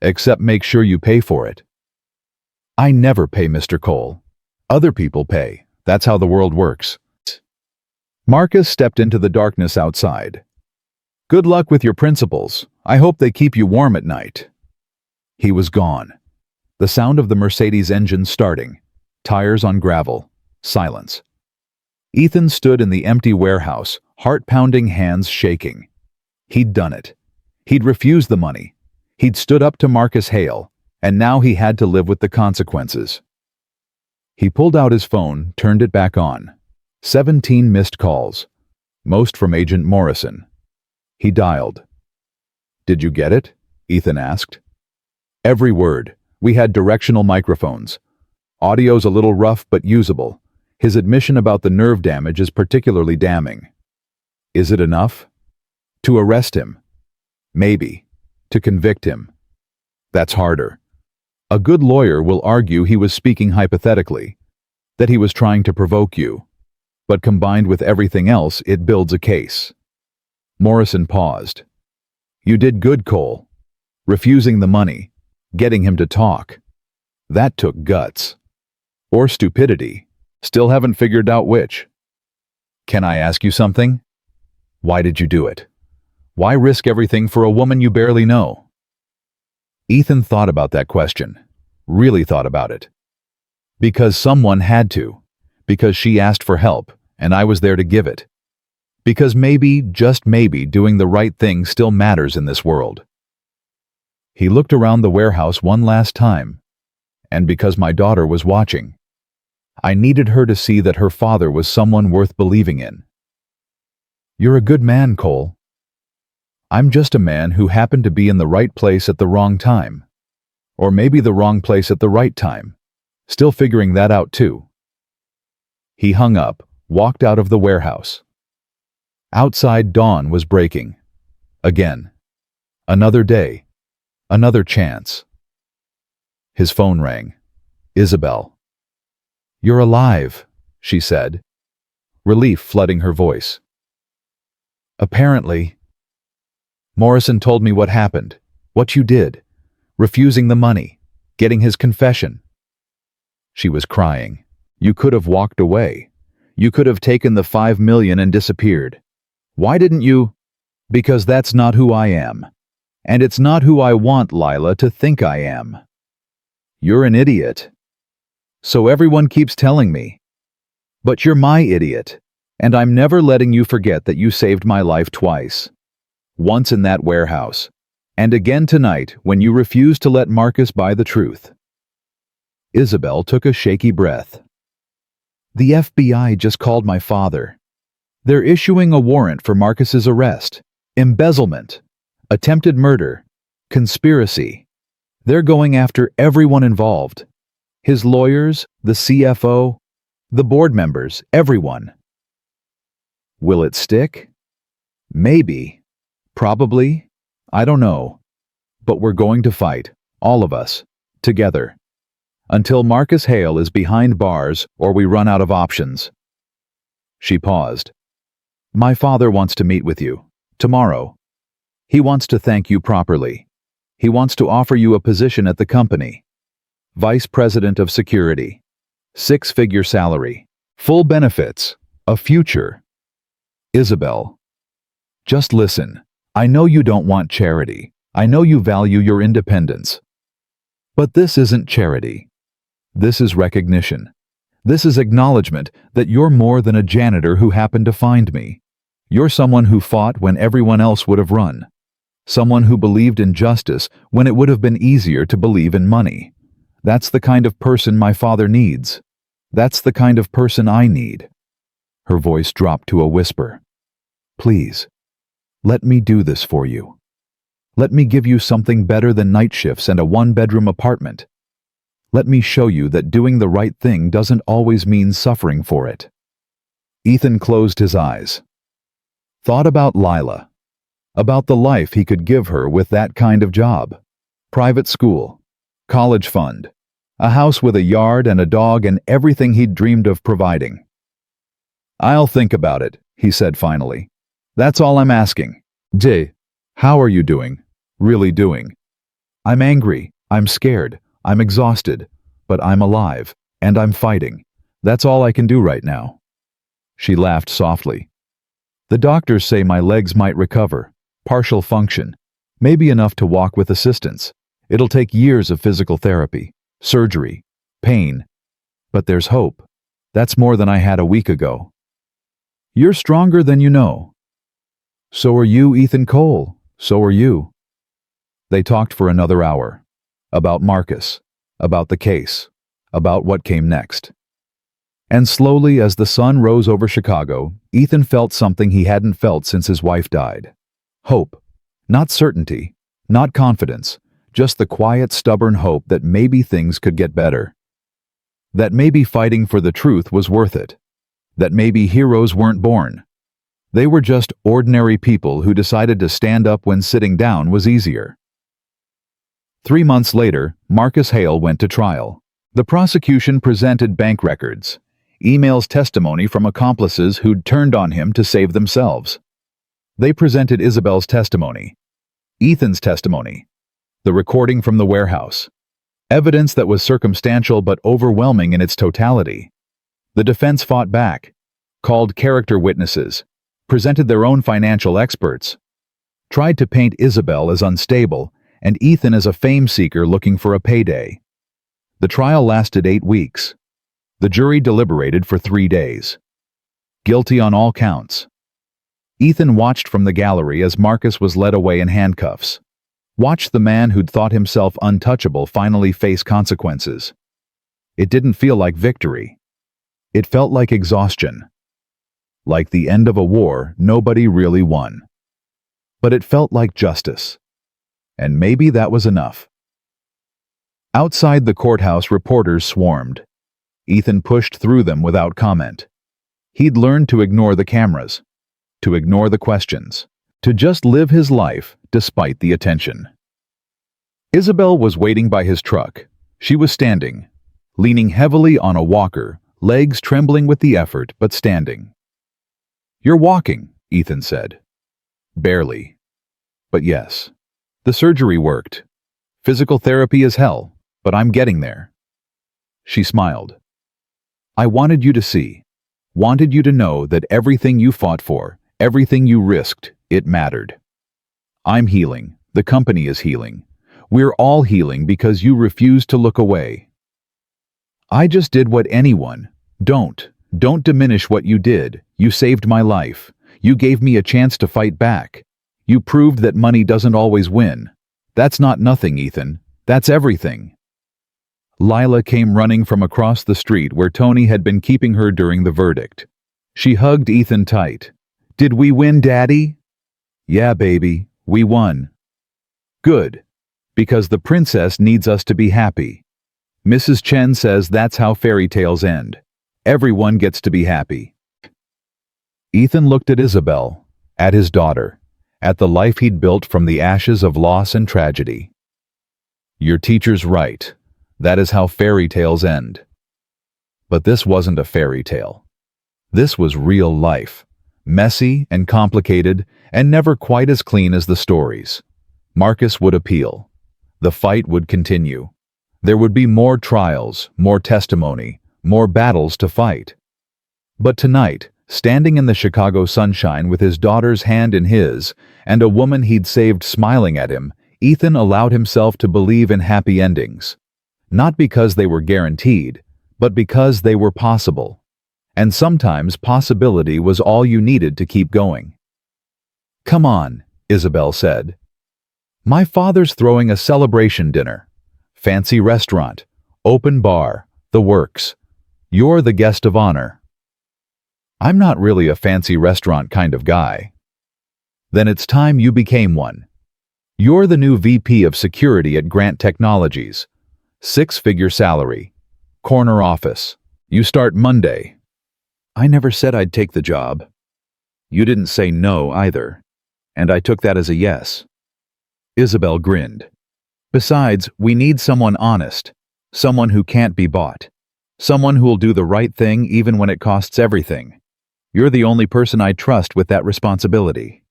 Except make sure you pay for it. I never pay, Mr. Cole. Other people pay. That's how the world works. Marcus stepped into the darkness outside. "Good luck with your principals. I hope they keep you warm at night." He was gone. The sound of the Mercedes engine starting. Tires on gravel. Silence. Ethan stood in the empty warehouse, heart-pounding, hands shaking. He'd done it. He'd refused the money. He'd stood up to Marcus Hale, and now he had to live with the consequences. He pulled out his phone, turned it back on. 17 missed calls, most from Agent Morrison. He dialed. "Did you get it?" Ethan asked. "Every word. We had directional microphones. Audio's a little rough but usable. His admission about the nerve damage is particularly damning." "Is it enough?" "To arrest him. Maybe. To convict him. That's harder. A good lawyer will argue he was speaking hypothetically, that he was trying to provoke you. But combined with everything else, it builds a case." Morrison paused. "You did good, Cole. Refusing the money, getting him to talk. That took guts. Or stupidity. Still haven't figured out which. Can I ask you something? Why did you do it? Why risk everything for a woman you barely know?" Ethan thought about that question. Really thought about it. "Because someone had to. Because she asked for help, and I was there to give it. Because maybe, just maybe, doing the right thing still matters in this world." He looked around the warehouse one last time. "And because my daughter was watching. I needed her to see that her father was someone worth believing in." "You're a good man, Cole." "I'm just a man who happened to be in the right place at the wrong time. Or maybe the wrong place at the right time. Still figuring that out too." He hung up, walked out of the warehouse. Outside, dawn was breaking. Again. Another day. Another chance. His phone rang. Isabelle. "You're alive," she said, relief flooding her voice. "Apparently. Morrison told me what happened, what you did, refusing the money, getting his confession." She was crying. "You could have walked away. You could have taken the $5 million and disappeared. Why didn't you?" "Because that's not who I am. And it's not who I want Lila to think I am." "You're an idiot." "So everyone keeps telling me." "But you're my idiot. And I'm never letting you forget that you saved my life twice. Once in that warehouse. And again tonight when you refused to let Marcus buy the truth." Isabelle took a shaky breath. "The FBI just called my father. They're issuing a warrant for Marcus's arrest. Embezzlement. Attempted murder. Conspiracy. They're going after everyone involved. His lawyers, the CFO, the board members, everyone." "Will it stick?" "Maybe. Probably. I don't know. But we're going to fight, all of us, together. Until Marcus Hale is behind bars or we run out of options." She paused. "My father wants to meet with you. Tomorrow. He wants to thank you properly. He wants to offer you a position at the company. Vice President of Security. 6-figure salary. Full benefits. A future." "Isabelle. Just listen. I know you don't want charity. I know you value your independence. But this isn't charity. This is recognition. This is acknowledgement that you're more than a janitor who happened to find me. You're someone who fought when everyone else would have run. Someone who believed in justice when it would have been easier to believe in money. That's the kind of person my father needs. That's the kind of person I need." Her voice dropped to a whisper. "Please, let me do this for you. Let me give you something better than night shifts and a 1-bedroom apartment. Let me show you that doing the right thing doesn't always mean suffering for it." Ethan closed his eyes. Thought about Lila. About the life he could give her with that kind of job. Private school. College fund. A house with a yard and a dog and everything he'd dreamed of providing. "I'll think about it," he said finally. "That's all I'm asking. Jay, how are you doing? Really doing?" "I'm angry. I'm scared. I'm exhausted. But I'm alive. And I'm fighting. That's all I can do right now." She laughed softly. The doctors say my legs might recover. Partial function. Maybe enough to walk with assistance. It'll take years of physical therapy, surgery, pain. But there's hope. That's more than I had a week ago. You're stronger than you know. So are you, Ethan Cole. So are you. They talked for another hour. About Marcus. About the case. About what came next. And slowly, as the sun rose over Chicago, Ethan felt something he hadn't felt since his wife died. Hope. Not certainty. Not confidence. Just the quiet, stubborn hope that maybe things could get better. That maybe fighting for the truth was worth it. That maybe heroes weren't born. They were just ordinary people who decided to stand up when sitting down was easier. 3 months later, Marcus Hale went to trial. The prosecution presented bank records, emails, testimony from accomplices who'd turned on him to save themselves. They presented Isabelle's testimony, Ethan's testimony, the recording from the warehouse, evidence that was circumstantial but overwhelming in its totality. The defense fought back, called character witnesses, presented their own financial experts, tried to paint Isabelle as unstable and Ethan as a fame seeker looking for a payday. The trial lasted 8 weeks. The jury deliberated for 3 days. Guilty on all counts. Ethan watched from the gallery as Marcus was led away in handcuffs. Watched the man who'd thought himself untouchable finally face consequences. It didn't feel like victory. It felt like exhaustion. Like the end of a war nobody really won. But it felt like justice. And maybe that was enough. Outside the courthouse, reporters swarmed. Ethan pushed through them without comment. He'd learned to ignore the cameras, to ignore the questions, to just live his life despite the attention. Isabelle was waiting by his truck. She was standing, leaning heavily on a walker, legs trembling with the effort, but standing. "You're walking," Ethan said. "Barely. But yes. The surgery worked. Physical therapy is hell, but I'm getting there." She smiled. "I wanted you to see, wanted you to know that everything you fought for, everything you risked, it mattered. I'm healing. The company is healing. We're all healing because you refused to look away. I just did what anyone. Don't diminish what you did. You saved my life. You gave me a chance to fight back. You proved that money doesn't always win. That's not nothing, Ethan. That's everything." Lila came running from across the street where Tony had been keeping her during the verdict. She hugged Ethan tight. "Did we win, Daddy?" "Yeah, baby, we won." "Good. Because the princess needs us to be happy. Mrs. Chen says that's how fairy tales end. Everyone gets to be happy." Ethan looked at Isabelle, at his daughter, at the life he'd built from the ashes of loss and tragedy. "Your teacher's right. That is how fairy tales end." But this wasn't a fairy tale. This was real life, messy and complicated and never quite as clean as the stories. Marcus would appeal. The fight would continue. There would be more trials, more testimony, more battles to fight. But tonight, standing in the Chicago sunshine with his daughter's hand in his, and a woman he'd saved smiling at him, Ethan allowed himself to believe in happy endings. Not because they were guaranteed, but because they were possible. And sometimes possibility was all you needed to keep going. "Come on," Isabelle said. "My father's throwing a celebration dinner. Fancy restaurant, open bar, the works. You're the guest of honor." "I'm not really a fancy restaurant kind of guy." "Then it's time you became one. You're the new VP of Security at Grant Technologies. 6-figure salary. Corner office. You start Monday." "I never said I'd take the job." "You didn't say no either. And I took that as a yes." Isabelle grinned. "Besides, we need someone honest. Someone who can't be bought. Someone who'll do the right thing even when it costs everything. You're the only person I trust with that responsibility."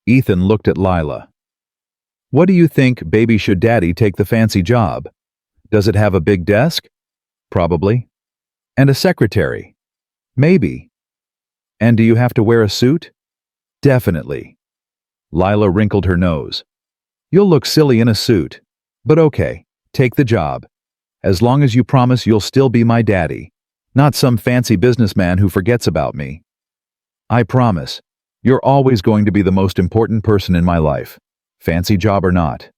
Ethan looked at Lila. "What do you think, baby, should Daddy take the fancy job? Does it have a big desk? Probably. And a secretary? Maybe. And do you have to wear a suit? Definitely. Lila wrinkled her nose. You'll look silly in a suit. But okay, take the job. As long as you promise you'll still be my daddy, not some fancy businessman who forgets about me. I promise. You're always going to be the most important person in my life, fancy job or not.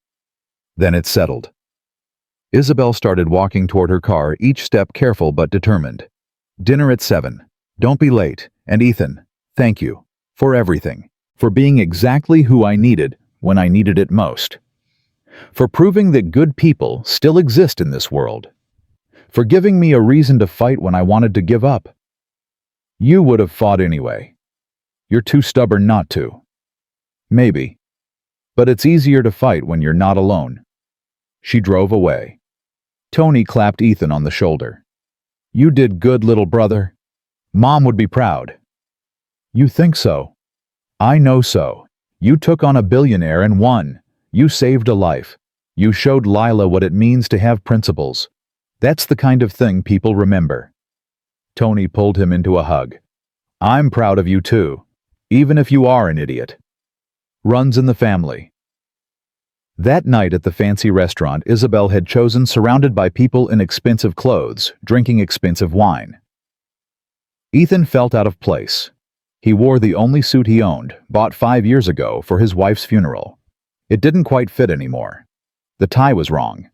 Then it's settled. Isabelle started walking toward her car, each step careful but determined. Dinner at 7. Don't be late. And Ethan, thank you. For everything. For being exactly who I needed when I needed it most. For proving that good people still exist in this world. For giving me a reason to fight when I wanted to give up. You would have fought anyway. You're too stubborn not to. Maybe. But it's easier to fight when you're not alone. She drove away. Tony clapped Ethan on the shoulder. You did good, little brother. Mom would be proud. You think so? I know so. You took on a billionaire and won. You saved a life. You showed Lila what it means to have principles. That's the kind of thing people remember. Tony pulled him into a hug. I'm proud of you too, even if you are an idiot. Runs in the family. That night at the fancy restaurant Isabelle had chosen, surrounded by people in expensive clothes, drinking expensive wine. Ethan felt out of place. He wore the only suit he owned, bought 5 years ago for his wife's funeral. It didn't quite fit anymore. The tie was wrong.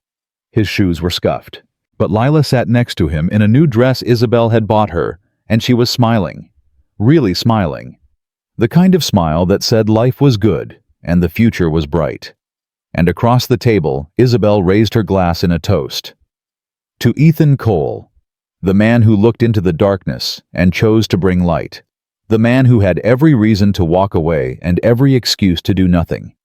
His shoes were scuffed. But Lila sat next to him in a new dress Isabelle had bought her, and she was smiling. Really smiling. The kind of smile that said life was good and the future was bright. And across the table, Isabelle raised her glass in a toast. To Ethan Cole, the man who looked into the darkness and chose to bring light. The man who had every reason to walk away and every excuse to do nothing.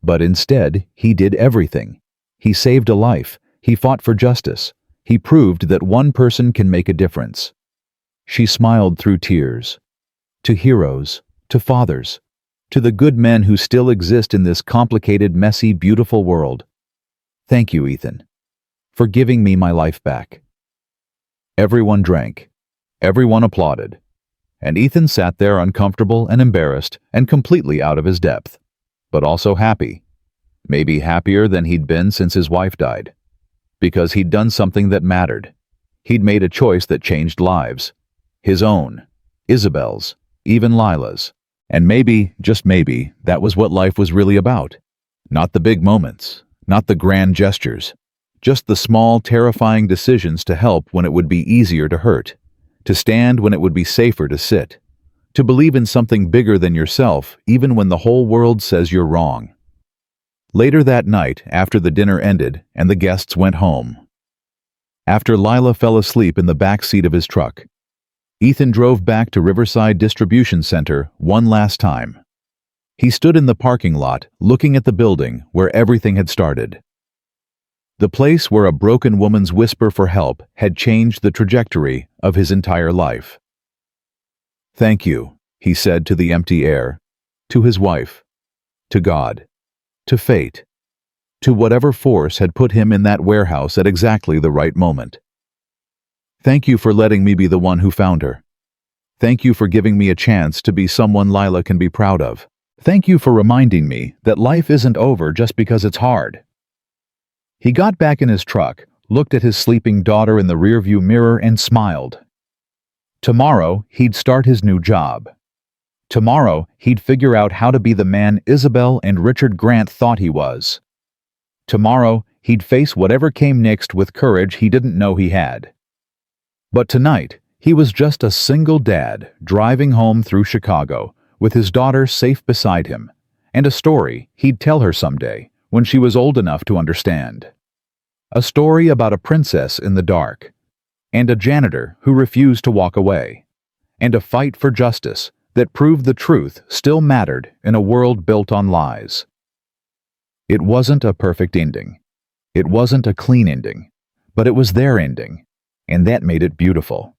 But instead, he did everything. He saved a life. He fought for justice. He proved that one person can make a difference. She smiled through tears. To heroes, to fathers, to the good men who still exist in this complicated, messy, beautiful world. Thank you, Ethan, for giving me my life back. Everyone drank. Everyone applauded. And Ethan sat there uncomfortable and embarrassed and completely out of his depth, but also happy. Maybe happier than he'd been since his wife died. Because he'd done something that mattered. He'd made a choice that changed lives. His own, Isabelle's, even Lila's. And maybe, just maybe, that was what life was really about. Not the big moments, not the grand gestures. Just the small, terrifying decisions to help when it would be easier to hurt. To stand when it would be safer to sit. To believe in something bigger than yourself, even when the whole world says you're wrong. Later that night, after the dinner ended and the guests went home. After Lila fell asleep in the back seat of his truck, Ethan drove back to Riverside Distribution Center one last time. He stood in the parking lot, looking at the building where everything had started. The place where a broken woman's whisper for help had changed the trajectory of his entire life. Thank you, he said to the empty air, to his wife, to God, to fate, to whatever force had put him in that warehouse at exactly the right moment. Thank you for letting me be the one who found her. Thank you for giving me a chance to be someone Lila can be proud of. Thank you for reminding me that life isn't over just because it's hard. He got back in his truck, looked at his sleeping daughter in the rearview mirror and smiled. Tomorrow, he'd start his new job. Tomorrow, he'd figure out how to be the man Isabelle and Richard Grant thought he was. Tomorrow, he'd face whatever came next with courage he didn't know he had. But tonight, he was just a single dad driving home through Chicago with his daughter safe beside him, and a story he'd tell her someday when she was old enough to understand. A story about a princess in the dark, and a janitor who refused to walk away, and a fight for justice that proved the truth still mattered in a world built on lies. It wasn't a perfect ending. It wasn't a clean ending, but it was their ending, and that made it beautiful.